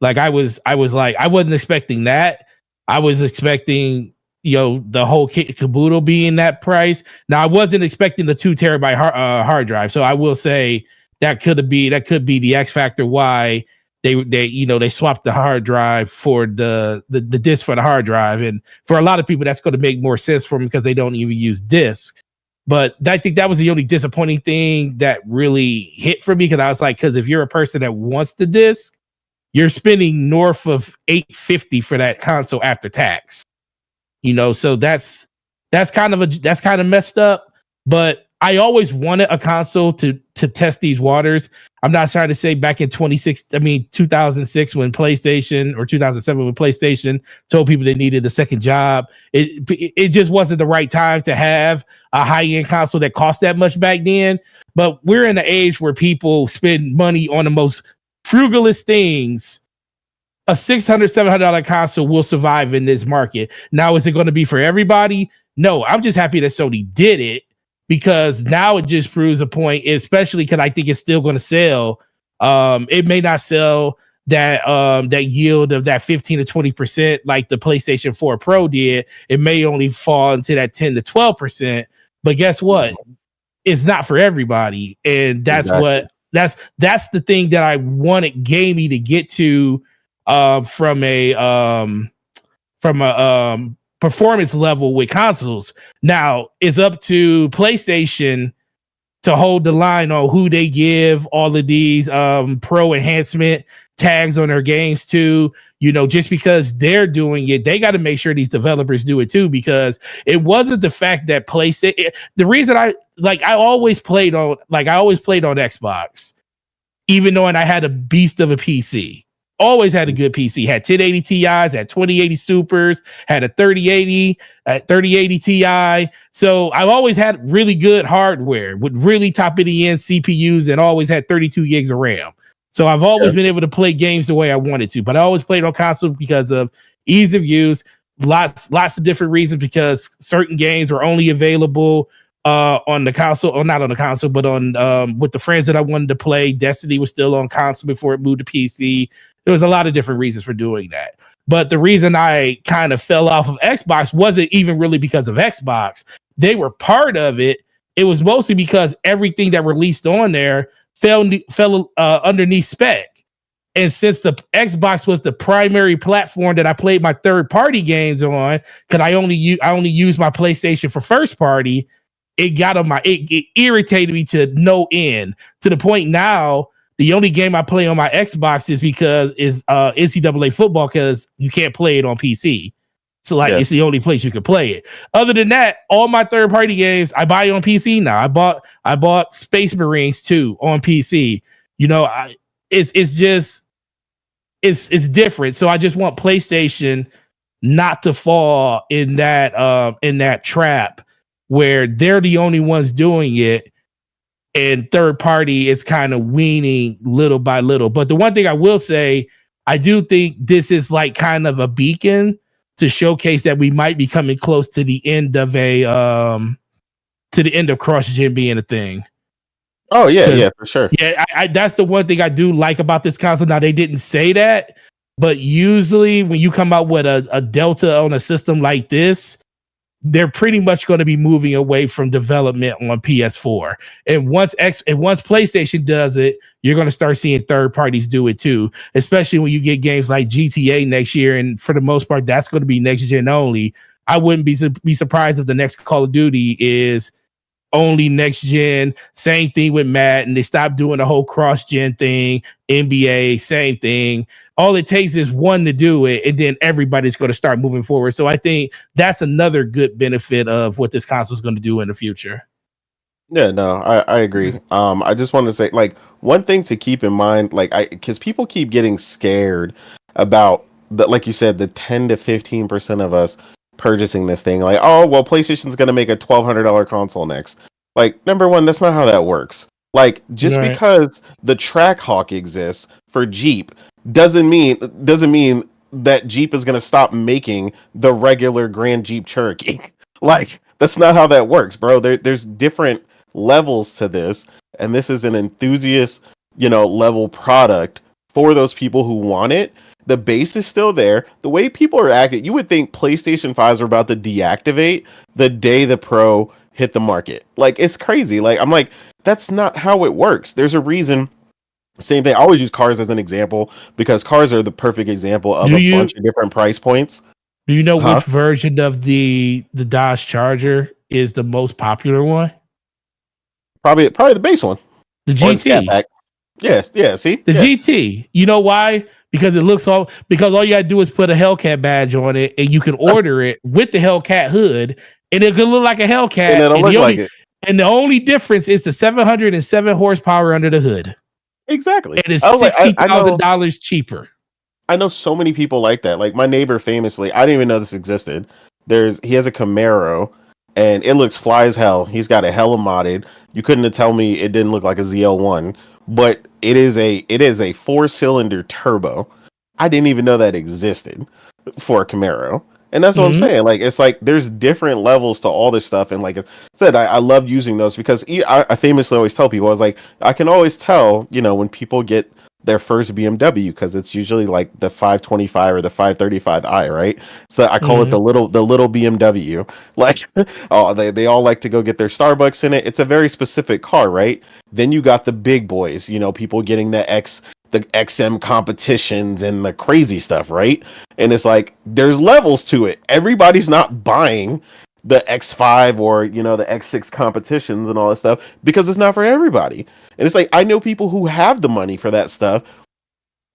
Like I was like, I wasn't expecting that. I was expecting, the whole kit caboodle being that price. Now I wasn't expecting the 2 terabyte hard drive. So I will say that could be the X factor why they swapped the hard drive for the disk for the hard drive. And for a lot of people, that's going to make more sense for them because they don't even use disk. But I think that was the only disappointing thing that really hit for me, because I was like, because if you're a person that wants the disc, you're spending north of $850 for that console after tax. So that's kind of messed up. But I always wanted a console to test these waters. I'm not trying to say back in 2006 when PlayStation, or 2007 when PlayStation told people they needed a second job. It just wasn't the right time to have a high-end console that cost that much back then. But we're in an age where people spend money on the most frugalest things. A $600, $700 console will survive in this market. Now, is it going to be for everybody? No, I'm just happy that Sony did it, because now it just proves a point, especially because I think it's still going to sell. It may not sell that yield of that 15 to 20% like the PlayStation 4 Pro did. It may only fall into that 10 to 12%. But guess what? It's not for everybody, and that's exactly. That's the thing that I wanted gaming to get to. From a performance level with consoles. Now it's up to PlayStation to hold the line on who they give all of these pro enhancement tags on their games to. Just because they're doing it, they got to make sure these developers do it too, because it wasn't the fact that PlayStation. The reason I always played on Xbox, even though I had a beast of a PC. Always had a good PC. Had 1080 Ti's, had 2080 Supers, had a 3080, 3080 Ti. So I've always had really good hardware with really top of the end CPUs, and always had 32 gigs of RAM. So I've always been able to play games the way I wanted to. But I always played on console because of ease of use, lots of different reasons, because certain games were only available on the console, or not on the console, but on with the friends that I wanted to play. Destiny was still on console before it moved to PC. There was a lot of different reasons for doing that. But the reason I kind of fell off of Xbox wasn't even really because of Xbox. They were part of it. It was mostly because everything that released on there fell underneath spec. And since the Xbox was the primary platform that I played my third-party games on, because I only use my PlayStation for first party, it irritated me to no end, to the point now the only game I play on my Xbox is NCAA football, because you can't play it on PC. So it's the only place you can play it. Other than that, all my third party games I buy on PC now. I bought Space Marines 2 on PC. It's different. So I just want PlayStation not to fall in that trap where they're the only ones doing it, and third party, it's kind of weaning little by little. But the one thing I will say, I do think this is like kind of a beacon to showcase that we might be coming close to the end of cross-gen being a thing. Oh yeah, for sure. Yeah, I that's the one thing I do like about this console. Now, they didn't say that, but usually when you come out with a Delta on a system like this, they're pretty much going to be moving away from development on PS4. And once PlayStation does it, you're going to start seeing third parties do it too, especially when you get games like GTA next year. And for the most part, that's going to be next gen only. I wouldn't be surprised if the next Call of Duty is only next gen. Same thing with Madden. They stopped doing the whole cross gen thing. NBA, same thing. All it takes is one to do it, and then everybody's going to start moving forward. So I think that's another good benefit of what this console is going to do in the future. Yeah, no, I agree. I just want to say, like, one thing to keep in mind, because people keep getting scared about like you said, the 10 to 15% of us purchasing this thing. Like, oh well, PlayStation's gonna make a $1,200 console next. Like, number one, that's not how that works. Like, just Right. because the Trackhawk exists for Jeep doesn't mean that Jeep is gonna stop making the regular Grand Jeep Cherokee. Like, that's not how that works, bro. There's different levels to this, and this is an enthusiast, level product for those people who want it. The base is still there. The way people are acting, you would think PlayStation 5s are about to deactivate the day the Pro hit the market. Like, it's crazy. Like, I'm like, that's not how it works. There's a reason. Same thing. I always use cars as an example because cars are the perfect example of bunch of different price points. Do you know which version of the Dodge Charger is the most popular one? Probably the base one. The GT. Yes, yeah, see? The GT. You know why? Because all you gotta do is put a Hellcat badge on it and you can order it with the Hellcat hood and it could look like a Hellcat. And it'll look like it. And the only difference is the 707 horsepower under the hood. Exactly. It is $60,000 cheaper. I know so many people like that. Like my neighbor famously, I didn't even know this existed. He has a Camaro and it looks fly as hell. He's got a hella modded. You couldn't have tell me it didn't look like a ZL1, but it is a 4-cylinder turbo. I didn't even know that existed for a Camaro. And that's what I'm saying. Like, it's like there's different levels to all this stuff. And like I said, I love using those because I famously always tell people, I was like, I can always tell, when people get their first BMW because it's usually like the 525 or the 535i, right? So I call it the little BMW. Like, oh, they all like to go get their Starbucks in it. It's a very specific car, right? Then you got the big boys, people getting the XM competitions and the crazy stuff, right? And it's like there's levels to it. Everybody's not buying the X5 or the X6 competitions and all that stuff because it's not for everybody. And it's like I know people who have the money for that stuff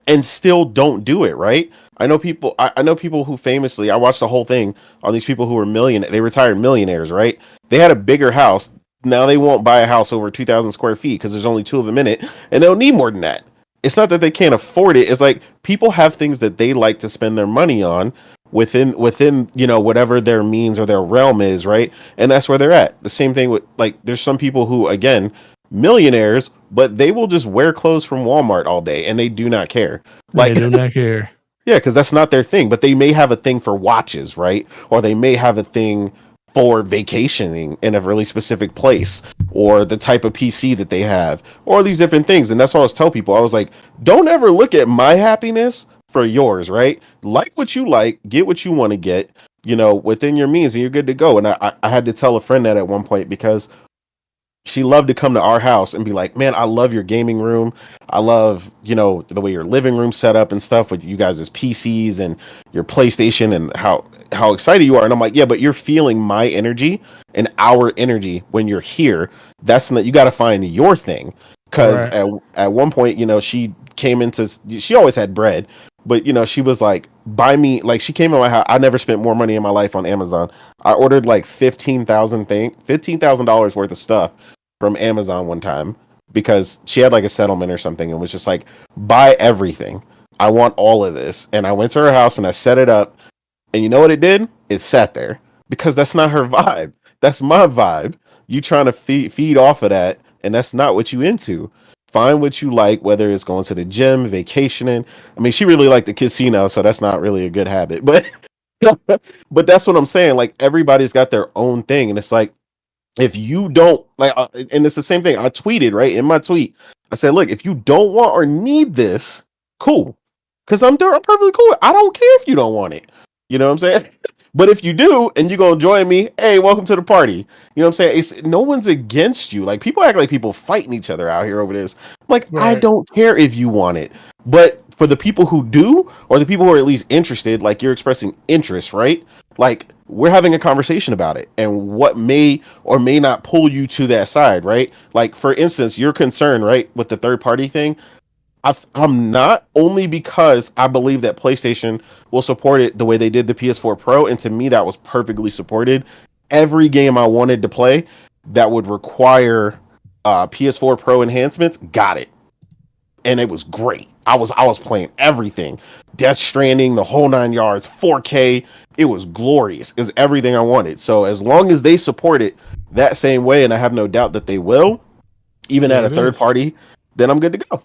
and still don't do it, right? I know people who famously, I watched the whole thing on these people who were they retired millionaires, right? They had a bigger house. Now they won't buy a house over 2,000 square feet because there's only 2 of them in it, and they'll need more than that. It's not that they can't afford it. It's like people have things that they like to spend their money on within whatever their means or their realm is, right? And that's where they're at. The same thing with like there's some people who, again, millionaires, but they will just wear clothes from Walmart all day and they do not care. Like, they do not care. Yeah, because that's not their thing. But they may have a thing for watches, right? Or they may have a thing for vacationing in a really specific place, or the type of PC that they have, or these different things. And that's what I always tell people. I was like, don't ever look at my happiness for yours, right? Like what you like, get what you want to get, within your means, and you're good to go. And I had to tell a friend that at one point because she loved to come to our house and be like, man, I love your gaming room. I love, the way your living room set up and stuff with you guys' PCs and your PlayStation and how excited you are. And I'm like, yeah, but you're feeling my energy and our energy when you're here. That's not, you got to find your thing. Cause at one point, she always had bread, but she was like, buy me, like she came in my house. I never spent more money in my life on Amazon. I ordered like $15,000 worth of stuff from Amazon one time because she had like a settlement or something and was just like, buy everything. I want all of this. And I went to her house and I set it up, and you know what it did? It sat there because that's not her vibe. That's my vibe. You trying to feed off of that, and that's not what you into. Find what you like, whether it's going to the gym, vacationing. I mean, she really liked the casino, so that's not really a good habit. But but that's what I'm saying. Like, everybody's got their own thing, and it's like, if you don't like, and it's the same thing. I tweeted right in my tweet. I said, look, if you don't want or need this, cool, because I'm perfectly cool. I don't care if you don't want it. You know what I'm saying? But if you do, and you're going to join me, hey, welcome to the party. You know what I'm saying? No one's against you. Like, people act like people fighting each other out here over this. I'm like, I don't care if you want it. But for the people who do, or the people who are at least interested, like you're expressing interest, right? Like, we're having a conversation about it and what may or may not pull you to that side, right? Like, for instance, you're concerned, right, with the third party thing. I'm not, only because I believe that PlayStation will support it the way they did the PS4 Pro, and to me that was perfectly supported. Every game I wanted to play that would require PS4 Pro enhancements got it, and it was great. I was playing everything. Death Stranding, the whole 9 yards, 4K. It was glorious. It was everything I wanted. So as long as they support it that same way, and I have no doubt that they will, even at a third party, then I'm good to go.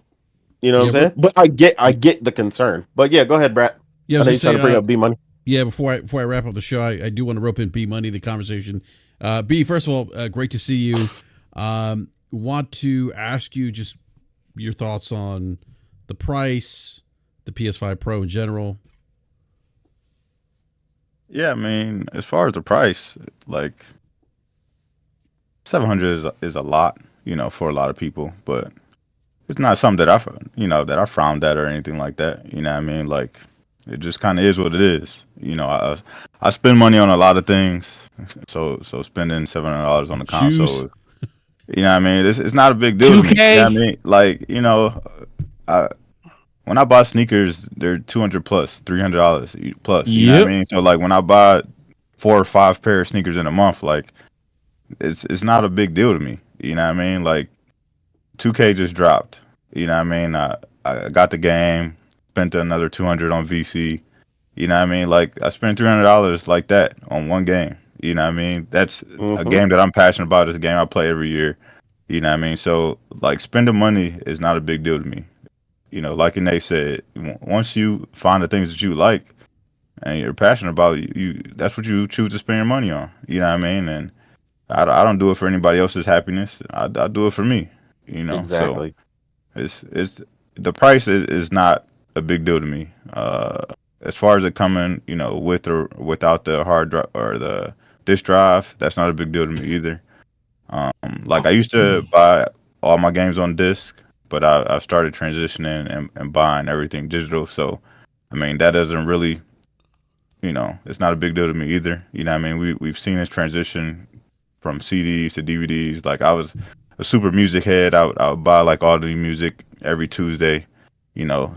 You know what I'm saying? But I get the concern. But yeah, go ahead, Brad. Yeah, I know you're trying to bring up B Money. Yeah, before I wrap up the show, I do want to rope in B Money, the conversation. B, first of all, great to see you. Want to ask you just your thoughts on the price, the PS5 Pro in general. Yeah, I mean, as far as the price, like 700 is a lot, for a lot of people, but it's not something that I frowned at or anything like that. You know what I mean? Like, it just kind of is what it is. I spend money on a lot of things, so spending $700 on the console, you know what I mean? It's not a big deal. 2K? To me, you know what I mean? Like, when I buy sneakers, they're $200 plus, $300 plus. You know what I mean? So like when I buy 4 or 5 pair of sneakers in a month, like it's not a big deal to me. You know what I mean? Like 2K just dropped. You know what I mean? I got the game, spent another $200 on VC. You know what I mean? Like I spent $300 like that on one game. You know what I mean? That's a game that I'm passionate about. It's a game I play every year. You know what I mean? So like spending money is not a big deal to me. Like Nate said, once you find the things that you like and you're passionate about, that's what you choose to spend your money on. You know what I mean? And I don't do it for anybody else's happiness. I do it for me. Exactly. So it's the price is not a big deal to me. As far as it coming, with or without the hard drive or the disk drive, that's not a big deal to me either. Like I used to buy all my games on disc, but I've started transitioning and buying everything digital. So, I mean, that doesn't really, it's not a big deal to me either. You know what I mean? We've seen this transition from CDs to DVDs. Like I was a super music head. I would buy like all the music every Tuesday,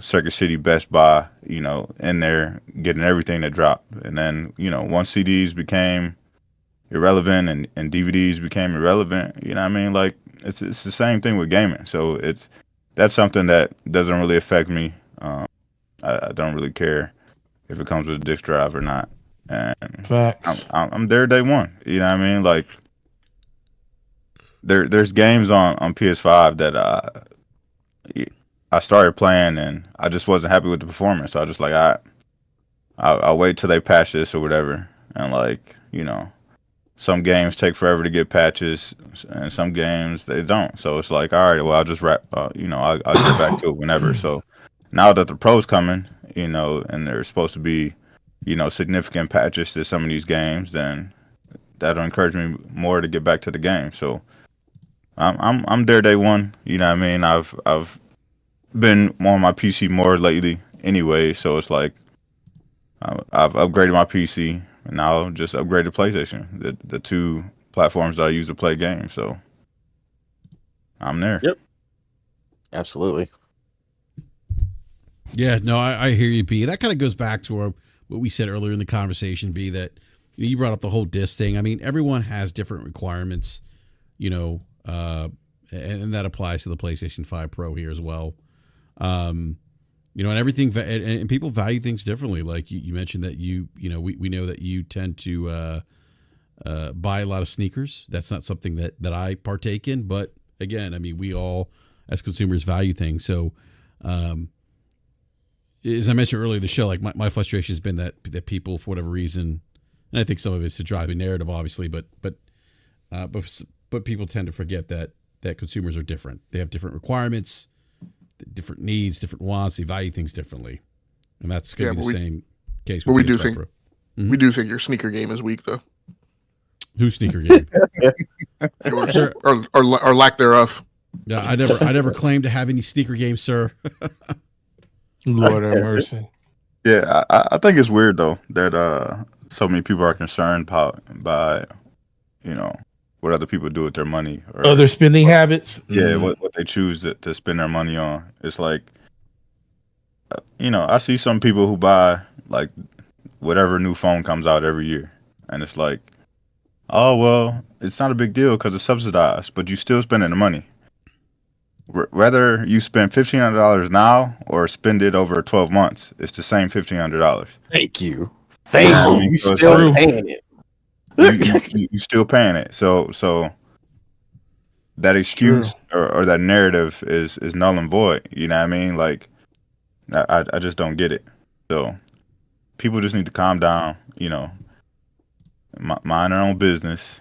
Circuit City, Best Buy, in there getting everything that dropped. And then, once CDs became irrelevant and DVDs became irrelevant, you know what I mean? Like it's the same thing with gaming. So that's something that doesn't really affect me. I don't really care if it comes with a disc drive or not. And Facts. I'm there day one. You know what I mean? Like there's games on PS5 that I started playing and I just wasn't happy with the performance. So I just like I'll wait till they patch this or whatever. And like some games take forever to get patches, and some games they don't. So it's like, all right, well, I'll just wrap. I'll get back to it whenever. So now that the Pro's coming, and there's supposed to be, significant patches to some of these games, then that'll encourage me more to get back to the game. So I'm there day one. You know what I mean? I've been on my PC more lately anyway. So it's like I've upgraded my PC. And now I'll just upgrade to PlayStation, the two platforms that I use to play games. So I'm there. Yep. Absolutely. Yeah, no, I hear you, B. That kind of goes back to what we said earlier in the conversation, B, that you brought up the whole disc thing. I mean, everyone has different requirements, and that applies to the PlayStation 5 Pro here as well. And everything, and people value things differently. Like you mentioned that we know that you tend to buy a lot of sneakers. That's not something that I partake in. But again, I mean, we all as consumers value things. So, as I mentioned earlier in the show, like my frustration has been that people, for whatever reason, and I think some of it's to drive a narrative, obviously, but people tend to forget that consumers are different. They have different requirements, different needs, different wants. They value things differently, and that's going to be the same case. But we do think we do think your sneaker game is weak, though. Whose sneaker game? Yours, or lack thereof. Yeah, I never claimed to have any sneaker games, sir. Lord have mercy. Yeah, I think it's weird though that so many people are concerned by what other people do with their money or other spending habits. Yeah, what they choose to spend their money on. It's like I see some people who buy like whatever new phone comes out every year, and it's like, oh well, it's not a big deal because it's subsidized, but you still spending the money. whether you spend $1,500 now or spend it over 12 months, it's the same $1,500. Thank you. I Thank mean, you. You so it's still like paying it. you still paying it. So that excuse or that narrative is null and void. You know what I mean? Like I just don't get it. So people just need to calm down. You know, mind their own business.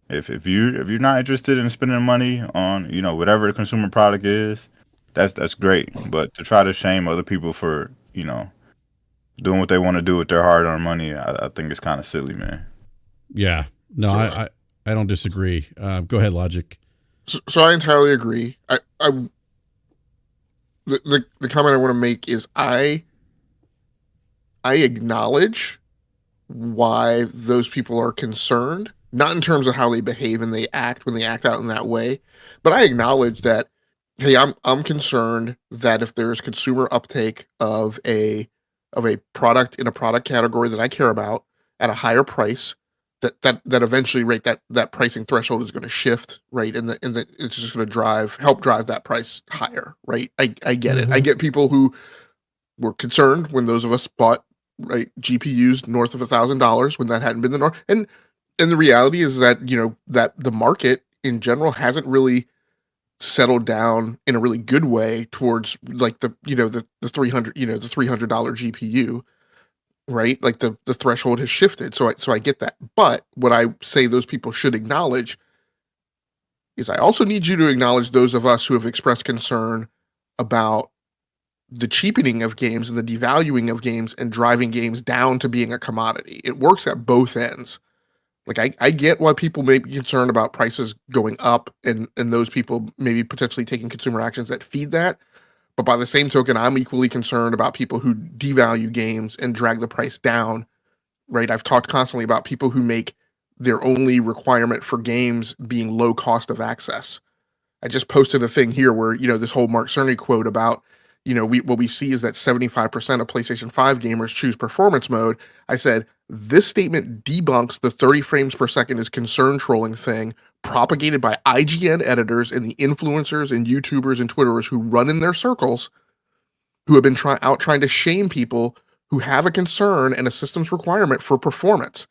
If you're not interested in spending money on whatever the consumer product is, that's great. But to try to shame other people for doing what they want to do with their hard-earned money, I think it's kind of silly, man. Yeah, no, I don't disagree. Go ahead, Logic. So I entirely agree. The comment I want to make is I acknowledge why those people are concerned, not in terms of how they behave and they act when they act out in that way, but I acknowledge that, hey, I'm concerned that if there's consumer uptake of a product in a product category that I care about at a higher price, that eventually that pricing threshold is going to shift, right? And it's just going to help drive that price higher, right? I get it. I get people who were concerned when those of us bought, right, GPUs north of $1,000 when that hadn't been the norm. And the reality is that, that the market in general hasn't really settled down in a really good way towards like the $300, the $300 GPU, right? Like the threshold has shifted. So I get that. But what I say those people should acknowledge is I also need you to acknowledge those of us who have expressed concern about the cheapening of games and the devaluing of games and driving games down to being a commodity. It works at both ends. Like I get why people may be concerned about prices going up and those people maybe potentially taking consumer actions that feed that. But by the same token, I'm equally concerned about people who devalue games and drag the price down, right? I've talked constantly about people who make their only requirement for games being low cost of access. I just posted a thing here where, this whole Mark Cerny quote about, what we see is that 75% of PlayStation 5 gamers choose performance mode. I said, this statement debunks the 30 frames per second is concern trolling thing propagated by IGN editors and the influencers and YouTubers and Twitterers who run in their circles, who have been trying to shame people who have a concern and a systems requirement for performance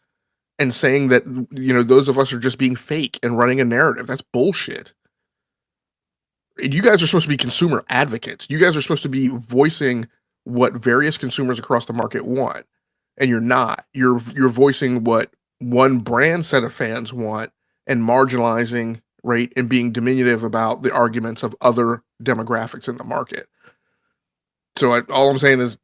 and saying that, those of us are just being fake and running a narrative. That's bullshit. You guys are supposed to be consumer advocates. You guys are supposed to be voicing what various consumers across the market want. And you're not. You're voicing what one brand set of fans want and marginalizing, right, and being diminutive about the arguments of other demographics in the market. So all I'm saying is,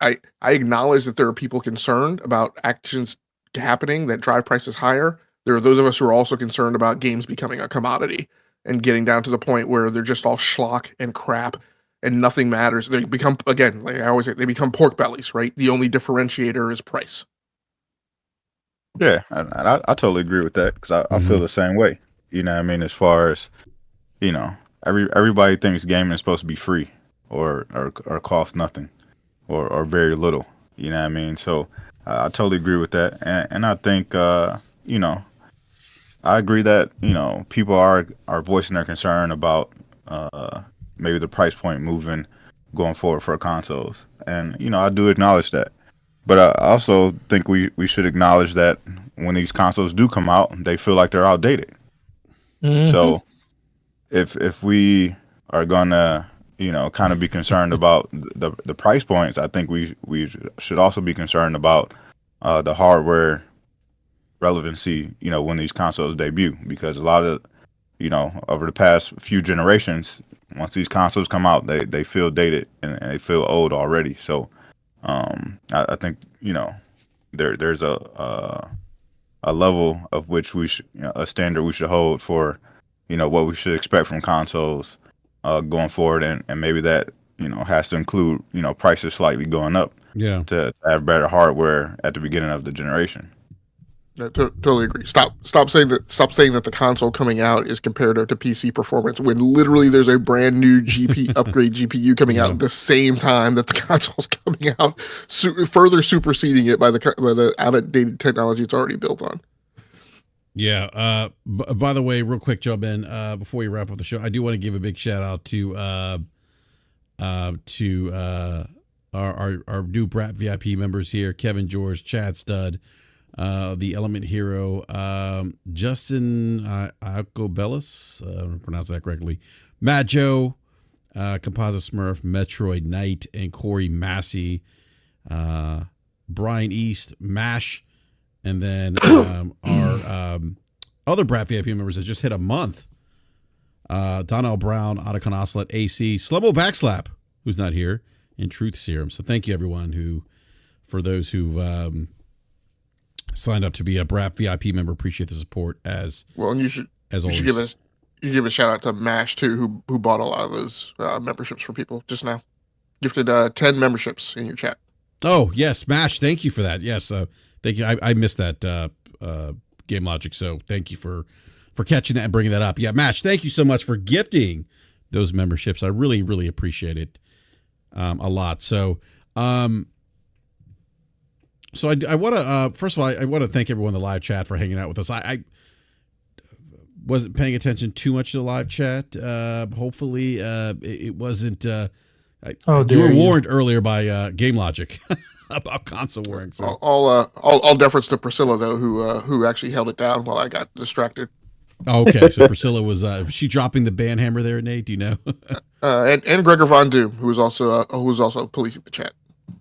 I acknowledge that there are people concerned about actions happening that drive prices higher. There are those of us who are also concerned about games becoming a commodity and getting down to the point where they're just all schlock and crap and nothing matters. They become, again, like I always say, they become pork bellies, right? The only differentiator is price. Yeah, I totally agree with that because I feel the same way. You know what I mean? As far as, everybody thinks gaming is supposed to be free or cost nothing or very little. You know what I mean? So I totally agree with that. And I think, I agree that, people are voicing their concern about maybe the price point moving going forward for consoles. And, I do acknowledge that. But I also think we should acknowledge that when these consoles do come out, they feel like they're outdated. Mm-hmm. So if we are gonna, kind of be concerned about the price points, I think we should also be concerned about the hardware relevancy, when these consoles debut, because a lot of, over the past few generations, once these consoles come out, they feel dated and they feel old already. So I think, there's a level of which we should, a standard we should hold for, what we should expect from consoles going forward, and maybe that, has to include, prices slightly going up, to have better hardware at the beginning of the generation. I totally agree. Stop saying that the console coming out is comparative to PC performance when literally there's a brand new upgrade GPU coming out at the same time that the console's coming out, further superseding it by the outdated technology it's already built on. Yeah. By the way, real quick, Joe Ben, before we wrap up the show, I do want to give a big shout out to our new BRAP VIP members here: Kevin George, Chad Stud, the Element Hero, Justin Alcobellis, I don't pronounce that correctly, Matt Joe, Composite Smurf, Metroid Knight, and Corey Massey, Brian East, Mash, and then our other BRAP VIP members that just hit a month. Donnell Brown, Otacon Oslet, AC, Slumbo Backslap, who's not here, and Truth Serum. So thank you, everyone, for those who've signed up to be a BRAP VIP member. Appreciate the support as well. And you always. should give a shout out to Mash too, who bought a lot of those memberships for people just now. Gifted 10 memberships in your chat. Oh yes, Mash. Thank you for that. Yes, thank you. I missed that Game Logic, so thank you for catching that and bringing that up. Yeah, Mash. Thank you so much for gifting those memberships. I really, really appreciate it a lot. So, I want to first of all, I want to thank everyone in the live chat for hanging out with us. I wasn't paying attention too much to the live chat. Hopefully, it wasn't. You were warned earlier by Game Logic about console warring. So. All deference to Priscilla though, who actually held it down while I got distracted. Okay, so Priscilla was she dropping the ban hammer there, Nate? Do you know? and Gregor Von Doom, who was also policing the chat.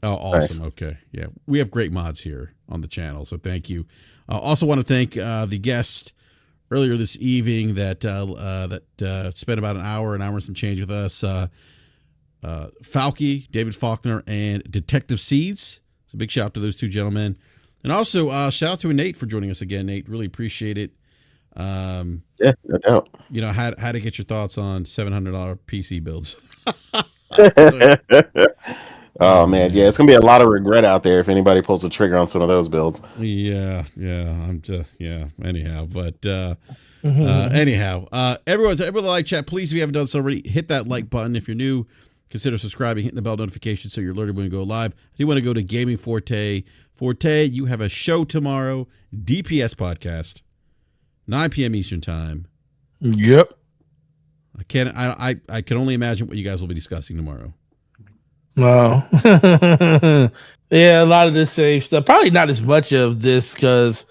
Oh, awesome. Nice. Okay, yeah, we have great mods here on the channel, so thank you. Also, want to thank the guest earlier this evening that spent about an hour and some change with us. Falky, David Faulkner, and Detective Seeds. So big shout out to those two gentlemen, and also shout out to Nate for joining us again. Nate, really appreciate it. Yeah, no doubt. You know, how to get your thoughts on $700 PC builds. Oh man, yeah, it's gonna be a lot of regret out there if anybody pulls the trigger on some of those builds. Yeah. Anyhow, but everyone like chat, please, if you haven't done so already, hit that like button. If you're new, consider subscribing, hitting the bell notification so you're alerted when we go live. I do want to go to Gaming Forte. Forte, you have a show tomorrow, DPS podcast, 9 p.m. Eastern time. Yep. I can only imagine what you guys will be discussing tomorrow. Wow. Yeah, a lot of this same stuff. Probably not as much of this because,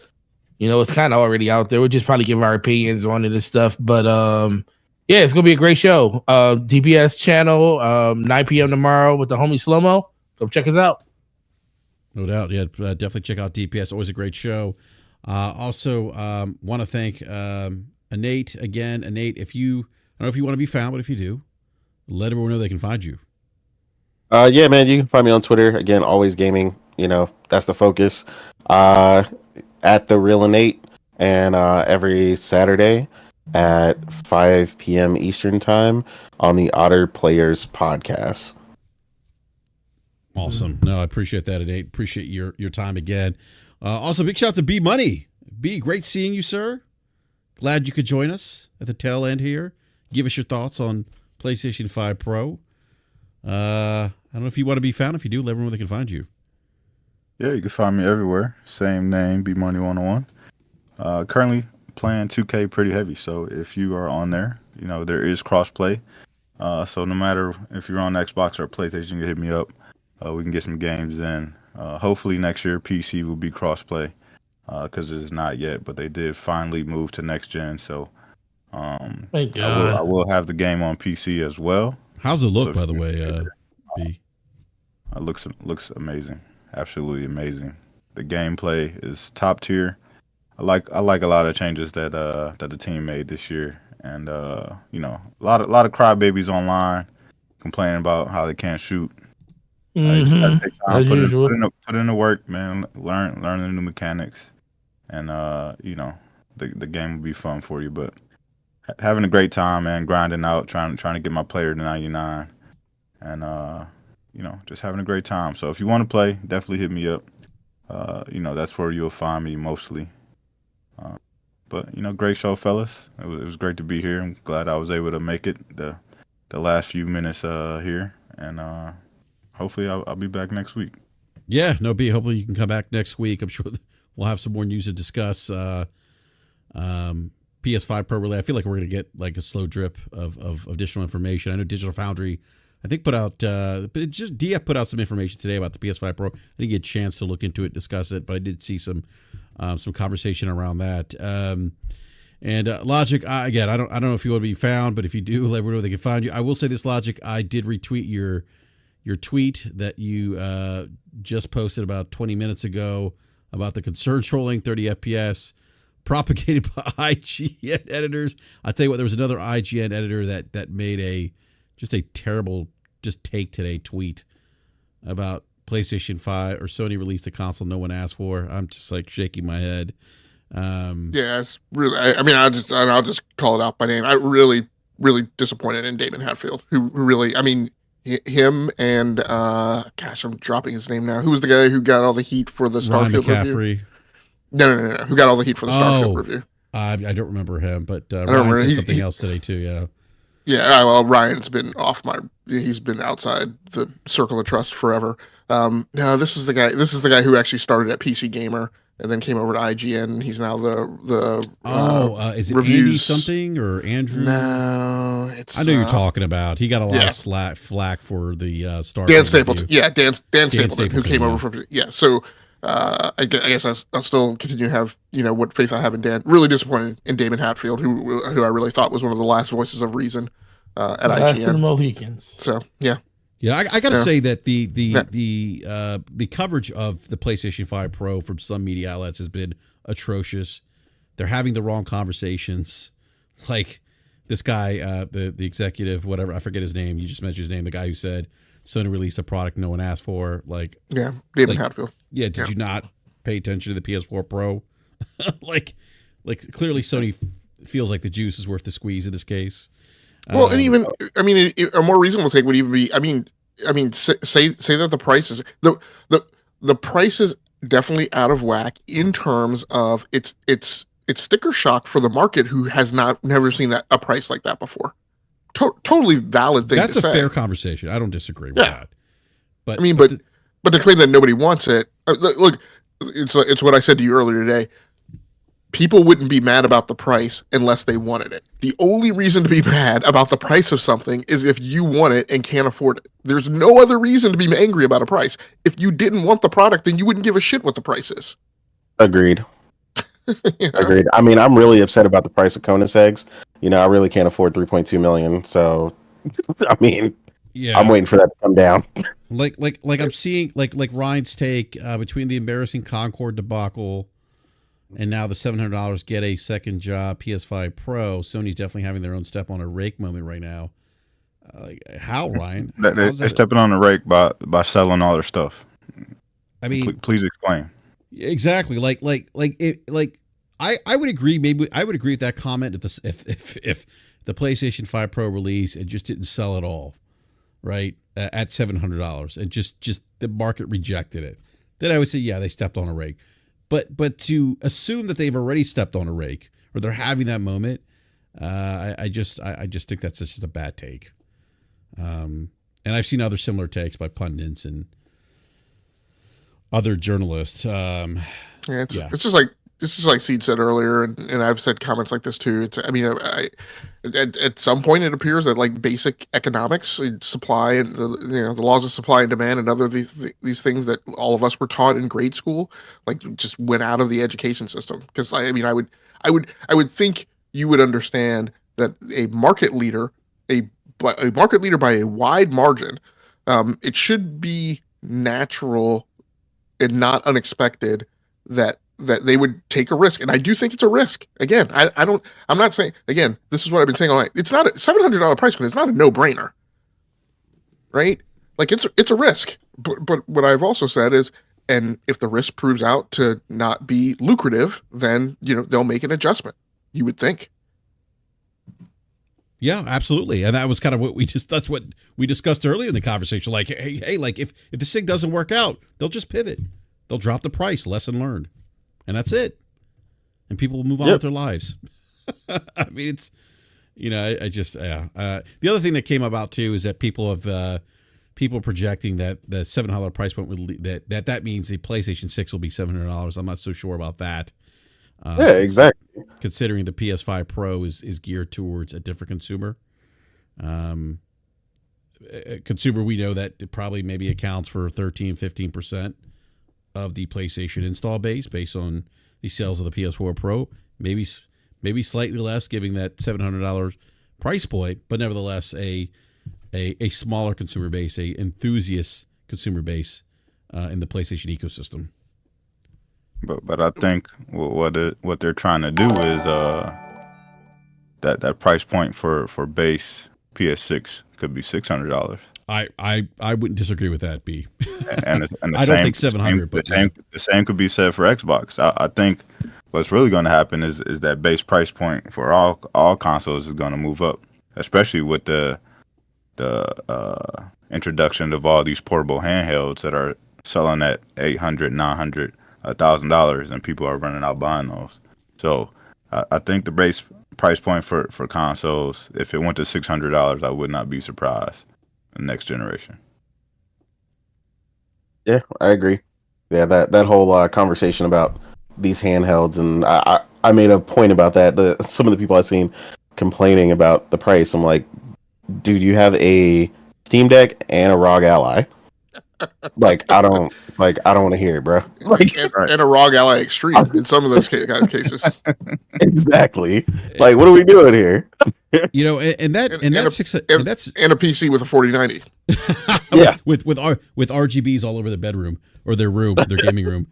it's kind of already out there. We'll just probably give our opinions on it and stuff. But yeah, it's gonna be a great show. DPS channel, 9 p.m. tomorrow with the homie Slow-Mo. Go check us out. No doubt. Yeah, definitely check out DPS. Always a great show. Also, want to thank Nate again. Nate, I don't know if you want to be found, but if you do, let everyone know they can find you. Yeah, man, you can find me on Twitter. Again, always gaming. That's the focus. At the Real Nate, and every Saturday at 5 p.m. Eastern time on the Otter Players podcast. Awesome. No, I appreciate that, Nate. Appreciate your time again. Also, big shout out to B Money. B, great seeing you, sir. Glad you could join us at the tail end here. Give us your thoughts on PlayStation 5 Pro. I don't know if you want to be found. If you do, let everyone know they can find you. Yeah, you can find me everywhere. Same name, B Money 101. Currently playing 2K pretty heavy, so if you are on there, there is crossplay. So no matter if you're on Xbox or PlayStation, you can hit me up. We can get some games in. Hopefully next year PC will be crossplay, because it is not yet, but they did finally move to next gen. So I will have the game on PC as well. How's it look, by the way, B? It looks amazing. Absolutely amazing. The gameplay is top tier. I like a lot of changes that the team made this year, and a lot of crybabies online complaining about how they can't shoot. Mm-hmm. Put in the work, man. Learn the new mechanics, and the game will be fun for you. But having a great time, man. Grinding out, trying to get my player to 99, and just having a great time. So if you want to play, definitely hit me up. That's where you'll find me mostly. But great show, fellas. It was great to be here. I'm glad I was able to make it the last few minutes here, and hopefully I'll be back next week. Yeah, no, B. Hopefully you can come back next week. I'm sure we'll have some more news to discuss. PS5 Pro release. I feel like we're going to get like a slow drip of additional information. I know Digital Foundry, I think DF put out some information today about the PS5 Pro. I didn't get a chance to look into it, discuss it, but I did see some conversation around that. And Logic, again, I don't know if you want to be found, but if you do, let everyone know where they can find you. I will say this, Logic, I did retweet your tweet that you just posted about 20 minutes ago about the concern trolling 30 FPS propagated by IGN editors. I'll tell you what, there was another IGN editor that made a terrible take today tweet about PlayStation 5 or Sony released a console no one asked for. I'm just like shaking my head. Yeah, it's really. I'll just call it out by name. I really disappointed in Damon Hatfield, who really. Him and gosh, I'm dropping his name now. Who was the guy who got all the heat for the Starfield review? No. Who got all the heat for the Starfield review? I don't remember him, but Ryan said something else today too. Yeah. Yeah, well, Ryan's been he's been outside the circle of trust forever. No, this is the guy who actually started at PC Gamer and then came over to IGN. He's now the is it reviews. Andy something or Andrew? No, it's I know you're talking about. He got a lot of flack for the Starfield Dan Stapleton. review. Yeah, Dan Stapleton, who came over from So I guess I'll still continue to have what faith I have in Dan. Really disappointed in Damon Hatfield, who I really thought was one of the last voices of reason at last IGN. of the Mohicans. So yeah. Yeah, I got to say that the coverage of the PlayStation 5 Pro from some media outlets has been atrocious. They're having the wrong conversations. Like this guy, the executive, whatever, I forget his name. You just mentioned his name. The guy who said Sony released a product no one asked for. David Hatfield. Yeah, did you not pay attention to the PS4 Pro? like clearly Sony feels like the juice is worth the squeeze in this case. Well, and even a more reasonable take would even be, say that the price is the price is definitely out of whack in terms of it's sticker shock for the market who has never seen a price like that before. Totally valid thing. That's to say. a fair conversation. I don't disagree with that. But but to claim that nobody wants it, look, it's what I said to you earlier today. People wouldn't be mad about the price unless they wanted it. The only reason to be mad about the price of something is if you want it and can't afford it. There's no other reason to be angry about a price. If you didn't want the product, then you wouldn't give a shit what the price is. Agreed. Agreed. I'm really upset about the price of Conus eggs. I really can't afford $3.2 million. So, yeah, I'm waiting for that to come down. Like I'm seeing like Ryan's take between the embarrassing Concord debacle and now the $700 get a second job PS5 Pro. Sony's definitely having their own step on a rake moment right now. How, Ryan? They're stepping on the rake by selling all their stuff. Please explain. Exactly. I would agree. Maybe I would agree with that comment if the PlayStation 5 Pro release it just didn't sell at all, right? At $700 and just the market rejected it. Then I would say, yeah, they stepped on a rake. But to assume that they've already stepped on a rake or they're having that moment, I just think that's just a bad take. And I've seen other similar takes by pundits and other journalists. It's just like Seed said earlier, and I've said comments like this too. At some point it appears that like basic economics, supply and the laws of supply and demand, and other these things that all of us were taught in grade school, like just went out of the education system. Because I would think you would understand that a market leader by a wide margin, it should be natural and not unexpected that they would take a risk. And I do think it's a risk. Again, I'm not saying, again, this is what I've been saying all night. It's not a $700 price point. It's not a no-brainer, right? Like it's a risk. But what I've also said is, and if the risk proves out to not be lucrative, then, they'll make an adjustment, you would think. Yeah, absolutely. And that was kind of that's what we discussed earlier in the conversation. Like, hey, like if this thing doesn't work out, they'll just pivot. They'll drop the price, lesson learned. And that's it. And people will move on with their lives. It's, the other thing that came about too is that people projecting that the $700 price point that means the PlayStation 6 will be $700. I'm not so sure about that. Yeah, exactly. Considering the PS5 Pro is geared towards a different consumer. A consumer, we know that it probably maybe accounts for 13-15% of the PlayStation install base based on the sales of the PS4 Pro. Maybe slightly less, giving that $700 price point, but nevertheless a smaller consumer base, a enthusiast consumer base in the PlayStation ecosystem. But I think what they're trying to do is that price point for base PS6 could be $600. I wouldn't disagree with that, B. And the I same, don't think 700, but the same could be said for Xbox. I think what's really going to happen is that base price point for all consoles is going to move up, especially with the introduction of all these portable handhelds that are selling at $800, $900, $1,000, and people are running out buying those. So I think the base price point for consoles, if it went to $600, I would not be surprised in the next generation. Yeah, I agree. Yeah, that whole conversation about these handhelds, and I made a point about that. Some of the people I've seen complaining about the price, I'm like, dude, you have a Steam Deck and a ROG Ally. I don't want to hear it, bro. And a ROG Ally Extreme in some of those guys' cases. Exactly. Like, what are we doing here? And that's and a PC with a 4090. Yeah, with RGBs all over their bedroom or their room, their gaming room.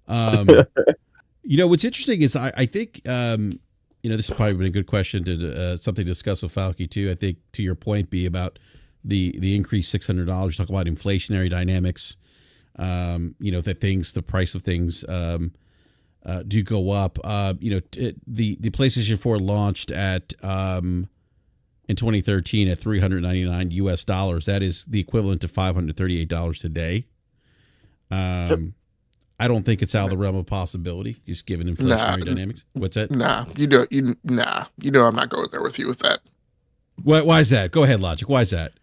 What's interesting is I think this has probably been a good question to something to discuss with Falky too. I think to your point, B, about the increased $600. Talk about inflationary dynamics. The price of things do go up. The PlayStation 4 launched at in 2013 at $399 US. That is the equivalent to $538 today. I don't think it's out of the realm of possibility, just given inflationary dynamics. What's that? You know I'm not going there with you with that. Why is that? Go ahead, Logic. Why is that?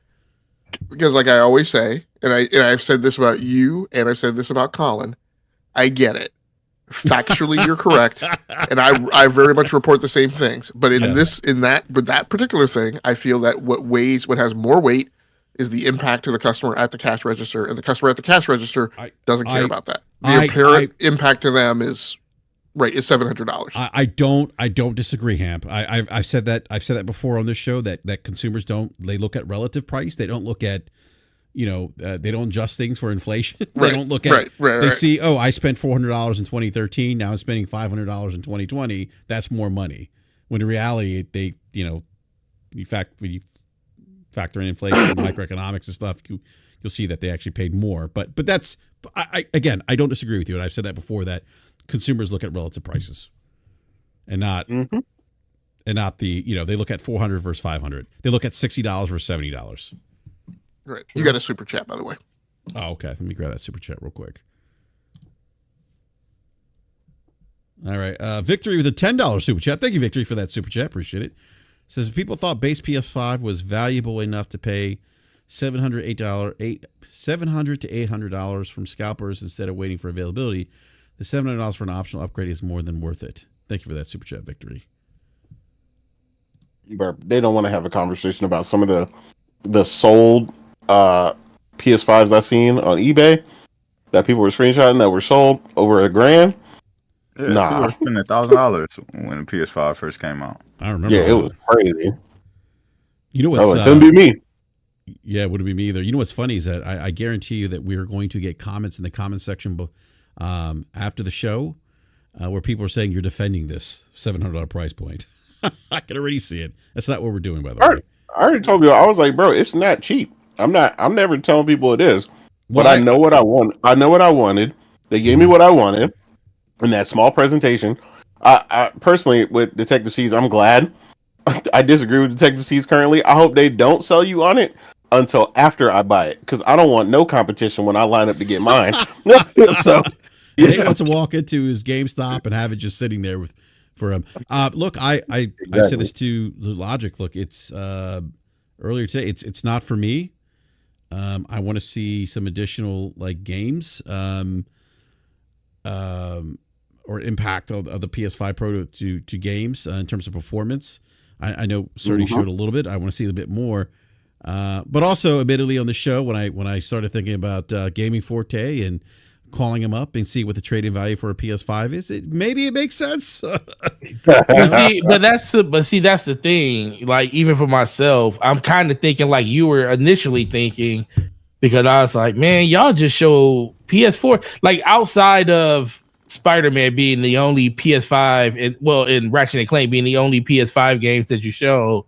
Because like I always say, and I've said this about you, and I've said this about Colin, I get it. Factually, you're correct, and I very much report the same things. But with that particular thing, I feel that what has more weight is the impact to the customer at the cash register, and the customer at the cash register doesn't care about that. The apparent impact to them is $700. I don't disagree, Hamp. I've said that before on this show that consumers they look at relative price. They don't look at they don't adjust things for inflation. They don't look at they see, I spent $400 in 2013, now I'm spending $500 in 2020. That's more money. When in reality, when you factor in inflation, microeconomics and stuff, you'll see that they actually paid more. But that's I don't disagree with you, and I've said that before, that consumers look at relative prices and not the they look at $400 versus $500. They look at $60 versus $70. Right. You got a super chat, by the way. Oh, okay. Let me grab that super chat real quick. All right. Victory with a $10 super chat. Thank you, Victory, for that super chat. Appreciate it. Says, if people thought base PS5 was valuable enough to pay $700 to $800 from scalpers instead of waiting for availability, the $700 for an optional upgrade is more than worth it. Thank you for that super chat, Victory. They don't want to have a conversation about some of the sold PS5s I've seen on eBay that people were screenshotting that were sold over $1,000. Yeah, people were spending $1,000 when the PS5 first came out. I remember. Yeah, it was crazy. You know what's couldn't be me. Yeah, it wouldn't be me either. You know what's funny is that I guarantee you that we're going to get comments in the comment section after the show where people are saying you're defending this $700 price point. I can already see it. That's not what we're doing, by the way. I already told you. I was like, bro, it's not cheap. I'm never telling people it is. But I know what I want. I know what I wanted. They gave me what I wanted in that small presentation. I personally, with Detective C's, I'm glad. I disagree with Detective C's currently. I hope they don't sell you on it until after I buy it, because I don't want no competition when I line up to get mine. So he wants to walk into his GameStop and have it just sitting there for him. Look, I said this to Logic. Look, it's earlier today. It's not for me. I want to see some additional games. or impact of the PS5 Pro to games in terms of performance. I know Cerny showed a little bit. I want to see a bit more. But also, admittedly, on the show, when I started thinking about Gaming Forte and calling him up and see what the trading value for a PS5 is, maybe it makes sense. But that's the thing. Like, even for myself, I'm kind of thinking like you were initially thinking, because I was like, man, y'all just show PS4, like outside of Spider-Man being the only PS5 and Ratchet and Clank being the only PS5 games that you showed,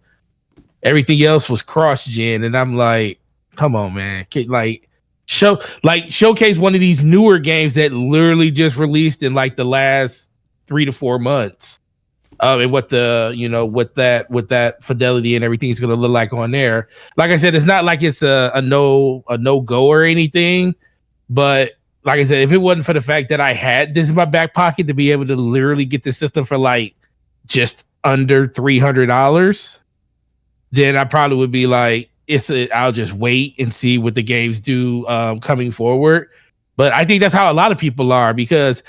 everything else was cross-gen. And I'm like, come on, man. Showcase one of these newer games that literally just released in like the last 3 to 4 months. And what with that fidelity and everything is going to look like on there. Like I said, it's not like it's a no go or anything, but like I said, if it wasn't for the fact that I had this in my back pocket to be able to literally get the system for like just under $300, then I probably would be like, I'll just wait and see what the games do coming forward. But I think that's how a lot of people are, because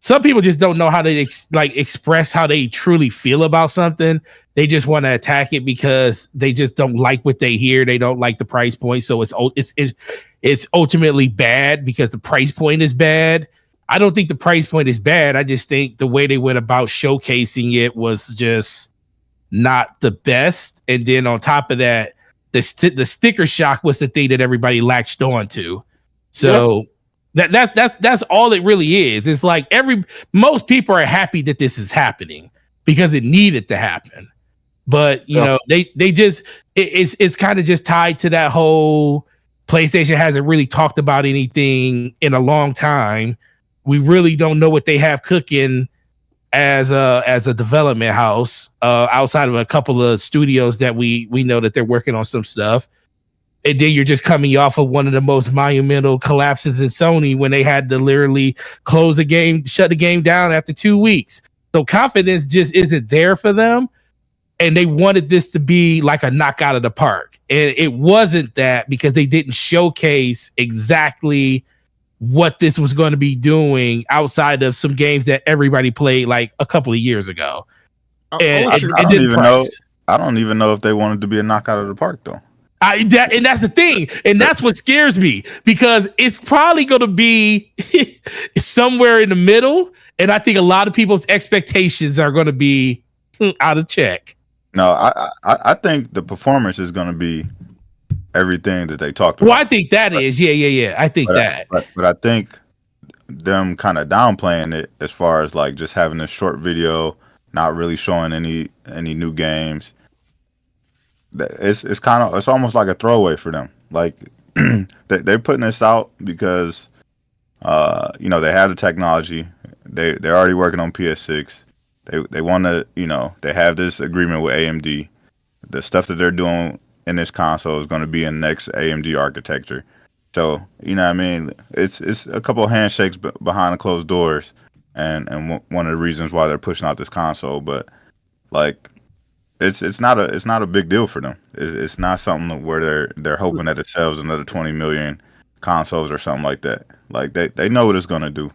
some people just don't know how to express how they truly feel about something. They just want to attack it because they just don't like what they hear. They don't like the price point, so it's ultimately bad because the price point is bad. I don't think the price point is bad. I just think the way they went about showcasing it was just not the best. And then on top of that, the sticker shock was the thing that everybody latched on to. So that's all it really is. It's like most people are happy that this is happening because it needed to happen. But you know, they just it's kind of just tied to that whole PlayStation hasn't really talked about anything in a long time. We really don't know what they have cooking as a development house outside of a couple of studios that we know that they're working on some stuff. And then you're just coming off of one of the most monumental collapses in Sony when they had to literally close the game, shut the game down after 2 weeks. So confidence just isn't there for them. And they wanted this to be like a knockout of the park. And it wasn't that, because they didn't showcase exactly what this was going to be doing outside of some games that everybody played like a couple of years ago. I don't even know if they wanted to be a knockout of the park, though. And that's the thing. And that's what scares me, because it's probably going to be somewhere in the middle. And I think a lot of people's expectations are going to be out of check. No, I think the performance is going to be everything that they talked about. Well, I think that is. Yeah. I think that. But I think them kind of downplaying it as far as like just having a short video, not really showing any new games. It's almost like a throwaway for them. Like they're putting this out because they have the technology. They're already working on PS6. They want to, they have this agreement with AMD. The stuff that they're doing in this console is going to be in the next AMD architecture. So, you know what I mean? It's a couple of handshakes behind the closed doors, and one of the reasons why they're pushing out this console. But like, it's not a big deal for them. It's not something where they're hoping that it sells another 20 million consoles or something like that. Like they know what it's going to do.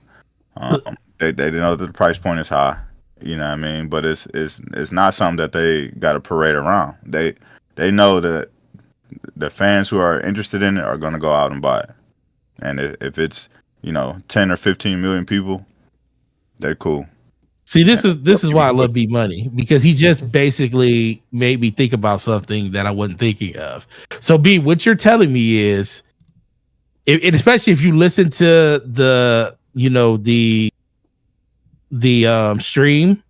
They know that the price point is high. You know what I mean? But it's not something that they got to parade around. They know that the fans who are interested in it are going to go out and buy it. And if it's 10 or 15 million people, they're cool. See, this is why I love B Money, because he just basically made me think about something that I wasn't thinking of. So B, what you're telling me is, and especially if you listen to the stream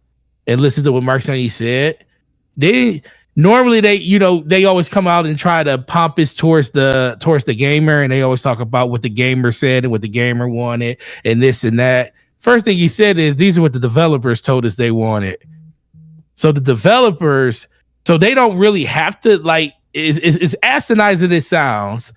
and listen to what Mark Cerny said, they always come out and try to pompous towards the gamer, and they always talk about what the gamer said and what the gamer wanted and this and that. First thing he said is, these are what the developers told us they wanted. So the developers, they don't really have to, like, as asinine as it sounds,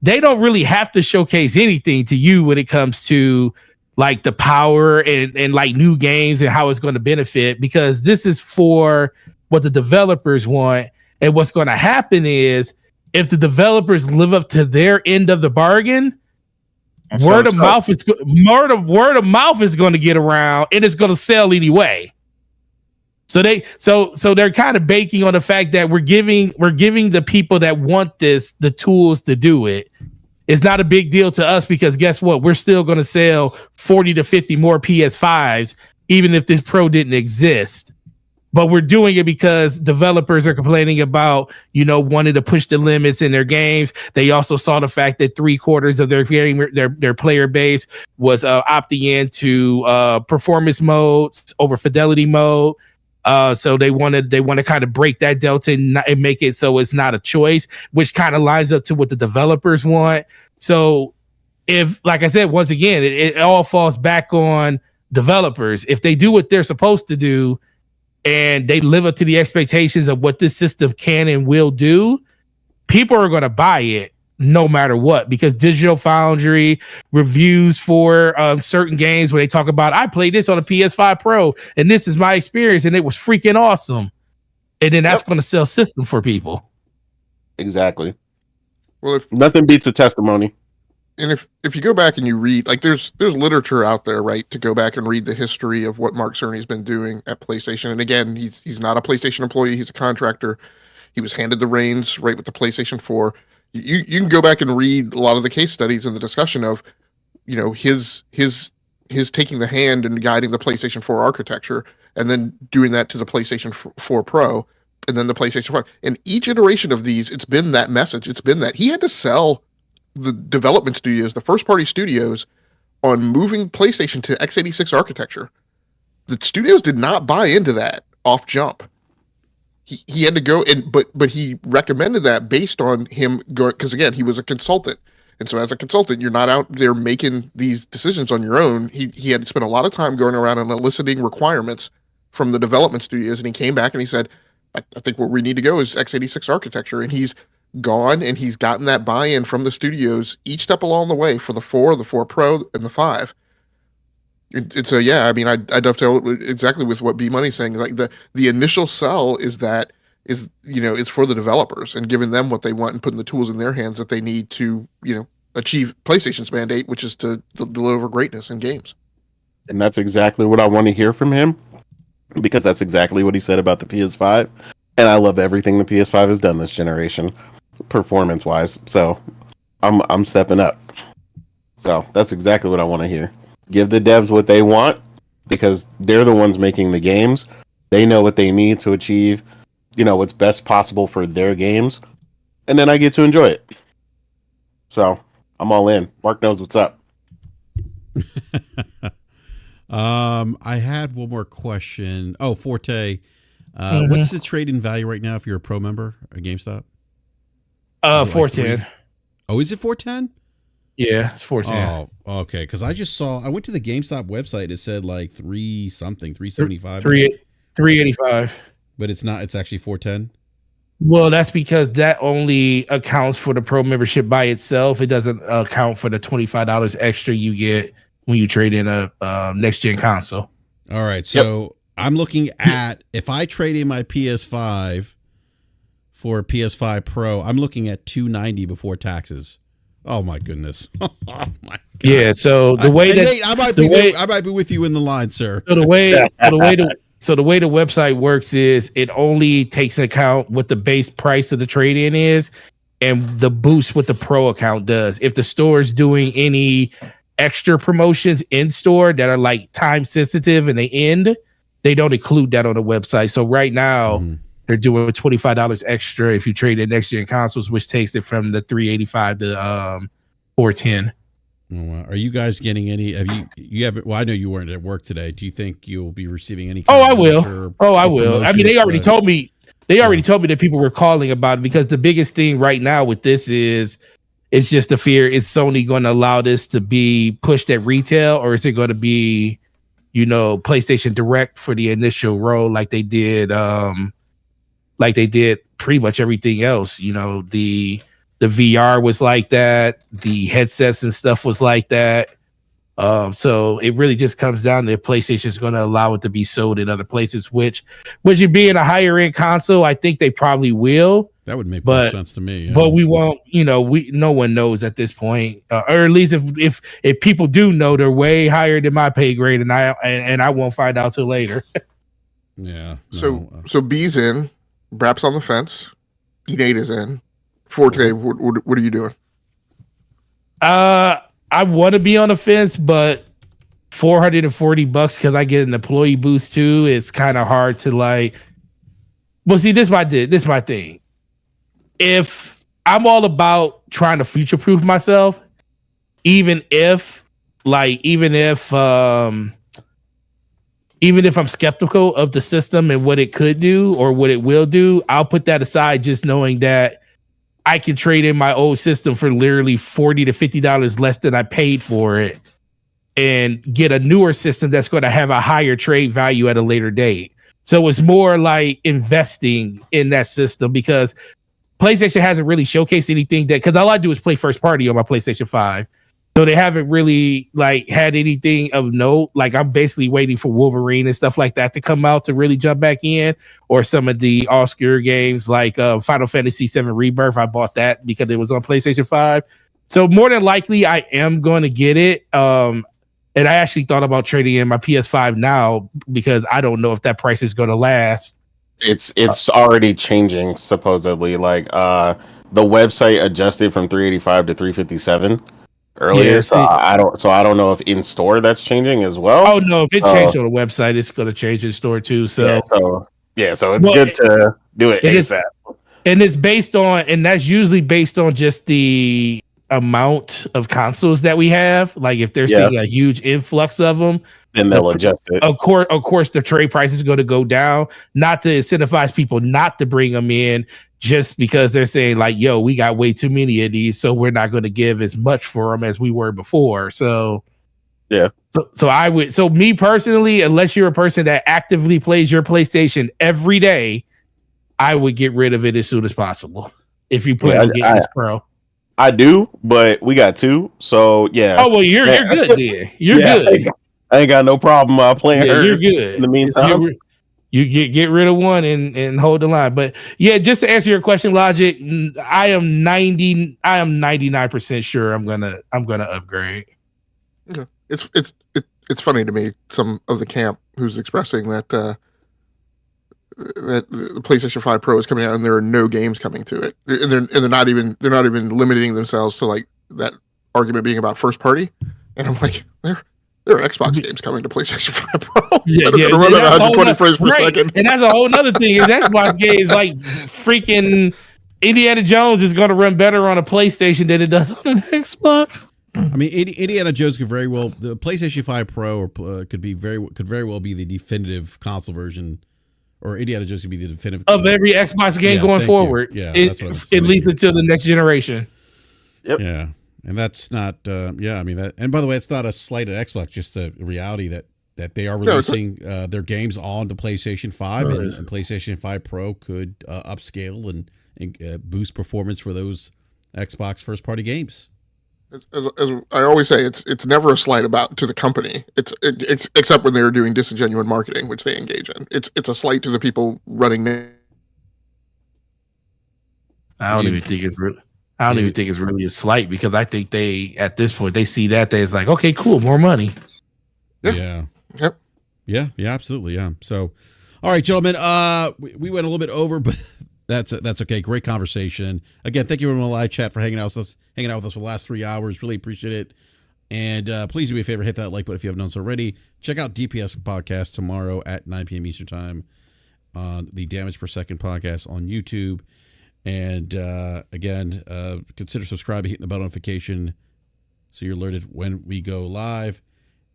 they don't really have to showcase anything to you when it comes to like the power and like new games and how it's going to benefit, because this is for what the developers want. And what's going to happen is, if the developers live up to their end of the bargain, word of mouth is going to get around, and it's going to sell anyway. So they're kind of baking on the fact that we're giving the people that want this the tools to do it. It's not a big deal to us because guess what? We're still going to sell 40 to 50 more PS5s, even if this Pro didn't exist. But we're doing it because developers are complaining about, wanting to push the limits in their games. They also saw the fact that 3/4 of their player base was opting into performance modes over fidelity mode. So they want to kind of break that delta and make it so it's not a choice, which kind of lines up to what the developers want. So if, like I said, once again, it all falls back on developers. If they do what they're supposed to do and they live up to the expectations of what this system can and will do, people are going to buy it no matter what, because Digital Foundry reviews for certain games where they talk about, I played this on a PS5 Pro and this is my experience and it was freaking awesome. And then that's going to sell system for people. Exactly. Well, if nothing beats a testimony. And if you go back and you read, like there's literature out there, right, to go back and read the history of what Mark Cerny's been doing at PlayStation. And again, he's not a PlayStation employee, he's a contractor. He was handed the reins right with the PlayStation 4. You can go back and read a lot of the case studies and the discussion of, his taking the hand and guiding the PlayStation 4 architecture and then doing that to the PlayStation 4 Pro and then the PlayStation 5. And each iteration of these, it's been that message. It's been that he had to sell the development studios, the first party studios, on moving PlayStation to x86 architecture. The studios did not buy into that off jump. He had to go but he recommended that based on him going, because again, he was a consultant. And so as a consultant, you're not out there making these decisions on your own. He had to spend a lot of time going around and eliciting requirements from the development studios. And he came back and he said, I think where we need to go is x86 architecture. And he's gone and he's gotten that buy-in from the studios each step along the way for the 4, the 4 Pro, and the 5. And so, yeah, I mean, I dovetail exactly with what B Money's saying. Like the initial sell is it's for the developers and giving them what they want and putting the tools in their hands that they need to, achieve PlayStation's mandate, which is to deliver greatness in games. And that's exactly what I want to hear from him, because that's exactly what he said about the PS5. And I love everything the PS5 has done this generation, performance-wise. So I'm stepping up. So that's exactly what I want to hear. Give the devs what they want, because they're the ones making the games. They know what they need to achieve, what's best possible for their games. And then I get to enjoy it. So I'm all in. Mark knows what's up. I had one more question. Oh, Forte. What's the trade-in value right now if you're a pro member at GameStop? 410. Oh, is it 410? Yeah, it's 410. Oh, okay. Because I went to the GameStop website. It said like 375. 385. But it's not. It's actually 410. Well, that's because that only accounts for the pro membership by itself. It doesn't account for the $25 extra you get when you trade in a next gen console. All right. So I'm looking at, if I trade in my PS5 for a PS5 Pro, I'm looking at $290 before taxes. Oh my goodness! Oh my God. Yeah. So the way that Nate, I might be with you in the line, sir. So the way the website works is it only takes into account what the base price of the trade-in is, and the boost what the Pro account does. If the store is doing any extra promotions in store that are like time sensitive and they end, they don't include that on the website. So right now. They're doing $25 extra if you trade in next gen consoles, which takes it from the 385 to 410. Oh, wow. Are you guys getting any? You haven't? Well, I know you weren't at work today. Do you think you'll be receiving any? I will. I will. I mean, they already told me. They already told me that people were calling about it, because the biggest thing right now with this is, it's just the fear: is Sony going to allow this to be pushed at retail, or is it going to be, PlayStation Direct for the initial roll like they did? Like they did pretty much everything else. The VR was like that. The headsets and stuff was like that. So it really just comes down to if PlayStation is going to allow it to be sold in other places, which it being a higher end console, I think they probably will. That would make more sense to me. Yeah. But we won't, no one knows at this point, or at least if people do know, they're way higher than my pay grade, and I won't find out till later. Yeah. No. So B's in, BRAP's on the fence, E8 is in. Forte, what are you doing? I want to be on the fence, but $440 because I get an employee boost too. It's kind of hard to like. Well, see, this is my thing. If I'm all about trying to future proof myself, even if I'm skeptical of the system and what it could do or what it will do, I'll put that aside, just knowing that I can trade in my old system for literally $40 to $50 less than I paid for it and get a newer system that's going to have a higher trade value at a later date. So it's more like investing in that system because PlayStation hasn't really showcased anything because all I do is play first party on my PlayStation 5. So they haven't really like had anything of note. Like I'm basically waiting for Wolverine and stuff like that to come out to really jump back in, or some of the obscure games like Final Fantasy VII Rebirth. I bought that because it was on PlayStation 5. So more than likely I am going to get it. And I actually thought about trading in my PS5 now because I don't know if that price is going to last. It's already changing supposedly. Like the website adjusted from 385 to 357 earlier. Yeah, so I don't know if in store that's changing as well. Oh no, if it changed on the website, it's going to change in store too. So so it's good to do it ASAP. And it's based on, and that's usually based on just the amount of consoles that we have. Like if they're seeing a huge influx of them, then they'll adjust it. Of course, the trade price is going to go down, not to incentivize people not to bring them in, just because they're saying like, "Yo, we got way too many of these, so we're not going to give as much for them as we were before." So, yeah. So me personally, unless you're a person that actively plays your PlayStation every day, I would get rid of it as soon as possible. If you plan on getting this Pro. I do, but we got two, so yeah. Oh well, you're good then. You're good. I ain't got no problem playing her. You're good. In the meantime, you get rid of one and hold the line. But yeah, just to answer your question, Logic, I am 99% sure I'm gonna upgrade. Okay. It's funny to me, some of the camp who's expressing that that the PlayStation 5 Pro is coming out and there are no games coming to it, and they're not even limiting themselves to like that argument being about first party. And I'm like, there are Xbox games coming to PlayStation 5 Pro. Yeah, run at 120 frames per second. And that's a whole nother thing. Is Xbox games like freaking Indiana Jones is going to run better on a PlayStation than it does on an Xbox. I mean, Indiana Jones could very well, the PlayStation 5 Pro or could very well be the definitive console version, or Indiana Jones could be the definitive of every Xbox game going forward. Yeah, that's what at least until the next generation. Yep. Yeah. And that's not, I mean, that, and by the way, it's not a slight at Xbox, just a reality that they are releasing their games on the PlayStation 5, and PlayStation 5 Pro could upscale and boost performance for those Xbox first party games. As I always say, it's never a slight to the company. It's except when they're doing disingenuous marketing, which they engage in. It's a slight to the people running. I don't even think it's really a slight, because I think they, at this point, they see that it's like, okay, cool, more money. Yeah. Yep. Yeah, absolutely. Yeah. So, all right, gentlemen, we went a little bit over, but that's okay. Great conversation. Again, thank you everyone in the live chat for hanging out with us for the last 3 hours. Really appreciate it. And please do me a favor, hit that like button if you haven't done so already. Check out DPS podcast tomorrow at 9 p.m. Eastern time on the Damage Per Second podcast on YouTube. And again, consider subscribing, hitting the bell notification so you're alerted when we go live.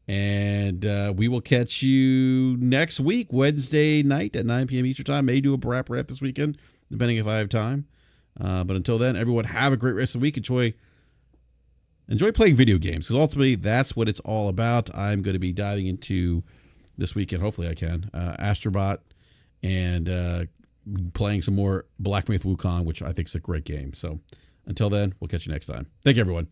And we will catch you next week, Wednesday night at 9 p.m. Eastern time. May do a BRAP rap this weekend, depending if I have time. But until then, everyone have a great rest of the week. Enjoy playing video games, because ultimately that's what it's all about. I'm going to be diving into this weekend, hopefully I can, Astrobot, and playing some more Black Myth Wukong, which I think is a great game. So until then, we'll catch you next time. Thank you, everyone.